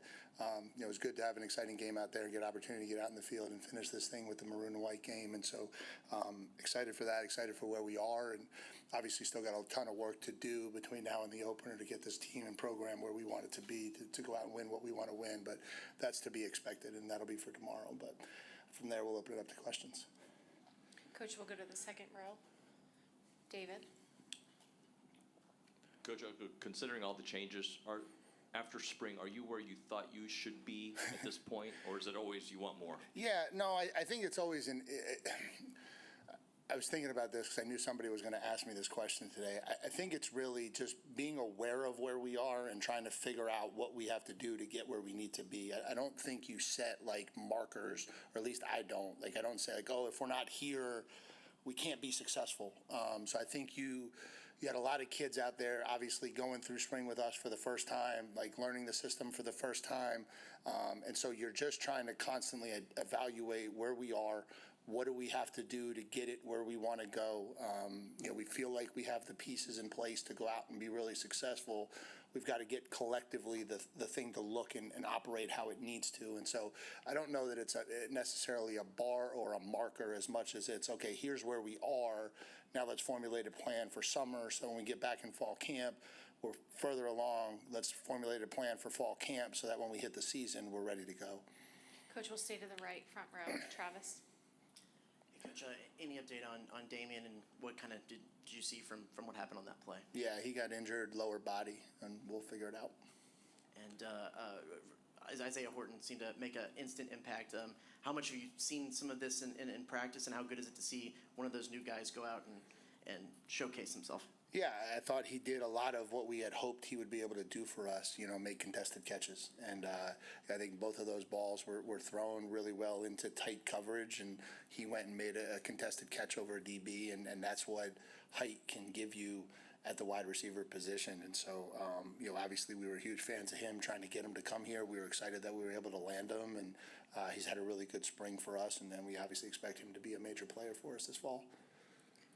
it was good to have an exciting game out there and get an opportunity to get out in the field and finish this thing with the maroon and white game. And so excited for that, excited for where we are, and obviously still got a ton of work to do between now and the opener to get this team and program where we want it to be to go out and win what we want to win. But that's to be expected, and that'll be for tomorrow. But from there, we'll open it up to questions. Coach, we'll go to the second row. David. Coach, considering all the changes, after spring, are you where you thought you should be at this point, or is it always you want more? Yeah, no, I think it's always I was thinking about this because I knew somebody was going to ask me this question today. I think it's really just being aware of where we are and trying to figure out what we have to do to get where we need to be. I don't think you set like markers, or at least I don't. Like I don't say like, oh, if we're not here, we can't be successful. So I think you had a lot of kids out there obviously going through spring with us for the first time, like learning the system for the first time. And so you're just trying to constantly evaluate where we are. What do we have to do to get it where we want to go? We feel like we have the pieces in place to go out and be really successful. We've got to get collectively the thing to look and operate how it needs to. And so I don't know that it's necessarily a bar or a marker as much as it's, okay, here's where we are. Now let's formulate a plan for summer. So when we get back in fall camp, we're further along. Let's formulate a plan for fall camp so that when we hit the season, we're ready to go. Coach, we'll stay to the right, front row. Travis. Coach, any update on Damien and what kind of did you see from what happened on that play? Yeah, he got injured, lower body, and we'll figure it out. And Isaiah Horton seemed to make an instant impact. How much have you seen some of this in practice, and how good is it to see one of those new guys go out and showcase himself? Yeah, I thought he did a lot of what we had hoped he would be able to do for us, make contested catches. And I think both of those balls were thrown really well into tight coverage, and he went and made a contested catch over a DB, and that's what height can give you at the wide receiver position. And so, obviously we were huge fans of him, trying to get him to come here. We were excited that we were able to land him, and he's had a really good spring for us, and then we obviously expect him to be a major player for us this fall.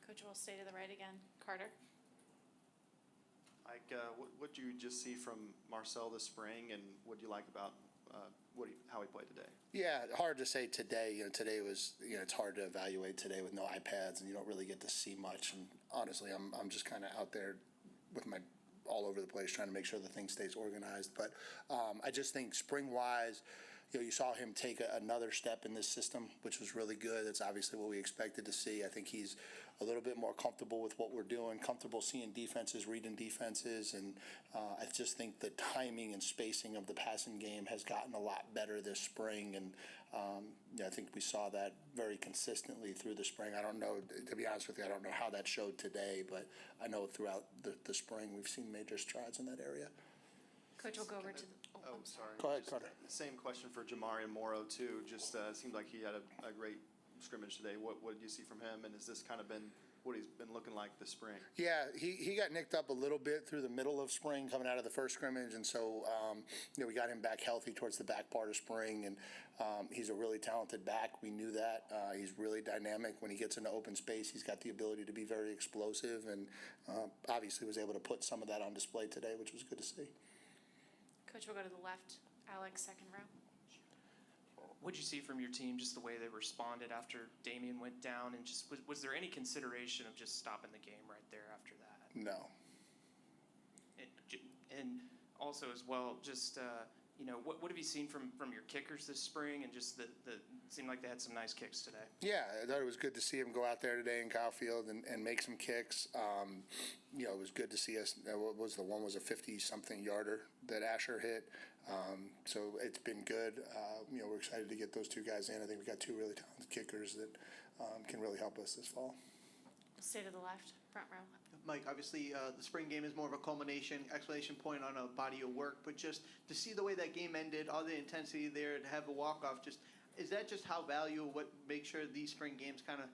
Coach, we'll stay to the right again. Carter. Like, what do you just see from Marcel this spring, and what do you like about how he played today? Yeah, hard to say today. Today was, it's hard to evaluate today with no iPads, and you don't really get to see much. And honestly, I'm just kind of out there with my all over the place trying to make sure the thing stays organized. But I just think spring-wise, you saw him take another step in this system, which was really good. That's obviously what we expected to see. I think he's a little bit more comfortable with what we're doing, comfortable seeing defenses, reading defenses, and I just think the timing and spacing of the passing game has gotten a lot better this spring, and I think we saw that very consistently through the spring. I don't know, to be honest with you, I don't know how that showed today, but I know throughout the spring we've seen major strides in that area. Coach, we'll go over to the... Oh, sorry. Go ahead, Carter. Same question for Jamari Morrow, too. Just seemed like he had a great scrimmage today. What did you see from him, and has this kind of been what he's been looking like this spring? Yeah, he got nicked up a little bit through the middle of spring coming out of the first scrimmage, and so we got him back healthy towards the back part of spring, and he's a really talented back. We knew that. He's really dynamic. When he gets into open space, he's got the ability to be very explosive, and obviously was able to put some of that on display today, which was good to see. Coach, we'll go to the left. Alex, second row. What did you see from your team, just the way they responded after Damien went down, and just was there any consideration of just stopping the game right there after that? No. And also as well, just what have you seen from your kickers this spring, and just the seemed like they had some nice kicks today? Yeah, I thought it was good to see him go out there today in Kyle Field and make some kicks. It was good to see us. What was the one was a 50-something yarder that Asher hit. So it's been good. We're excited to get those two guys in. I think we got two really talented kickers that can really help us this fall. We'll stay to the left, front row. Mike, obviously the spring game is more of a culmination, exclamation point on a body of work, but just to see the way that game ended, all the intensity there, to have a walk-off, just is that just how valuable, what makes sure these spring games kind of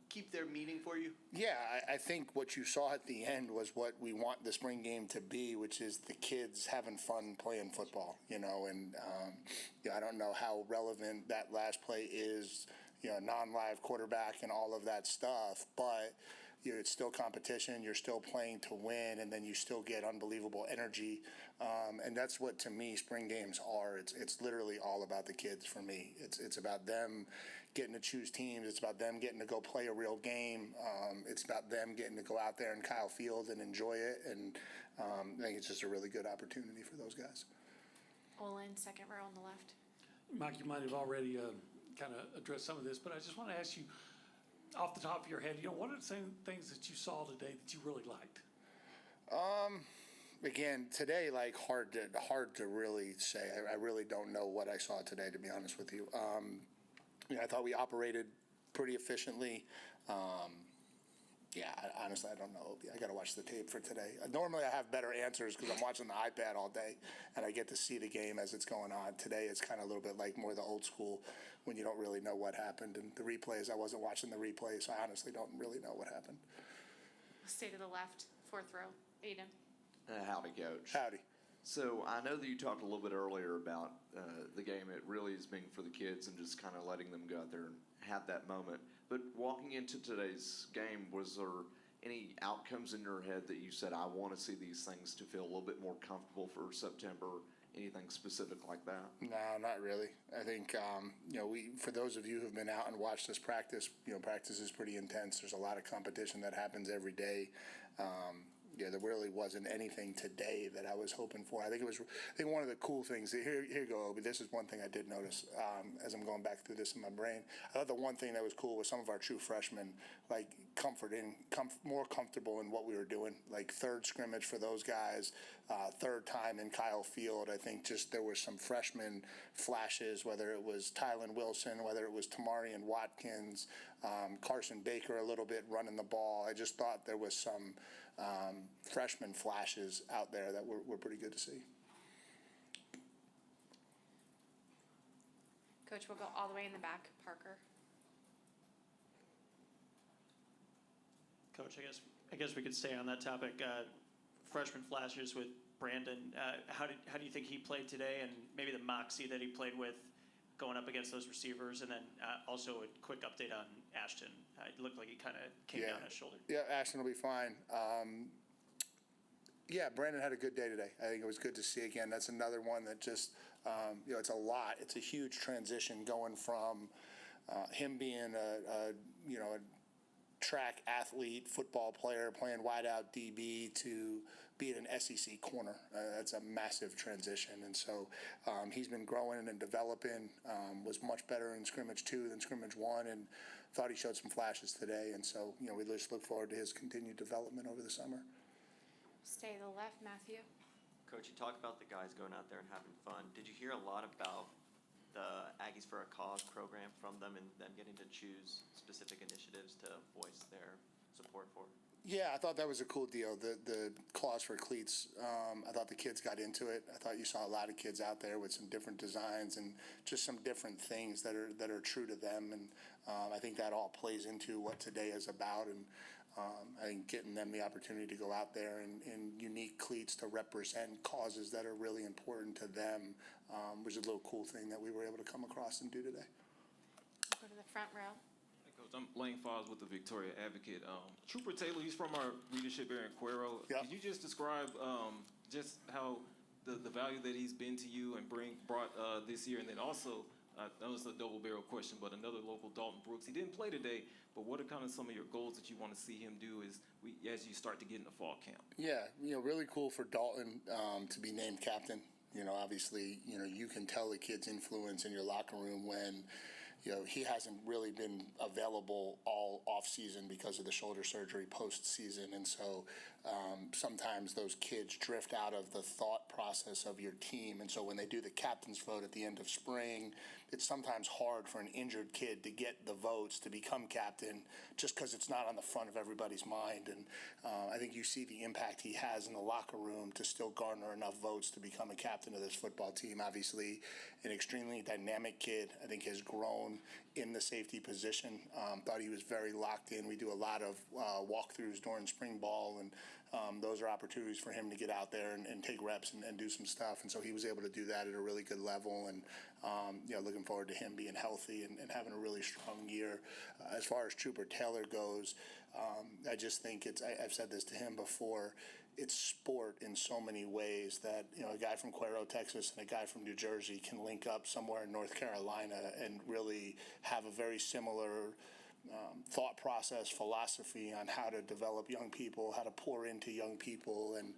keep their meaning for you? Yeah, I think what you saw at the end was what we want the spring game to be, which is the kids having fun playing football, and I don't know how relevant that last play is, non-live quarterback and all of that stuff, but it's still competition, you're still playing to win, and then you still get unbelievable energy, and that's what, to me, spring games are. It's literally all about the kids for me. It's about them getting to choose teams. It's about them getting to go play a real game. It's about them getting to go out there in Kyle Field and enjoy it, and I think it's just a really good opportunity for those guys. Olin, second row on the left. Mike, you might have already kind of addressed some of this, but I just want to ask you, off the top of your head, what are the things that you saw today that you really liked? Again, today, hard to really say. I really don't know what I saw today, to be honest with you. I thought we operated pretty efficiently. Honestly, I don't know. I got to watch the tape for today. Normally, I have better answers because I'm watching the iPad all day, and I get to see the game as it's going on. Today, it's kind of a little bit like more the old school when you don't really know what happened. And the replays, I wasn't watching the replays, so I honestly don't really know what happened. Stay to the left, fourth row. Aiden. Howdy, Coach. Howdy. So I know that you talked a little bit earlier about the game. It really is being for the kids and just kind of letting them go out there and have that moment. But walking into today's game, was there any outcomes in your head that you said, I want to see these things to feel a little bit more comfortable for September? Anything specific like that? No, not really. I think, for those of you who've been out and watched us practice, practice is pretty intense. There's a lot of competition that happens every day. There really wasn't anything today that I was hoping for. I think one of the cool things, here you go, Obi, this is one thing I did notice as I'm going back through this in my brain. I thought the one thing that was cool was some of our true freshmen, more comfortable in what we were doing. Third scrimmage for those guys, third time in Kyle Field. I think just there were some freshman flashes, whether it was Tylen Wilson, whether it was Tamarian Watkins, Carson Baker a little bit running the ball. I just thought there was some freshman flashes out there that were pretty good to see. Coach, we'll go all the way in the back. Parker. Coach, I guess we could stay on that topic. Freshman flashes with Brandon. How do you think he played today, and maybe the moxie that he played with going up against those receivers? And then also a quick update on Ashton. It looked like he kind of came down his shoulder. Yeah, Ashton will be fine. Brandon had a good day today. I think it was good to see again. That's another one that just, it's a lot. It's a huge transition going from him being a track athlete, football player, playing wideout DB to being an SEC corner. That's a massive transition. And so he's been growing and developing, was much better in scrimmage 2 than scrimmage 1, and thought he showed some flashes today. And so, we just look forward to his continued development over the summer. Stay to the left, Matthew. Coach, you talk about the guys going out there and having fun. Did you hear a lot about the Aggies for a Cause program from them and them getting to choose specific initiatives to voice their support for? Yeah, I thought that was a cool deal. The clause for cleats, I thought the kids got into it. I thought you saw a lot of kids out there with some different designs and just some different things that are true to them. And I think that all plays into what today is about. And I think getting them the opportunity to go out there in unique cleats to represent causes that are really important to them was a little cool thing that we were able to come across and do today. Go to the front row. Coach, I'm Lane Foss with the Victoria Advocate. Trooper Taylor, he's from our readership area in Cuero. Yep. Could you just describe just how the value that he's been to you and brought this year, and then also, I know it's a double-barrel question, but another local, Dalton Brooks, he didn't play today, but what are kind of some of your goals that you want to see him do as you start to get into fall camp? Yeah, really cool for Dalton to be named captain. Obviously, you can tell the kid's influence in your locker room when he hasn't really been available all off-season because of the shoulder surgery post-season. And so sometimes those kids drift out of the thought process of your team. And so when they do the captain's vote at the end of spring, it's sometimes hard for an injured kid to get the votes to become captain just because it's not on the front of everybody's mind. And I think you see the impact he has in the locker room to still garner enough votes to become a captain of this football team. Obviously, an extremely dynamic kid. I think has grown in the safety position. Thought he was very locked in. We do a lot of walkthroughs during spring ball, and those are opportunities for him to get out there and take reps and do some stuff. And so he was able to do that at a really good level. And looking forward to him being healthy and having a really strong year. As far as Trooper Taylor goes, I just think I've said this to him before, it's sport in so many ways that, a guy from Cuero, Texas, and a guy from New Jersey can link up somewhere in North Carolina and really have a very similar thought process, philosophy on how to develop young people, how to pour into young people, and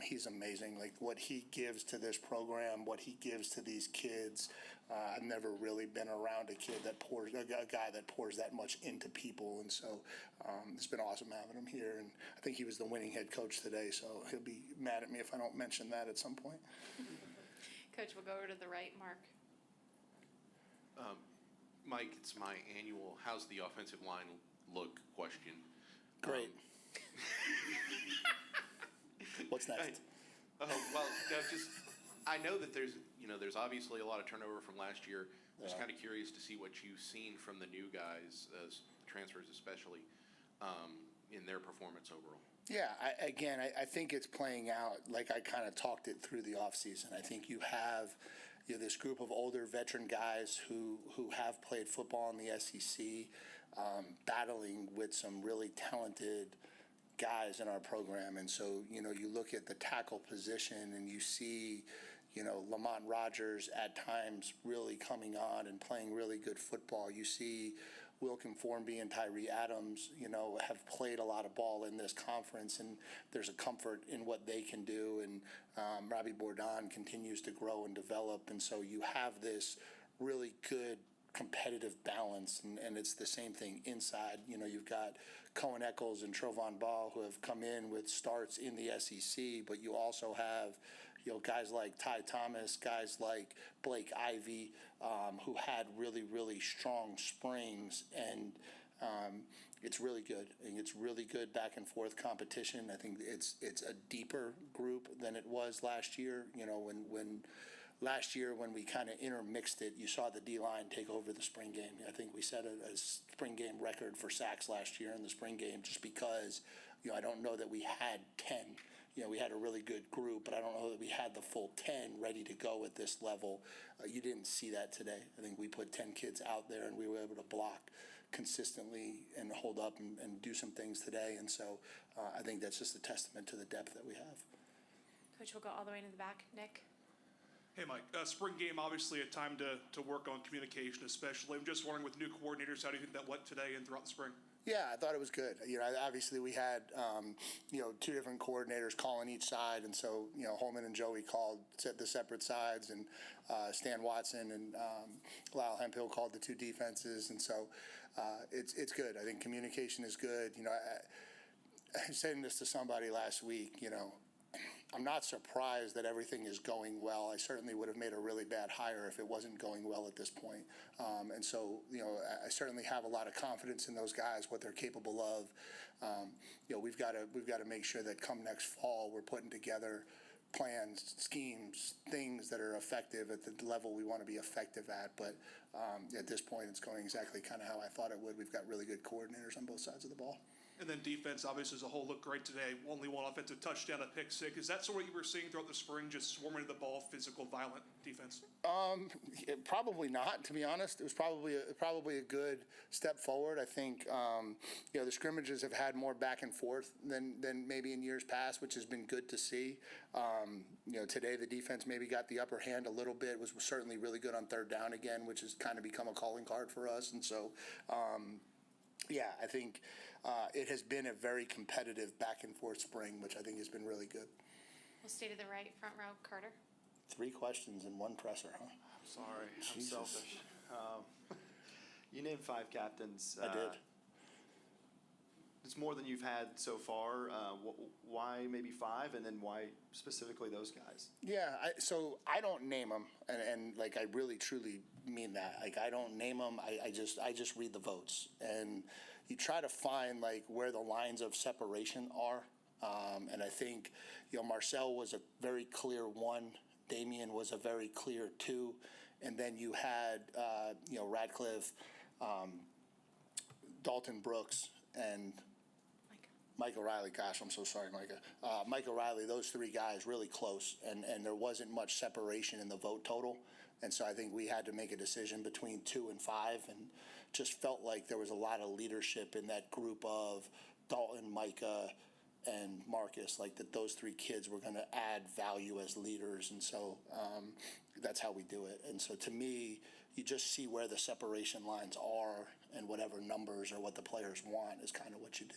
he's amazing. Like what he gives to this program, what he gives to these kids. I've never really been around a guy that pours that much into people, and so it's been awesome having him here. And I think he was the winning head coach today, so he'll be mad at me if I don't mention that at some point. Coach, we'll go over to the right, Mark. Mike, it's my annual "How's the offensive line look?" question. Great. What's next? I know that there's obviously a lot of turnover from last year. Just kind of curious to see what you've seen from the new guys, transfers especially, in their performance overall. Yeah, I think it's playing out like I kind of talked it through the offseason. I think you have this group of older veteran guys who have played football in the SEC, battling with some really talented guys in our program. And so, you look at the tackle position and you see, Lamont Rogers at times really coming on and playing really good football. You see Wilkin Formby and Tyree Adams, have played a lot of ball in this conference, and there's a comfort in what they can do. And Robbie Bourdon continues to grow and develop, and so you have this really good competitive balance, and it's the same thing inside. You've got Cohen Eccles and Trovon Ball who have come in with starts in the SEC, but you also have guys like Ty Thomas, guys like Blake Ivy, who had really, really strong springs, and it's really good. I think it's really good back and forth competition. I think it's a deeper group than it was last year. When last year when we kind of intermixed it, you saw the D-line take over the spring game. I think we set a spring game record for sacks last year in the spring game just because, I don't know that we had 10. We had a really good group, but I don't know that we had the full 10 ready to go at this level. You didn't see that today. I think we put 10 kids out there, and we were able to block consistently and hold up and do some things today. And so I think that's just a testament to the depth that we have. Coach, we'll go all the way to the back. Nick? Hey, Mike. Spring game, obviously a time to work on communication especially. I'm just wondering with new coordinators, how do you think that went today and throughout the spring? Yeah, I thought it was good. Obviously we had, two different coordinators calling each side. And so, Holman and Joey called the separate sides, and Stan Watson and Lyle Hemphill called the two defenses. And so it's good. I think communication is good. I was saying this to somebody last week, I'm not surprised that everything is going well. I certainly would have made a really bad hire if it wasn't going well at this point. And so, I certainly have a lot of confidence in those guys, what they're capable of. We've got to make sure that come next fall, we're putting together plans, schemes, things that are effective at the level we want to be effective at. But at this point, it's going exactly kind of how I thought it would. We've got really good coordinators on both sides of the ball. And then defense, obviously, as a whole, looked great today. Only one offensive touchdown, a pick six. Is that sort of what you were seeing throughout the spring, just swarming to the ball, physical, violent defense? Probably not, to be honest. It was probably a good step forward. I think, the scrimmages have had more back and forth than maybe in years past, which has been good to see. Today the defense maybe got the upper hand a little bit, was certainly really good on third down again, which has kind of become a calling card for us. And so, I think it has been a very competitive back and forth spring, which I think has been really good. We'll stay to the right, front row. Carter? 3 questions and 1 presser, huh? I'm sorry. Jesus. I'm selfish. You named 5 captains. I did. It's more than you've had so far. Why maybe 5, and then why specifically those guys? Yeah, so I don't name them, and I really truly mean that. Like, I don't name them. I just read the votes, and you try to find like where the lines of separation are. And I think, Marcel was a very clear 1. Damian was a very clear 2. And then you had, Radcliffe, Dalton Brooks, and Micah Riley. Gosh, I'm so sorry, Micah. Micah Riley, those 3 guys really close, and there wasn't much separation in the vote total. And so I think we had to make a decision between 2 and 5, and just felt like there was a lot of leadership in that group of Dalton, Micah, and Marcus, like that those 3 kids were going to add value as leaders. And so that's how we do it. And so to me, you just see where the separation lines are, and whatever numbers or what the players want is kind of what you do.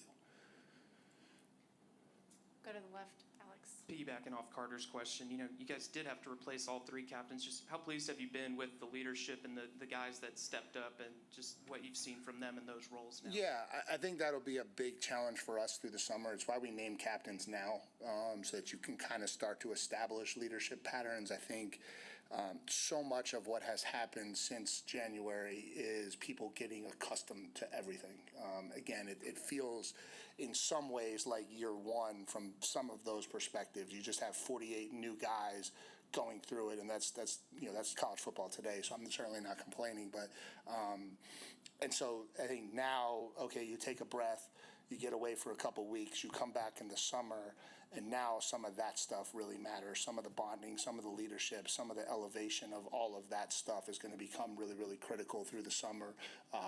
Go to the left, Alex. Piggybacking off Carter's question, you guys did have to replace all 3 captains. Just how pleased have you been with the leadership and the guys that stepped up, and just what you've seen from them in those roles now? Yeah, I think that'll be a big challenge for us through the summer. It's why we name captains now, so that you can kind of start to establish leadership patterns. I think so much of what has happened since January is people getting accustomed to everything. Again, it feels in some ways like year 1 from some of those perspectives. You just have 48 new guys going through it, and that's college football today, so I'm certainly not complaining. But and so I think now, okay, you take a breath, you get away for a couple weeks, you come back in the summer, and now some of that stuff really matters. Some of the bonding, some of the leadership, some of the elevation of all of that stuff is going to become really, really critical through the summer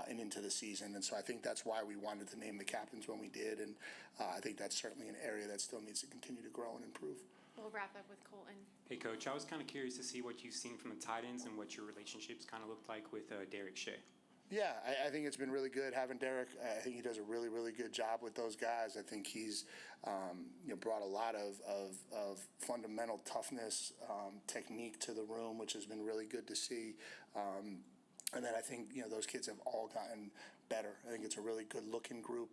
and into the season. And so I think that's why we wanted to name the captains when we did. And I think that's certainly an area that still needs to continue to grow and improve. We'll wrap up with Colton. Hey, Coach, I was kind of curious to see what you've seen from the tight ends and what your relationships kind of looked like with Derek Shea. Yeah, I think it's been really good having Derek. I think he does a really, really good job with those guys. I think he's brought a lot of fundamental toughness, technique to the room, which has been really good to see. And then I think those kids have all gotten better. I think it's a really good-looking group.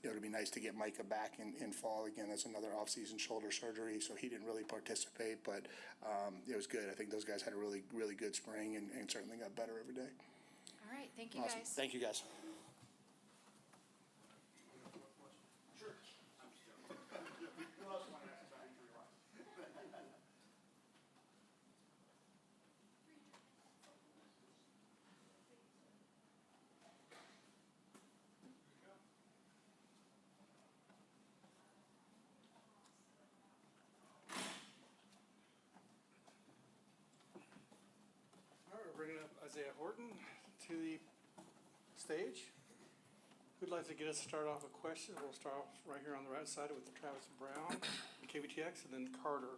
It'd be nice to get Micah back in fall again. That's another off-season shoulder surgery, so he didn't really participate, but it was good. I think those guys had a really, really good spring and certainly got better every day. All right, thank you, Awesome. guys. Thank you, guys. Bringing up Isaiah Horton to the stage. Who'd like to get us started off with questions? We'll start off right here on the right side with Travis Brown, KVTX, and then Carter.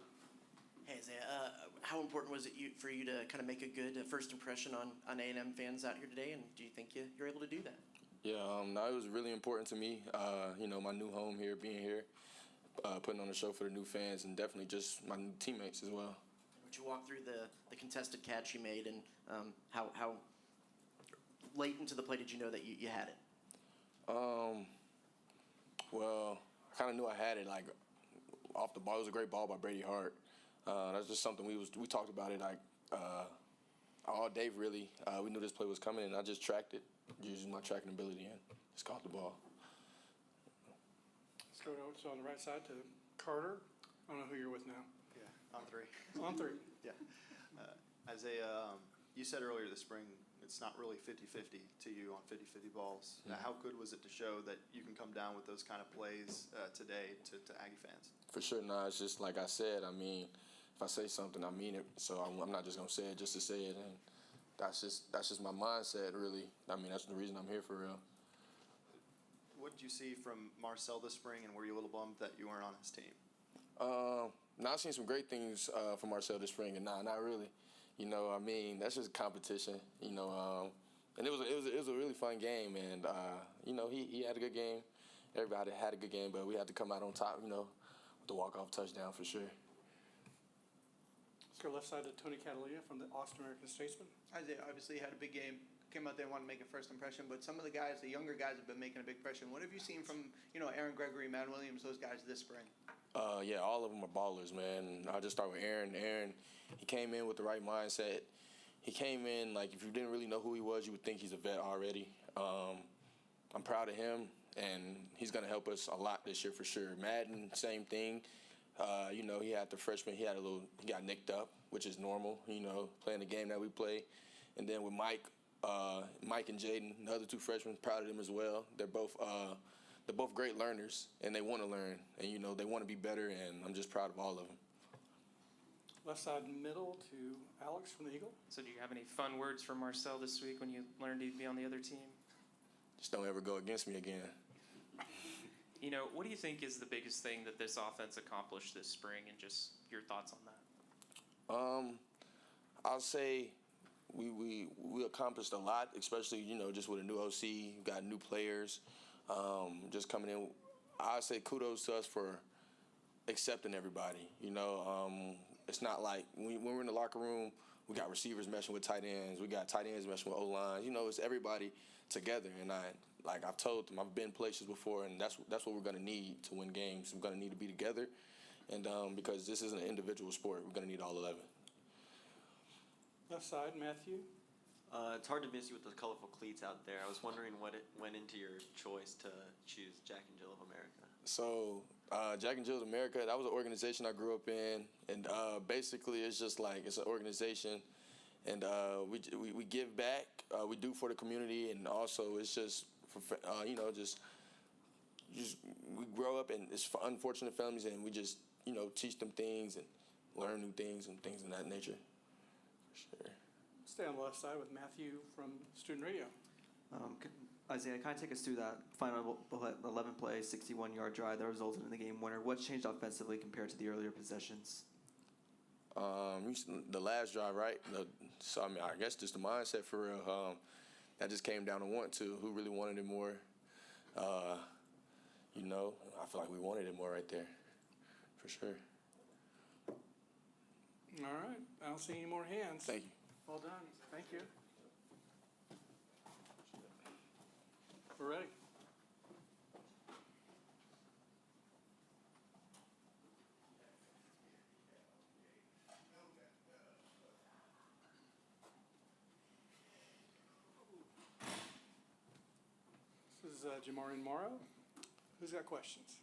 Hey Isaiah, how important was it for you to kind of make a good first impression on A&M fans out here today, and do you think you're able to do that? Yeah, no, it was really important to me. My new home here, being here, putting on a show for the new fans, and definitely just my new teammates as well. Would you walk through the contested catch you made, and how late into the play did you know that you had it? Well, I kind of knew I had it like off the ball. It was a great ball by Brady Hart. That's just something we talked about it like all day really. We knew this play was coming, and I just tracked it using my tracking ability and just caught the ball. Let's go to on the right side to Carter. I don't know who you're with now. Yeah, on 3. On 3. Yeah. Isaiah, you said earlier this spring it's not really 50-50 to you on 50-50 balls. Mm-hmm. How good was it to show that you can come down with those kind of plays today to Aggie fans? For sure, it's just like I said. I mean, if I say something, I mean it. So I'm not just gonna say it just to say it, and that's just my mindset, really. I mean, that's the reason I'm here for real. What did you see from Marcel this spring, and were you a little bummed that you weren't on his team? I've seen some great things from Marcel this spring, and not really. I mean, that's just competition. And it was a really fun game, and he had a good game. Everybody had a good game, but we had to come out on top, with the walk-off touchdown for sure. Let's go left side to Tony Catalina from the Austin American Statesman. Isaiah obviously had a big game. Came out there and wanted to make a first impression, but some of the guys, the younger guys, have been making a big impression. What have you seen from, Aaron Gregory, Matt Williams, those guys this spring? Yeah, all of them are ballers, man. And I'll just start with Aaron. Aaron, he came in with the right mindset. he came in, like, if you didn't really know who he was, you would think he's a vet already. I'm proud of him, and he's going to help us a lot this year for sure. Madden, same thing. You know, he had the freshman, he got nicked up, which is normal, you know, playing the game that we play. And then with Mike and Jaden, the other two freshmen, proud of them as well. They're both great learners, and they want to learn, and, you know, they want to be better, and I'm just proud of all of them. Left side middle to Alex from the Eagle. So do you have any fun words for Marcel this week when you learned he'd be on the other team? Just don't ever go against me again. You know, what do you think is the biggest thing that this offense accomplished this spring, and just your thoughts on that? I'll say we accomplished a lot, especially, you know, just with a new OC, got new players, just coming in. I'll say kudos to us for accepting everybody. You know, it's not like when we're in the locker room, we got receivers meshing with tight ends, we got tight ends meshing with O-lines. You know, it's everybody together. And I've told them, I've been places before, and that's what we're going to need to win games. We're going to need to be together, and because this isn't an individual sport, we're going to need all 11. Left side, Matthew. It's hard to miss you with the colorful cleats out there. I was wondering what it went into your choice to choose Jack and Jill of America. So Jack and Jill's America, that was an organization I grew up in, and basically it's just like it's an organization, and we give back, we do for the community, and also it's just for, you know, just we grow up, and it's for unfortunate families, and we just, you know, teach them things and learn new things and things of that nature. For sure. Stay on the left side with Matthew from Student Radio. Isaiah, kind of take us through that final 11-play, 61-yard drive that resulted in the game winner. What's changed offensively compared to the earlier possessions? The last drive, right? So, I mean, I guess just the mindset for real. That just came down to who really wanted it more. You know, I feel like we wanted it more right there, for sure. All right. I don't see any more hands. Thank you. Well done. Thank you. We're ready. This is Jamarian Morrow. Who's got questions?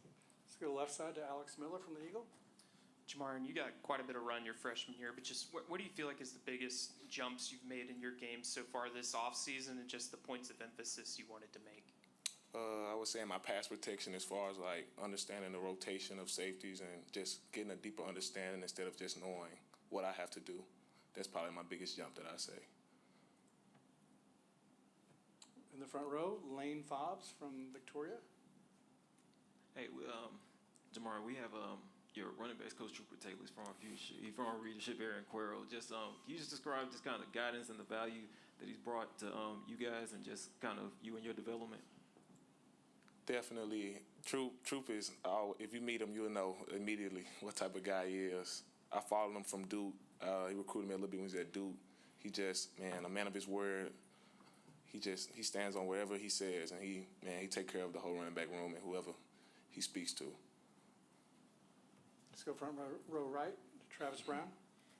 Let's go left side to Alex Miller from the Eagle. Jamarian, you got quite a bit of run your freshman year, but just what do you feel like is the biggest jumps you've made in your game so far this offseason, and just the points of emphasis you wanted to make? I would say my pass protection, as far as like understanding the rotation of safeties and just getting a deeper understanding instead of just knowing what I have to do. That's probably my biggest jump that I say. In the front row, Lane Fobbs from Victoria. Hey, Jamar, we have your running backs coach, Trooper Taylor. He's from our readership area in Cuero. Just can you just describe just kind of the guidance and the value that he's brought to you guys, and just kind of you and your development? Definitely, Troop is. If you meet him, you'll know immediately what type of guy he is. I followed him from Duke. He recruited me a little bit when he was at Duke. He just, man, a man of his word. He stands on wherever he says, and he take care of the whole running back room and whoever he speaks to. Let's go front row right, Travis Brown.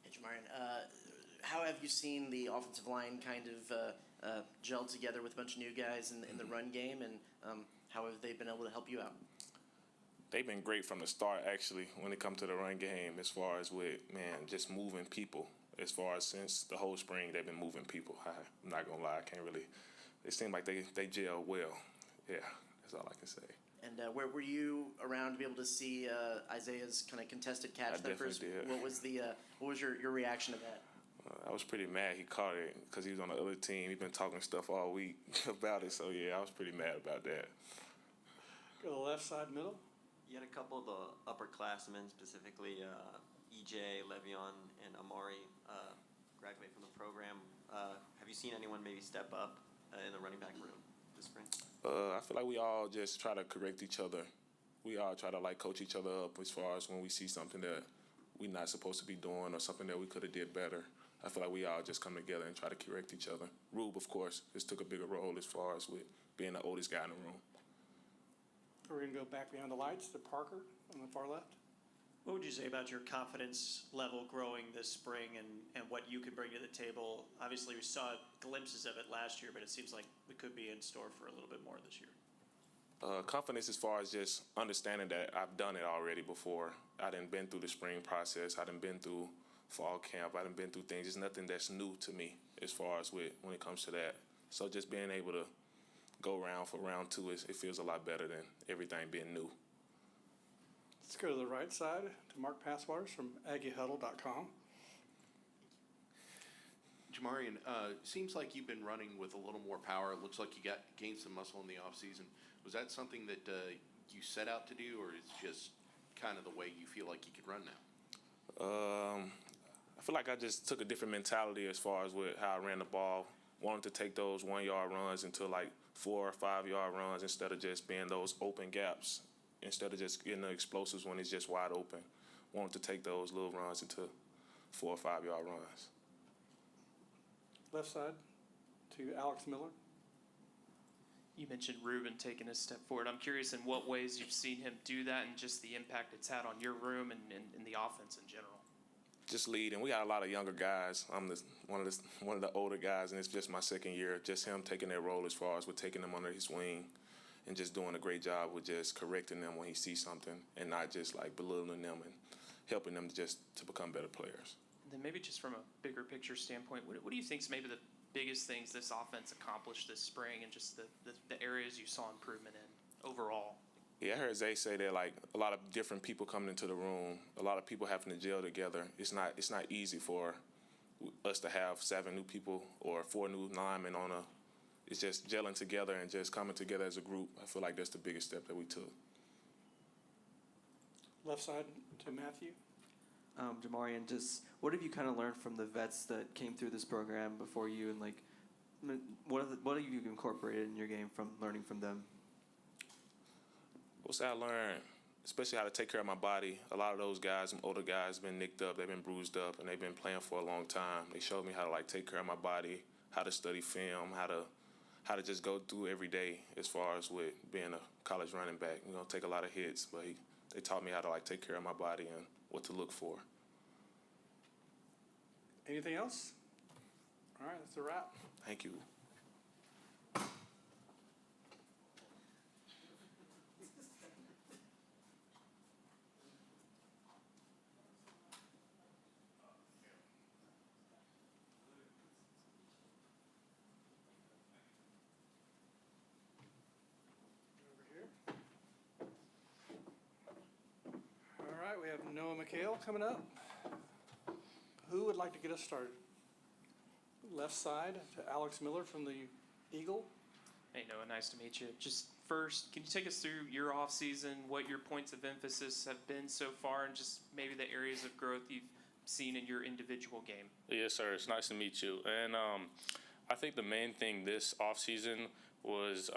Hey, Jamarian, how have you seen the offensive line kind of gel together with a bunch of new guys in the run game, and how have they been able to help you out? They've been great from the start, actually, when it comes to the run game, as far as with, just moving people. As far as since the whole spring, they've been moving people. I'm not going to lie, I can't really. It seemed like they gel well. Yeah, that's all I can say. And where were you around to be able to see Isaiah's kind of contested catch? I definitely did. What was your reaction to that? I was pretty mad he caught it because he was on the other team. He's been talking stuff all week about it. So, yeah, I was pretty mad about that. Go to the left side middle. You had a couple of the upperclassmen, specifically EJ, Le'Veon, and Amari, graduate from the program. Have you seen anyone maybe step up in the running back room this spring? I feel like we all just try to correct each other. We all try to, coach each other up as far as when we see something that we're not supposed to be doing or something that we could have did better. I feel like we all just come together and try to correct each other. Rube, of course, just took a bigger role as far as with being the oldest guy in the room. We're going to go back behind the lights to Parker on the far left. What would you say about your confidence level growing this spring and what you can bring to the table? Obviously, we saw glimpses of it last year, but it seems like we could be in store for a little bit more this year. Confidence as far as just understanding that I've done it already before. I done been through the spring process. I done been through fall camp. I done been through things. It's nothing that's new to me as far as when it comes to that. So just being able to go around for round two, it feels a lot better than everything being new. Let's go to the right side to Mark Passwaters from AggieHuddle.com. Jamarian, seems like you've been running with a little more power. It looks like you gained some muscle in the offseason. Was that something that you set out to do, or it's just kind of the way you feel like you could run now? I feel like I just took a different mentality as far as with how I ran the ball. Wanted to take those 1 yard runs into like 4 or 5 yard runs instead of just being those open gaps. Instead of just getting the explosives when it's just wide open. Wanted to take those little runs into 4 or 5 yard runs. Left side to Alex Miller. You mentioned Ruben taking a step forward. I'm curious in what ways you've seen him do that and just the impact it's had on your room and the offense in general. Just leading. We got a lot of younger guys. I'm one of the older guys, and it's just my second year. Just him taking that role as far as we're taking them under his wing and just doing a great job with just correcting them when he sees something and not just like belittling them and helping them to become better players. And then maybe just from a bigger picture standpoint, what do you think is maybe the biggest things this offense accomplished this spring and just the areas you saw improvement in overall? Yeah, I heard Zay say that like a lot of different people coming into the room, a lot of people having to gel together. It's not easy for us to have 7 new people or 4 new linemen on a. It's just gelling together and just coming together as a group. I feel like that's the biggest step that we took. Left side to Matthew. Jamarian, just what have you kind of learned from the vets that came through this program before you, and like what have you incorporated in your game from learning from them? What's I learned? Especially how to take care of my body. A lot of those guys, some older guys, been nicked up, they've been bruised up, and they've been playing for a long time. They showed me how to like take care of my body, how to study film, how to just go through every day as far as with being a college running back. You know, take a lot of hits, but they taught me how to like take care of my body and what to look for. Anything else? All right, that's a wrap. Thank you. All right, we have Noah McHale coming up. Who would like to get us started? Left side to Alex Miller from the Eagle. Hey Noah, nice to meet you. Just first, can you take us through your off season, what your points of emphasis have been so far, and just maybe the areas of growth you've seen in your individual game? Yes, sir. It's nice to meet you. And I think the main thing this off season was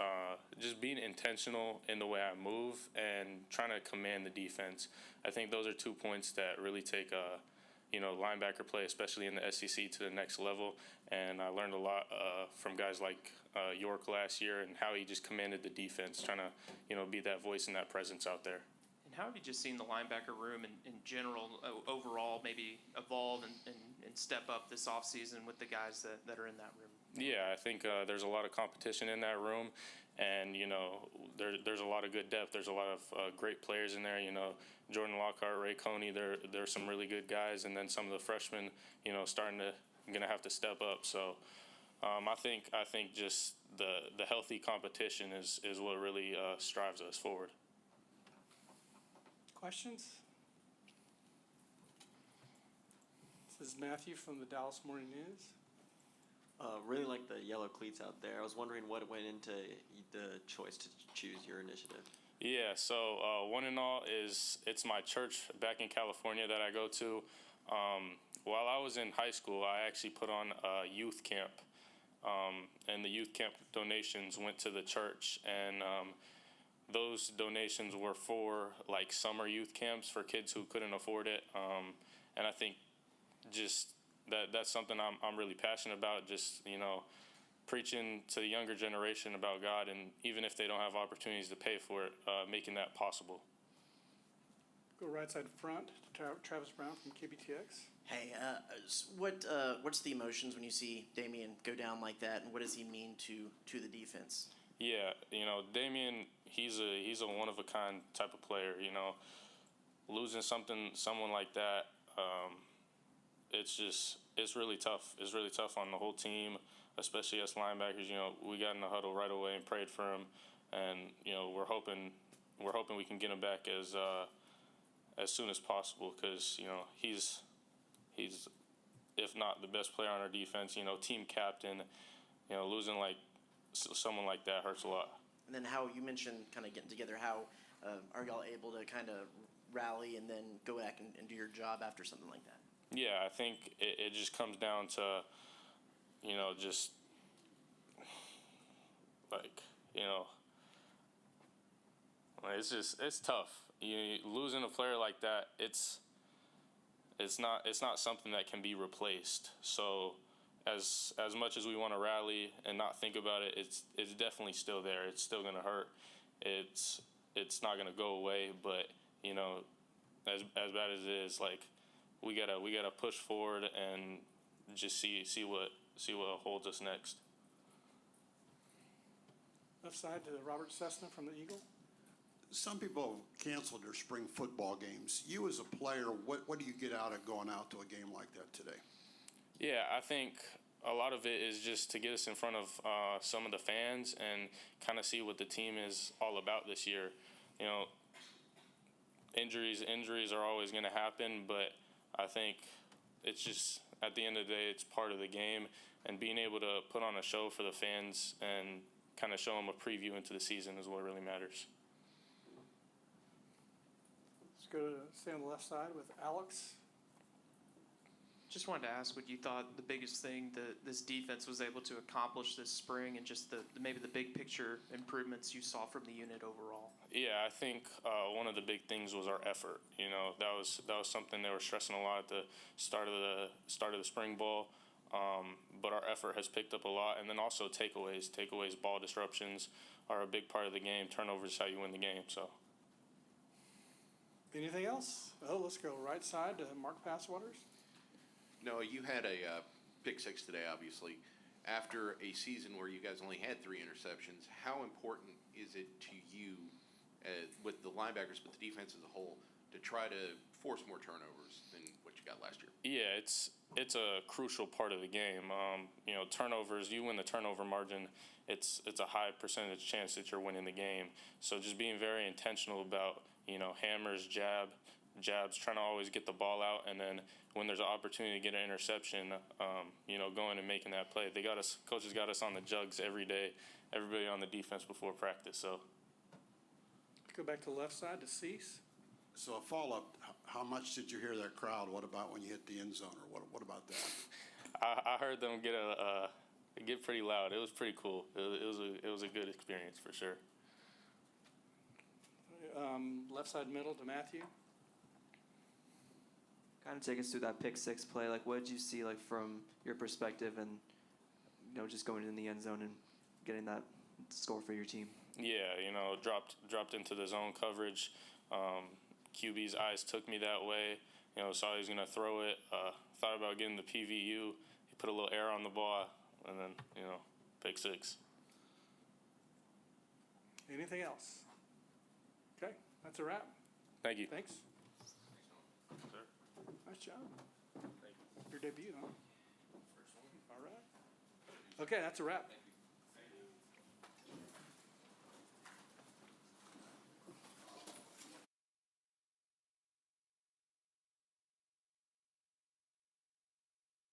just being intentional in the way I move and trying to command the defense. I think those are 2 points that really take linebacker play, especially in the SEC, to the next level. And I learned a lot from guys like York last year and how he just commanded the defense, trying to be that voice and that presence out there. And how have you just seen the linebacker room in general, overall, maybe evolve and step up this offseason with the guys that are in that room? Yeah, I think there's a lot of competition in that room, and there's a lot of good depth. There's a lot of great players in there. Jordan Lockhart, Ray Coney. There's some really good guys, and then some of the freshmen, gonna have to step up. So I think just the healthy competition is what really strives us forward. Questions? This is Matthew from the Dallas Morning News. Really like the yellow cleats out there. I was wondering what went into the choice to choose your initiative. Yeah, so one and all it's my church back in California that I go to. While I was in high school, I actually put on a youth camp, and the youth camp donations went to the church, and those donations were for like summer youth camps for kids who couldn't afford it, and I think just that's something I'm really passionate about, just preaching to the younger generation about God, and even if they don't have opportunities to pay for it, making that possible. Go right side front to Travis Brown from KBTX. Hey, what's the emotions when you see Damian go down like that, and what does he mean to the defense? Yeah, Damian, he's a one of a kind type of player. Losing someone like that, it's really tough. It's really tough on the whole team, especially us linebackers. We got in the huddle right away and prayed for him, and we're hoping we can get him back as soon as possible, because he's if not the best player on our defense, team captain. Losing someone like that hurts a lot. And then how you mentioned kind of getting together, how are y'all able to kind of rally and then go back and do your job after something like that? Yeah, I think it just comes down to, just it's tough. Losing a player like that, it's not something that can be replaced. So as much as we want to rally and not think about it, it's definitely still there. It's still gonna hurt. It's not gonna go away. But as bad as it is, we gotta push forward and just see what holds us next. Left side to Robert Cessna from the Eagle. Some people have canceled their spring football games. You as a player, what do you get out of going out to a game like that today? Yeah, I think a lot of it is just to get us in front of some of the fans and kind of see what the team is all about this year. Injuries are always going to happen, but I think it's just, at the end of the day, it's part of the game, and being able to put on a show for the fans and kind of show them a preview into the season is what really matters. Let's go to stay on the left side with Alex. Just wanted to ask what you thought the biggest thing that this defense was able to accomplish this spring, and just maybe the big picture improvements you saw from the unit overall. Yeah, I think one of the big things was our effort. That was something they were stressing a lot at the start of the spring ball. But our effort has picked up a lot, and then also takeaways, ball disruptions are a big part of the game. Turnovers is how you win the game. So. Anything else? Oh, let's go right side to Mark Passwaters. No, you had a pick six today, obviously. After a season where you guys only had 3 interceptions, how important is it to you, with the linebackers, but the defense as a whole, to try to force more turnovers than what you got last year? Yeah, it's a crucial part of the game. Turnovers, you win the turnover margin, it's a high percentage chance that you're winning the game. So just being very intentional about, hammers, jabs, trying to always get the ball out, and then when there's an opportunity to get an interception, going and making that play. Coaches got us on the jugs every day, everybody on the defense before practice. So. Let's go back to the left side to Cease. So a follow-up, how much did you hear that crowd? What about when you hit the end zone, or what about that? I heard them get pretty loud. It was pretty cool. It was a good experience for sure. Left side middle to Matthew. Kind of take us through that pick six play. What did you see from your perspective, and just going in the end zone and getting that score for your team? Yeah, dropped into the zone coverage. QB's eyes took me that way. Saw he was gonna throw it. Thought about getting the PVU. He put a little air on the ball, and then pick six. Anything else? Okay, that's a wrap. Thank you. Thanks. Sir. Nice job. Thank you. Your debut, huh? First one. All right. Okay, that's a wrap.